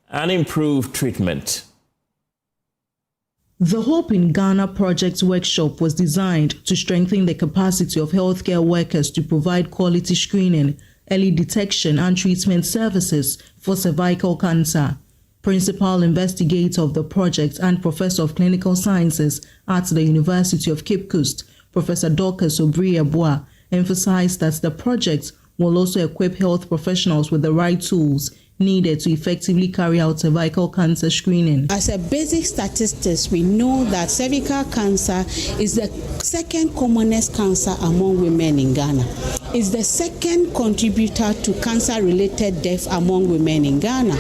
and improve treatment. The Hope in Ghana project workshop was designed to strengthen the capacity of healthcare workers to provide quality screening, early detection and treatment services for cervical cancer. Principal investigator of the project and Professor of Clinical Sciences at the University of Cape Coast, Professor Dorcas Obrieboa, emphasized that the project will also equip health professionals with the right tools needed to effectively carry out cervical cancer screening. As a basic statistics, we know that cervical cancer is the second commonest cancer among women in Ghana. is the second contributor to cancer-related death among women in Ghana.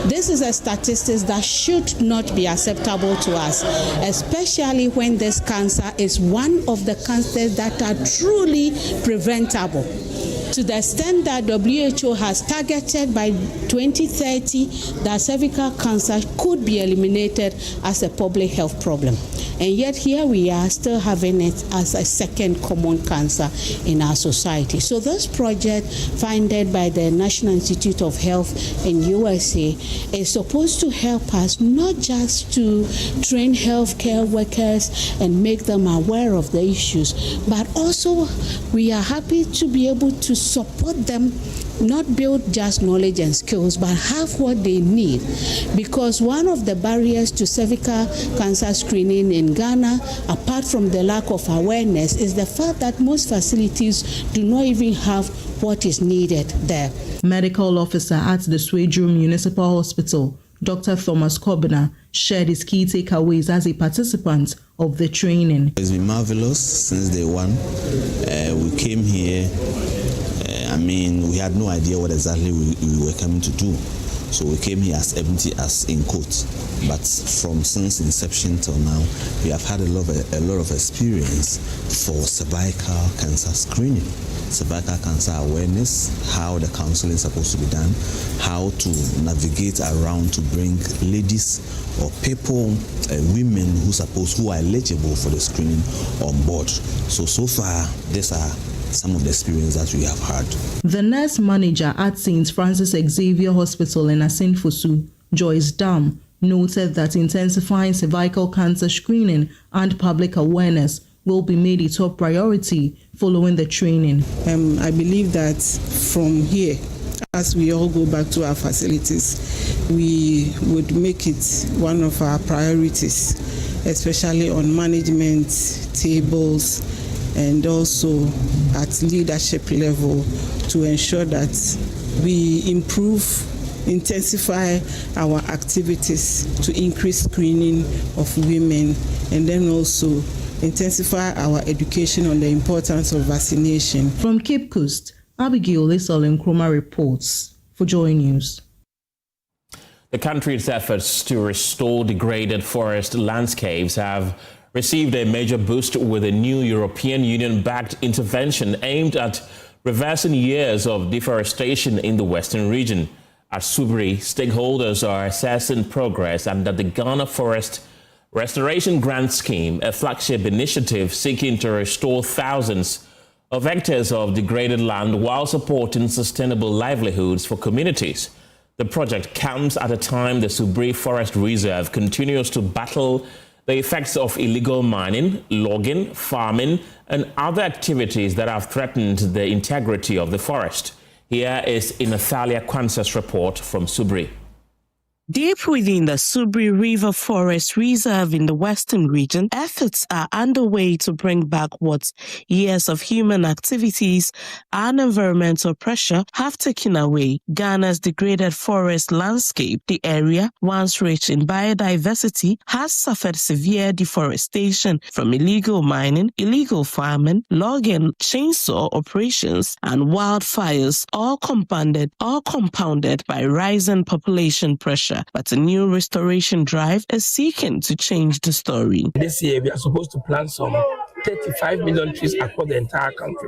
This is a statistic that should not be acceptable to us, especially when this cancer is one of the cancers that are truly preventable. To the extent that WHO has targeted by 2030 that cervical cancer could be eliminated as a public health problem. And yet here we are still having it as a second common cancer in our society. So this project funded by the National Institute of Health in USA is supposed to help us not just to train healthcare workers and make them aware of the issues, but also we are happy to be able to support them, not build just knowledge and skills, but have what they need. Because one of the barriers to cervical cancer screening in Ghana, apart from the lack of awareness, is the fact that most facilities do not even have what is needed there. Medical officer at the Swedru Municipal Hospital, Dr. Thomas Kobina, shared his key takeaways as a participant of the training. It's been marvelous since day one. We came here. We had no idea what exactly we were coming to do. So we came here as empty as in quotes. But since inception till now, we have had a lot of experience for cervical cancer screening, cervical cancer awareness, how the counseling is supposed to be done, how to navigate around to bring ladies or people, women who are eligible for the screening on board. So far, these are some of the experience that we have had. The nurse manager at St. Francis Xavier Hospital in Asinfosu, Joyce Dam, noted that intensifying cervical cancer screening and public awareness will be made a top priority following the training. I believe that from here, as we all go back to our facilities, we would make it one of our priorities, especially on management tables and also at leadership level, to ensure that we intensify our activities to increase screening of women, and then also intensify our education on the importance of vaccination. From Cape Coast, Abigail Lisol Nkrumah reports for Joy News. The country's efforts to restore degraded forest landscapes have received a major boost with a new European Union-backed intervention aimed at reversing years of deforestation in the western region. At Subri, stakeholders are assessing progress under the Ghana Forest Restoration Grant Scheme, a flagship initiative seeking to restore thousands of hectares of degraded land while supporting sustainable livelihoods for communities. The project comes at a time the Subri Forest Reserve continues to battle the effects of illegal mining, logging, farming, and other activities that have threatened the integrity of the forest. Here is Inathalia Kwanzaa's report from Subri. Deep within the Subri River Forest Reserve in the western region, efforts are underway to bring back what years of human activities and environmental pressure have taken away. Ghana's degraded forest landscape, the area, once rich in biodiversity, has suffered severe deforestation from illegal mining, illegal farming, logging, chainsaw operations, and wildfires, all compounded by rising population pressure. But a new restoration drive is seeking to change the story. This year, we are supposed to plant some 35 million trees across the entire country,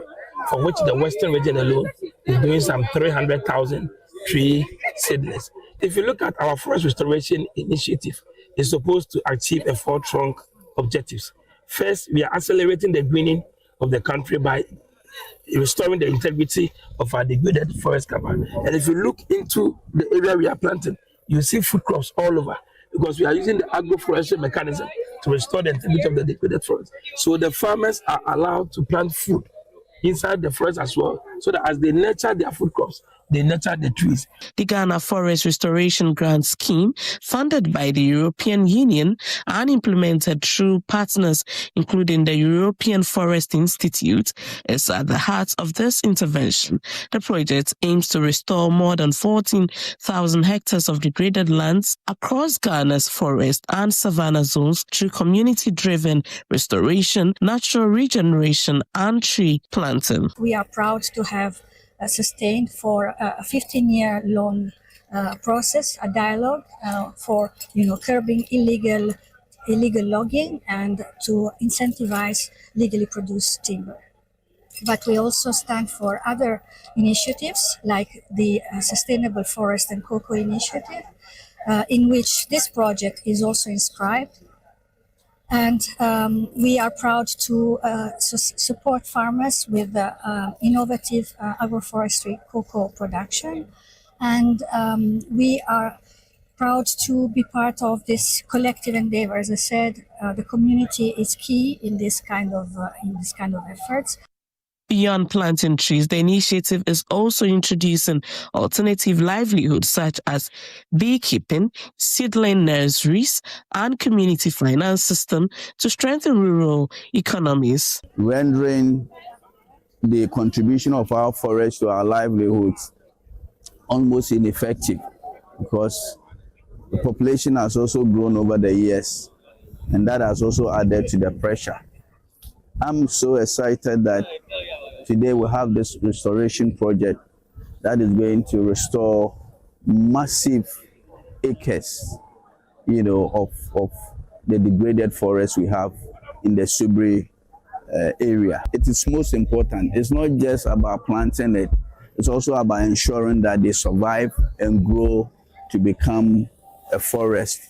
for which the western region alone is doing some 300,000 tree seedlings. If you look at our forest restoration initiative, it's supposed to achieve a four-trunk objectives. First, we are accelerating the greening of the country by restoring the integrity of our degraded forest cover. And if you look into the area we are planting, you see food crops all over, because we are using the agroforestry mechanism to restore the integrity of the degraded forest. So the farmers are allowed to plant food inside the forest as well, so that as they nurture their food crops, they nurture the trees. The Ghana Forest Restoration Grant Scheme, funded by the European Union and implemented through partners, including the European Forest Institute, is at the heart of this intervention. The project aims to restore more than 14,000 hectares of degraded lands across Ghana's forest and savanna zones through community-driven restoration, natural regeneration, and tree planting. We are proud to have sustained for a 15-year long process, a dialogue for curbing illegal logging and to incentivize legally produced timber. But we also stand for other initiatives like the Sustainable Forest and Cocoa Initiative, in which this project is also inscribed. And we are proud to support farmers with innovative agroforestry cocoa production. And we are proud to be part of this collective endeavor. As I said, the community is key in this kind of efforts. Beyond planting trees, the initiative is also introducing alternative livelihoods such as beekeeping, seedling nurseries, and community finance system to strengthen rural economies. Rendering the contribution of our forests to our livelihoods almost ineffective because the population has also grown over the years, and that has also added to the pressure. I'm so excited that today we have this restoration project that is going to restore massive acres, of the degraded forest we have in the Subri area. It is most important. It's not just about planting it. It's also about ensuring that they survive and grow to become a forest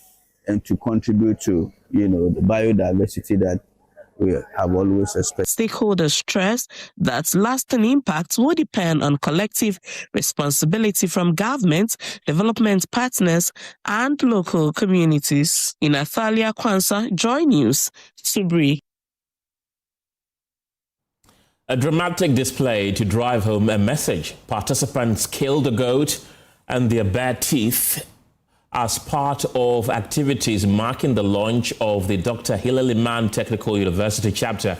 and to contribute to, the biodiversity that we have always expected. Stakeholders stress that lasting impacts will depend on collective responsibility from government, development partners, and local communities. In Athalia Kwanzaa, Joy News, Subri. A dramatic display to drive home a message. Participants killed a goat and their bare teeth as part of activities marking the launch of the Dr. Hillel Imam Technical University chapter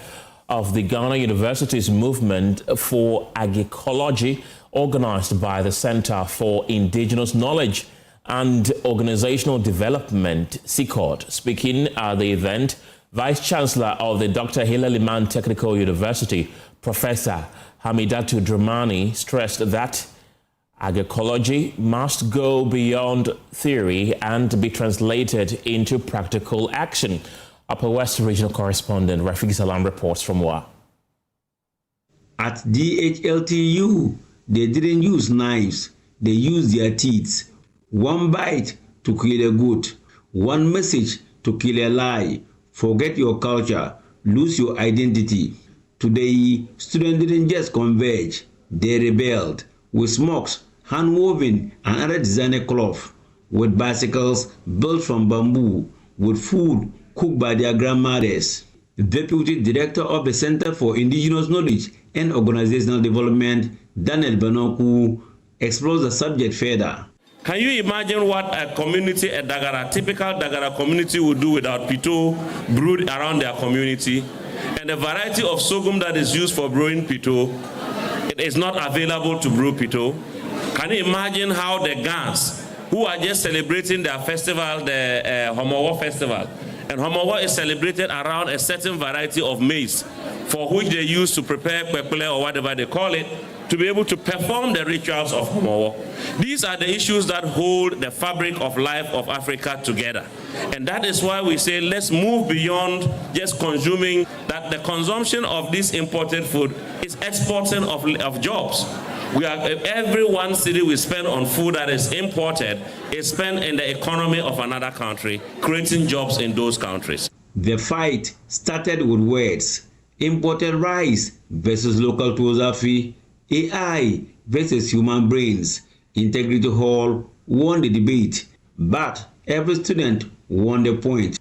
of the Ghana University's movement for agroecology, organized by the Center for Indigenous Knowledge and Organizational Development, CICOD. Speaking at the event, Vice Chancellor of the Dr. Hillel Imam Technical University, Professor Hamidatu Dramani, stressed that agroecology must go beyond theory and be translated into practical action. Upper West Regional Correspondent Rafik Salam reports from Wa. At DHLTU, they didn't use knives, they used their teeth. One bite to kill a goat, one message to kill a lie. Forget your culture, lose your identity. Today, students didn't just converge, they rebelled with smocks, hand-woven and other designer cloth, with bicycles built from bamboo, with food cooked by their grandmothers. The Deputy Director of the Center for Indigenous Knowledge and Organizational Development, Daniel Banoku, explores the subject further. Can you imagine what a community, a typical Dagara community would do without pito brewed around their community? And the variety of sorghum that is used for brewing pito, it is not available to brew pito. Can you imagine how the Gans, who are just celebrating their festival, the Homowo festival, and Homowo is celebrated around a certain variety of maize, for which they use to prepare kwekule or whatever they call it, to be able to perform the rituals of Homowo. These are the issues that hold the fabric of life of Africa together. And that is why we say let's move beyond just consuming, that the consumption of this imported food is exporting of jobs. Every 1 cedi we spend on food that is imported is spent in the economy of another country, creating jobs in those countries. The fight started with words: imported rice versus local tozafi, AI versus human brains. Integrity Hall won the debate, but every student won the point.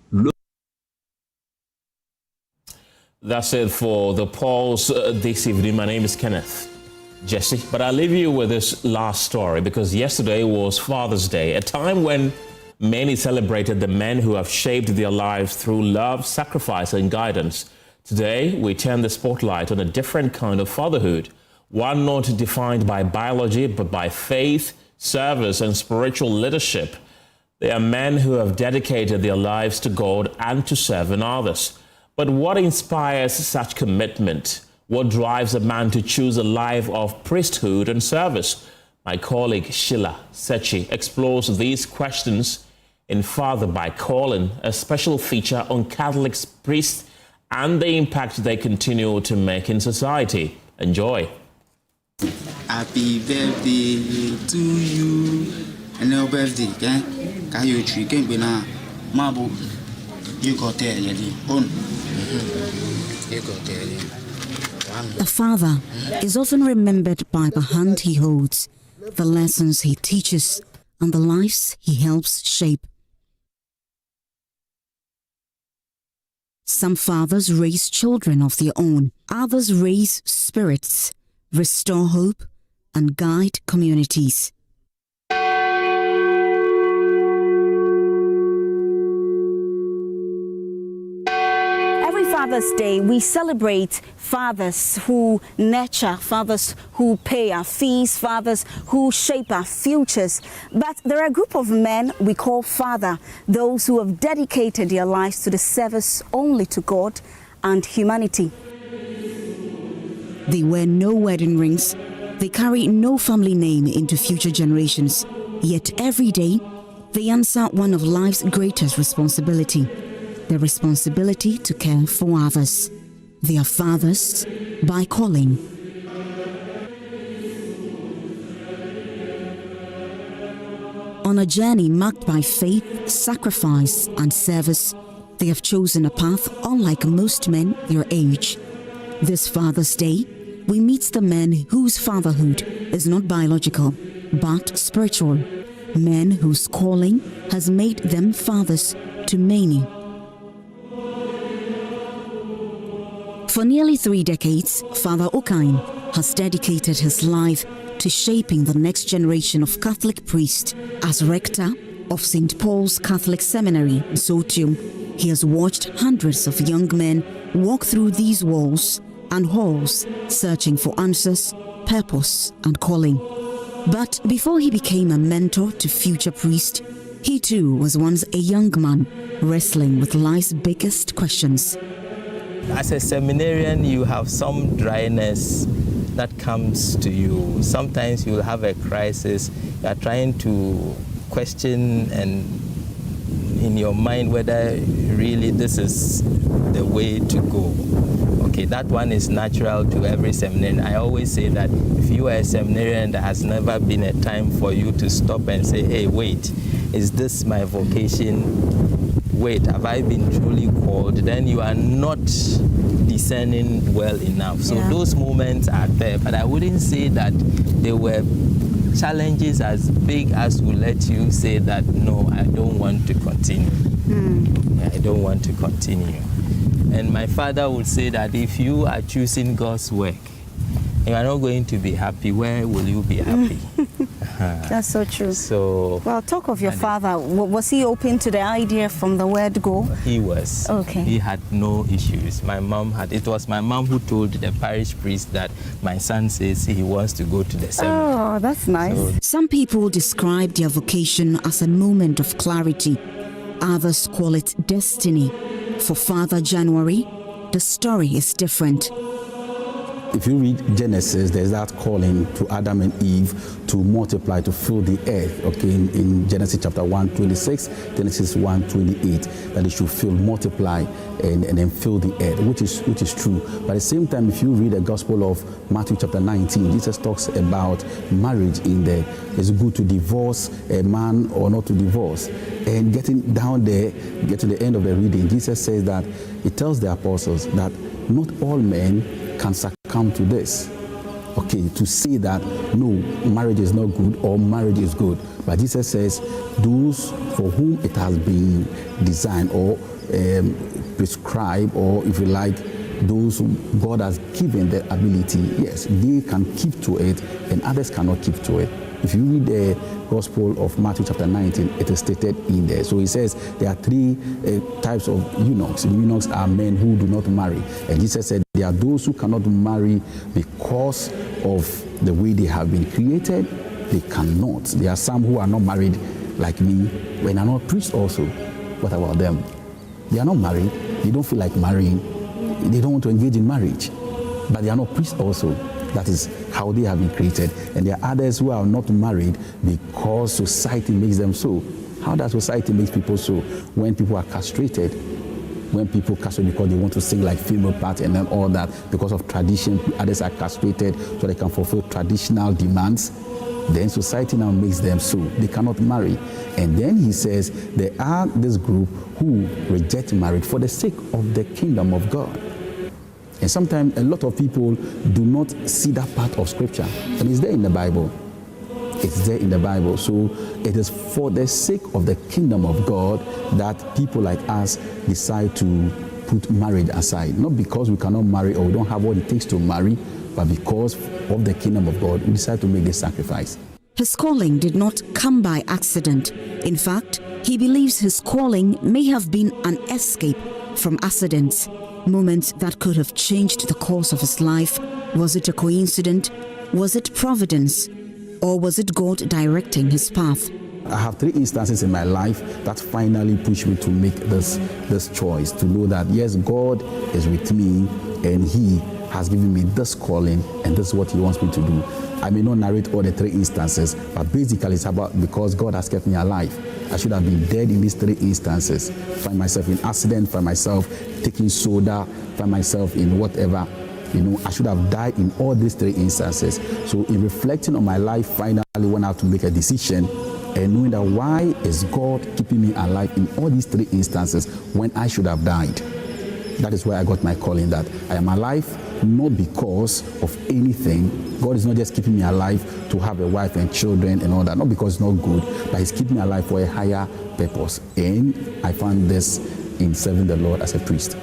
That's it for the polls this evening. My name is Kenneth Gyasi. But I'll leave you with this last story because yesterday was Father's Day, a time when many celebrated the men who have shaped their lives through love, sacrifice, and guidance. Today, we turn the spotlight on a different kind of fatherhood, one not defined by biology, but by faith, service, and spiritual leadership. They are men who have dedicated their lives to God and to serving others. But what inspires such commitment? What drives a man to choose a life of priesthood and service? My colleague Sheila Sechi explores these questions in Father by Calling, a special feature on Catholic priests and the impact they continue to make in society. Enjoy. Happy birthday to you. And your birthday, okay? You can be now. Mabu, you got there, you got there. A father is often remembered by the hand he holds, the lessons he teaches, and the lives he helps shape. Some fathers raise children of their own, others raise spirits, restore hope, and guide communities. Father's Day, we celebrate fathers who nurture, fathers who pay our fees, fathers who shape our futures. But there are a group of men we call father, those who have dedicated their lives to the service only to God and humanity. They wear no wedding rings, they carry no family name into future generations, yet every day they answer one of life's greatest responsibility. The responsibility to care for others. They are fathers by calling. On a journey marked by faith, sacrifice, and service, they have chosen a path unlike most men their age. This Father's Day, we meet the men whose fatherhood is not biological, but spiritual. Men whose calling has made them fathers to many. For nearly 3 decades, Father Okain has dedicated his life to shaping the next generation of Catholic priests. As rector of St. Paul's Catholic Seminary, Sotium, he has watched hundreds of young men walk through these walls and halls, searching for answers, purpose, and calling. But before he became a mentor to future priests, he too was once a young man wrestling with life's biggest questions. As a seminarian, you have some dryness that comes to you. Sometimes you'll have a crisis. You are trying to question and in your mind whether really this is the way to go. Okay, that one is natural to every seminarian. I always say that if you are a seminarian, there has never been a time for you to stop and say, hey, wait, is this my vocation? Wait, have I been truly called? Then you are not discerning well enough. So those moments are there, but I wouldn't say that they were challenges as big as will let you say that, no, I don't want to continue. I don't want to continue. And my father would say that if you are choosing God's work, you are not going to be happy, where will you be happy? That's so true. So, well, talk of your father. Was he open to the idea from the word go? He was. Okay. He had no issues. My mom had. It was my mom who told the parish priest that my son says he wants to go to the seminary. Oh, that's nice. So, some people describe their vocation as a moment of clarity. Others call it destiny. For Father January, the story is different. If you read Genesis, there's that calling to Adam and Eve to multiply, to fill the earth, okay, in Genesis chapter 1:26, Genesis 1:28, that they should fill, multiply, and then fill the earth, which is true. But at the same time, if you read the Gospel of Matthew chapter 19, Jesus talks about marriage in there. It's good to divorce a man or not to divorce. And getting down there, get to the end of the reading, Jesus says that, he tells the apostles that not all men can succumb to this. Okay, to say that no, marriage is not good or marriage is good. But Jesus says those for whom it has been designed or prescribed, or if you like, those whom God has given the ability, yes, they can keep to it, and others cannot keep to it. If you read the Gospel of Matthew chapter 19, it is stated in there. So he says there are three types of eunuchs. The eunuchs are men who do not marry. And Jesus said there are those who cannot marry because of the way they have been created. They cannot. There are some who are not married like me, when are not priests also. What about them? They are not married. They don't feel like marrying. They don't want to engage in marriage. But they are not priests also. That is how they have been created. And there are others who are not married because society makes them so. How does society make people so? When people are castrated, when people castrate because they want to sing like female parts and then all that, because of tradition, others are castrated so they can fulfill traditional demands. Then society now makes them so. They cannot marry. And then he says there are this group who reject marriage for the sake of the kingdom of God. And sometimes a lot of people do not see that part of Scripture. And it's there in the Bible. It's there in the Bible. So it is for the sake of the kingdom of God that people like us decide to put marriage aside. Not because we cannot marry or we don't have what it takes to marry, but because of the kingdom of God, we decide to make this sacrifice. His calling did not come by accident. In fact, he believes his calling may have been an escape from accidents, moments that could have changed the course of his life. Was it a coincidence? Was it providence? Or was it God directing his path? I have 3 instances in my life that finally pushed me to make this choice, to know that yes, God is with me and he has given me this calling and this is what he wants me to do. I may not narrate all the 3 instances, but basically it's about because God has kept me alive. I should have been dead in these 3 instances. Find myself in accident, find myself taking soda, find myself in whatever. I should have died in all these 3 instances. So in reflecting on my life, finally went out to make a decision and knowing that why is God keeping me alive in all these 3 instances when I should have died. That is why I got my calling, that I am alive not because of anything. God is not just keeping me alive to have a wife and children and all that, not because it's not good, but he's keeping me alive for a higher purpose. And I found this in serving the Lord as a priest.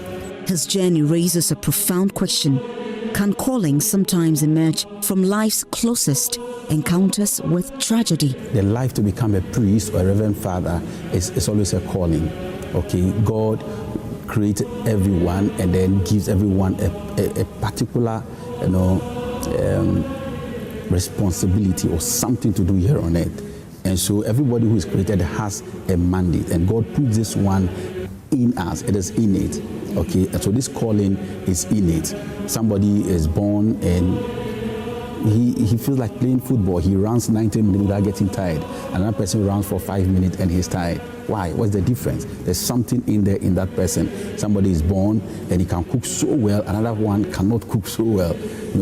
His journey raises a profound question. Can calling sometimes emerge from life's closest encounters with tragedy? The life to become a priest or a reverend father is always a calling. Okay, God created everyone and then gives everyone a particular, responsibility or something to do here on earth. And so everybody who is created has a mandate, and God puts this one in us. It is innate. Okay, and so this calling is innate. Somebody is born and he feels like playing football. He runs 90 minutes without getting tired. Another person runs for 5 minutes and he's tired. Why? What's the difference? There's something in there in that person. Somebody is born and he can cook so well. Another one cannot cook so well.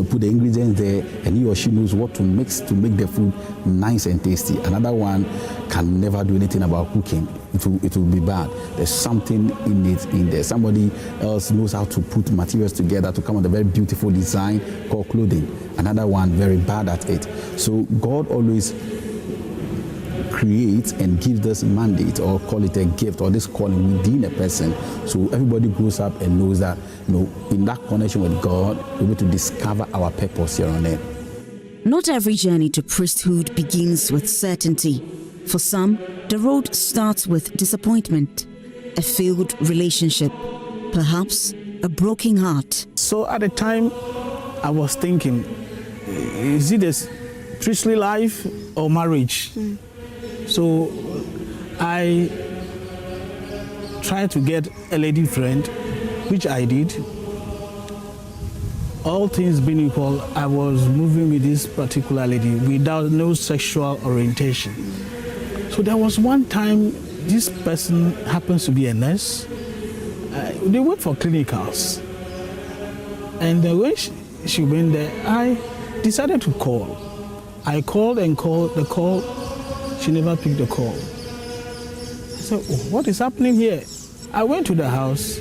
Put the ingredients there and he or she knows what to mix to make the food nice and tasty. Another one can never do anything about cooking. It will be bad. There's something in there. Somebody else knows how to put materials together to come up with a very beautiful design called clothing. Another one very bad at it. So God always creates and gives this mandate, or call it a gift, or this calling within a person. So everybody grows up and knows that, in that connection with God, we're able to discover our purpose here on earth. Not every journey to priesthood begins with certainty. For some, the road starts with disappointment, a failed relationship, perhaps a broken heart. So at the time, I was thinking, is it a priestly life or marriage? So I tried to get a lady friend, which I did. All things being equal, I was moving with this particular lady without no sexual orientation. So there was one time, this person happens to be a nurse. They went for clinicals. And when she went there, I decided to call. I called and called. The call, she never picked the call. I said, what is happening here? I went to the house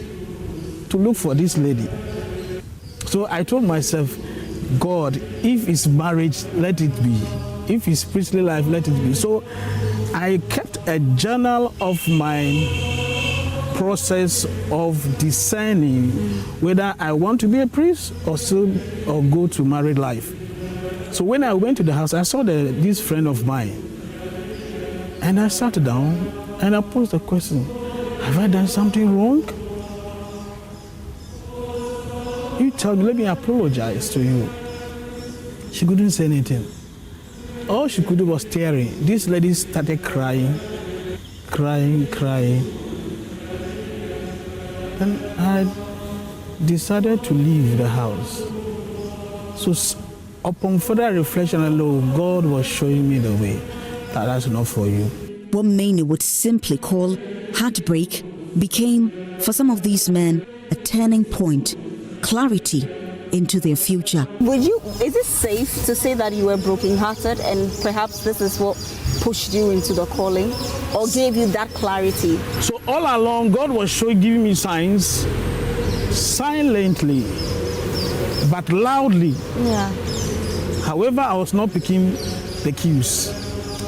to look for this lady. So I told myself, God, if it's marriage, let it be. If it's priestly life, let it be. So I kept a journal of my process of discerning whether I want to be a priest or go to married life. So when I went to the house, I saw this friend of mine, and I sat down and I posed the question, have I done something wrong? You tell me, let me apologize to you. She couldn't say anything. All she could do was staring. This lady started crying. And I decided to leave the house. So upon further reflection alone, God was showing me the way. That's not for you. What many would simply call heartbreak became, for some of these men, a turning point, clarity into their future. Is it safe to say that you were brokenhearted and perhaps this is what pushed you into the calling or gave you that clarity? So all along, God was giving me signs, silently, but loudly. Yeah. However, I was not picking the cues.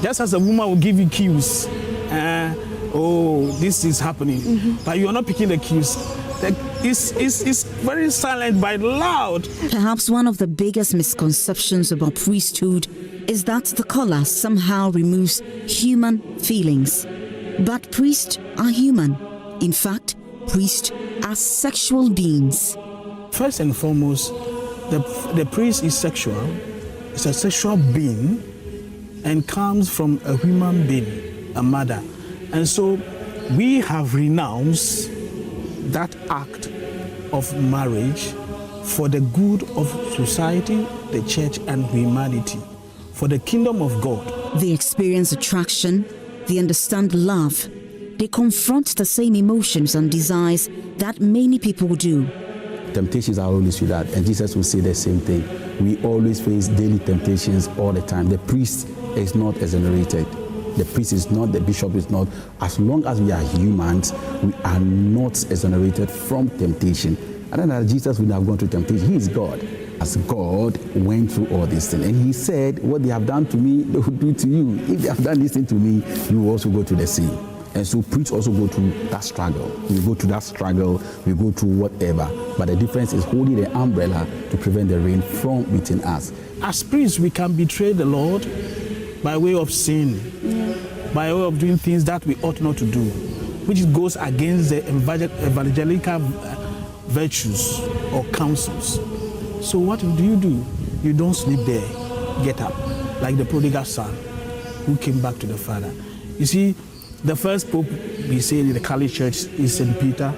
Just as a woman will give you cues, oh, this is happening, but you are not picking the cues. It's very silent but loud. Perhaps one of the biggest misconceptions about priesthood is that the collar somehow removes human feelings. But priests are human. In fact, priests are sexual beings. First and foremost, the priest is sexual. It's a sexual being and comes from a human being, a mother. And so we have renounced that act of marriage for the good of society, the church, and humanity, for the kingdom of God. They experience attraction, they understand love, they confront the same emotions and desires that many people do. Temptations are always with that, and Jesus will say the same thing. We always face daily temptations all the time. The priest is not exonerated. The priest is not, the bishop is not. As long as we are humans, we are not exonerated from temptation. And then as Jesus would have gone through temptation, he is God. As God went through all these things. And he said, what they have done to me, they will do to you. If they have done this thing to me, you will also go through the same. And so priests also go through that struggle. We go through that struggle, we go through whatever. But the difference is holding the umbrella to prevent the rain from beating us. As priests, we can betray the Lord by way of sin, by way of doing things that we ought not to do, which goes against the evangelical virtues or counsels. So what do? You don't sleep there, get up, like the prodigal son who came back to the father. You see, the first pope, we say in the Catholic Church, is St. Peter.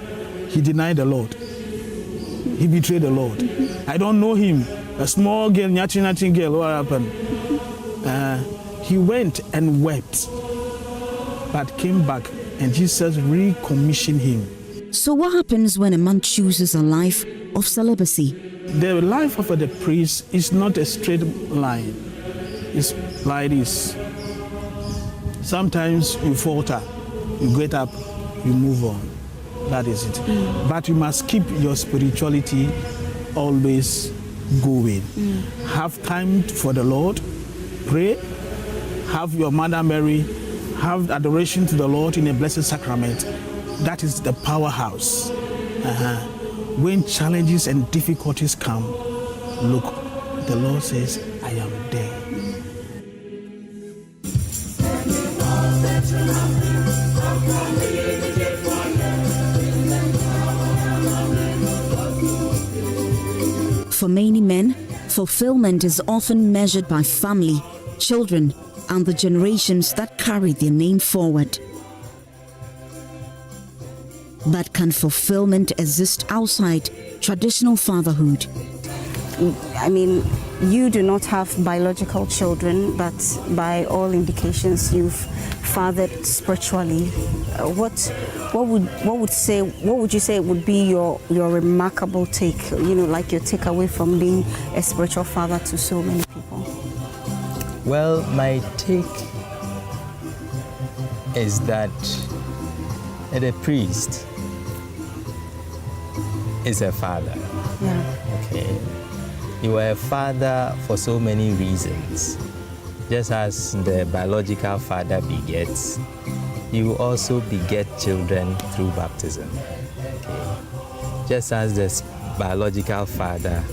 He denied the Lord. He betrayed the Lord. I don't know him. A small girl, nyachin girl, what happened? He went and wept, but came back, and Jesus recommissioned him. So what happens when a man chooses a life of celibacy? The life of the priest is not a straight line. It's like this. Sometimes you falter, you get up, you move on. That is it. But you must keep your spirituality always going. Have time for the Lord, pray, have your Mother Mary, have adoration to the Lord in a blessed sacrament. That is the powerhouse. When challenges and difficulties come, look, the Lord says, I am there. For many men, fulfillment is often measured by family, children, and the generations that carry their name forward. But can fulfillment exist outside traditional fatherhood? I mean, you do not have biological children, but by all indications, you've fathered spiritually. What would you say would be your remarkable take? You know, like your takeaway from being a spiritual father to so many people. Well, my take is that the priest is a father. Yeah. Okay. You are a father for so many reasons. Just as the biological father begets, you also beget children through baptism. Okay. Just as the biological father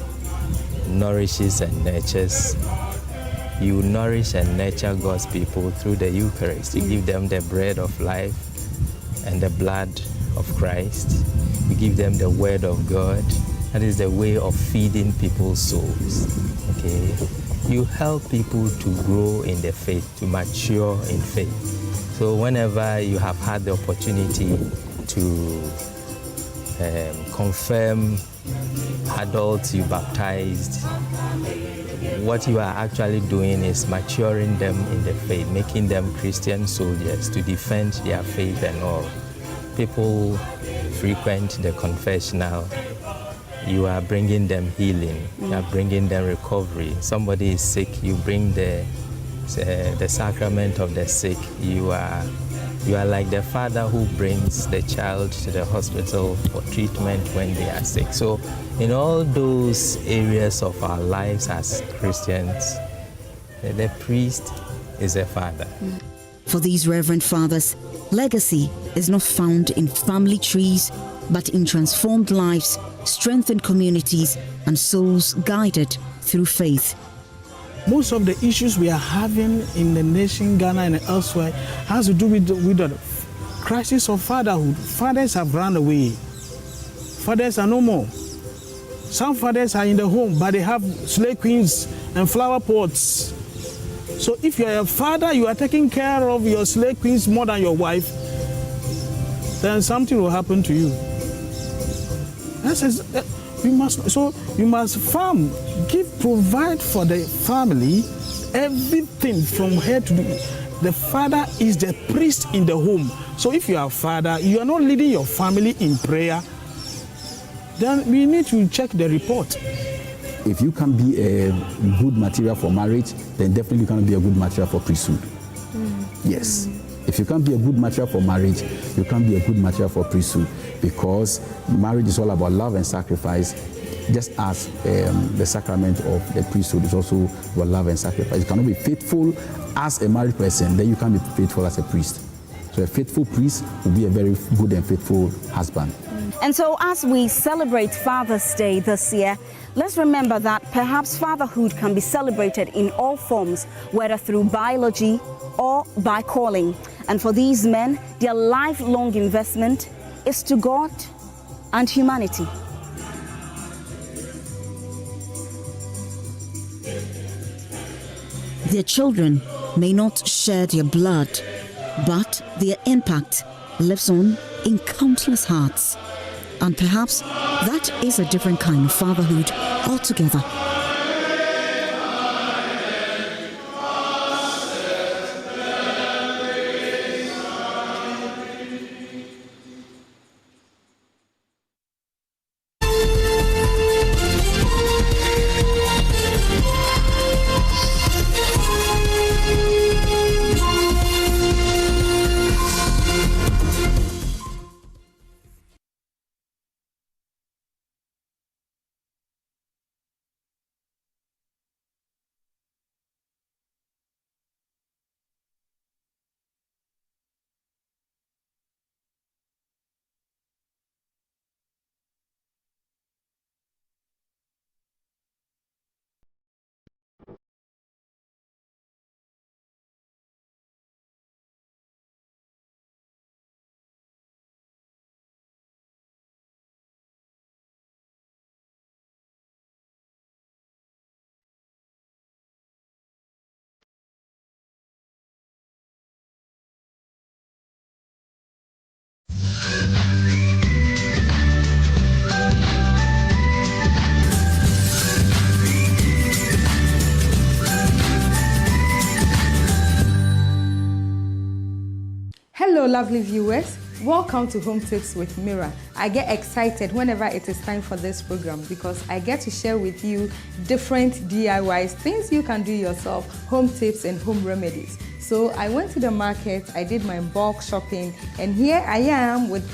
nourishes and nurtures, you nourish and nurture God's people through the Eucharist. You give them the bread of life and the blood of Christ. You give them the word of God. That is the way of feeding people's souls. Okay? You help people to grow in the faith, to mature in faith. So whenever you have had the opportunity to confirm adults you baptized, what you are actually doing is maturing them in the faith, making them Christian soldiers to defend their faith and all. People frequent the confessional. You are bringing them healing. You are bringing them recovery. Somebody is sick, you bring the sacrament of the sick. You are like the father who brings the child to the hospital for treatment when they are sick. So in all those areas of our lives as Christians, the priest is a father. For these reverend fathers, legacy is not found in family trees, but in transformed lives, strengthened communities, and souls guided through faith. Most of the issues we are having in the nation, Ghana and elsewhere, has to do with the crisis of fatherhood. Fathers have run away. Fathers are no more. Some fathers are in the home, but they have slave queens and flower pots. So if you are a father, you are taking care of your slave queens more than your wife, then something will happen to you. You must farm, provide for the family everything from head to the father is the priest in the home. So if you are a father, you are not leading your family in prayer, then we need to check the report. If you can be a good material for marriage, then definitely you can be a good material for priesthood. Yes. If you can't be a good material for marriage, you can't be a good material for priesthood, because marriage is all about love and sacrifice, just as the sacrament of the priesthood is also about love and sacrifice. You cannot be faithful as a married person, then you can't be faithful as a priest. So a faithful priest will be a very good and faithful husband. And so as we celebrate Father's Day this year, let's remember that perhaps fatherhood can be celebrated in all forms, whether through biology or by calling. And for these men, their lifelong investment is to God and humanity. Their children may not share their blood, but their impact lives on in countless hearts. And perhaps that is a different kind of fatherhood altogether. Hello lovely viewers, welcome to Home Tips with Mira. I get excited whenever it is time for this program because I get to share with you different DIYs, things you can do yourself, home tips and home remedies. So I went to the market, I did my bulk shopping, and here I am with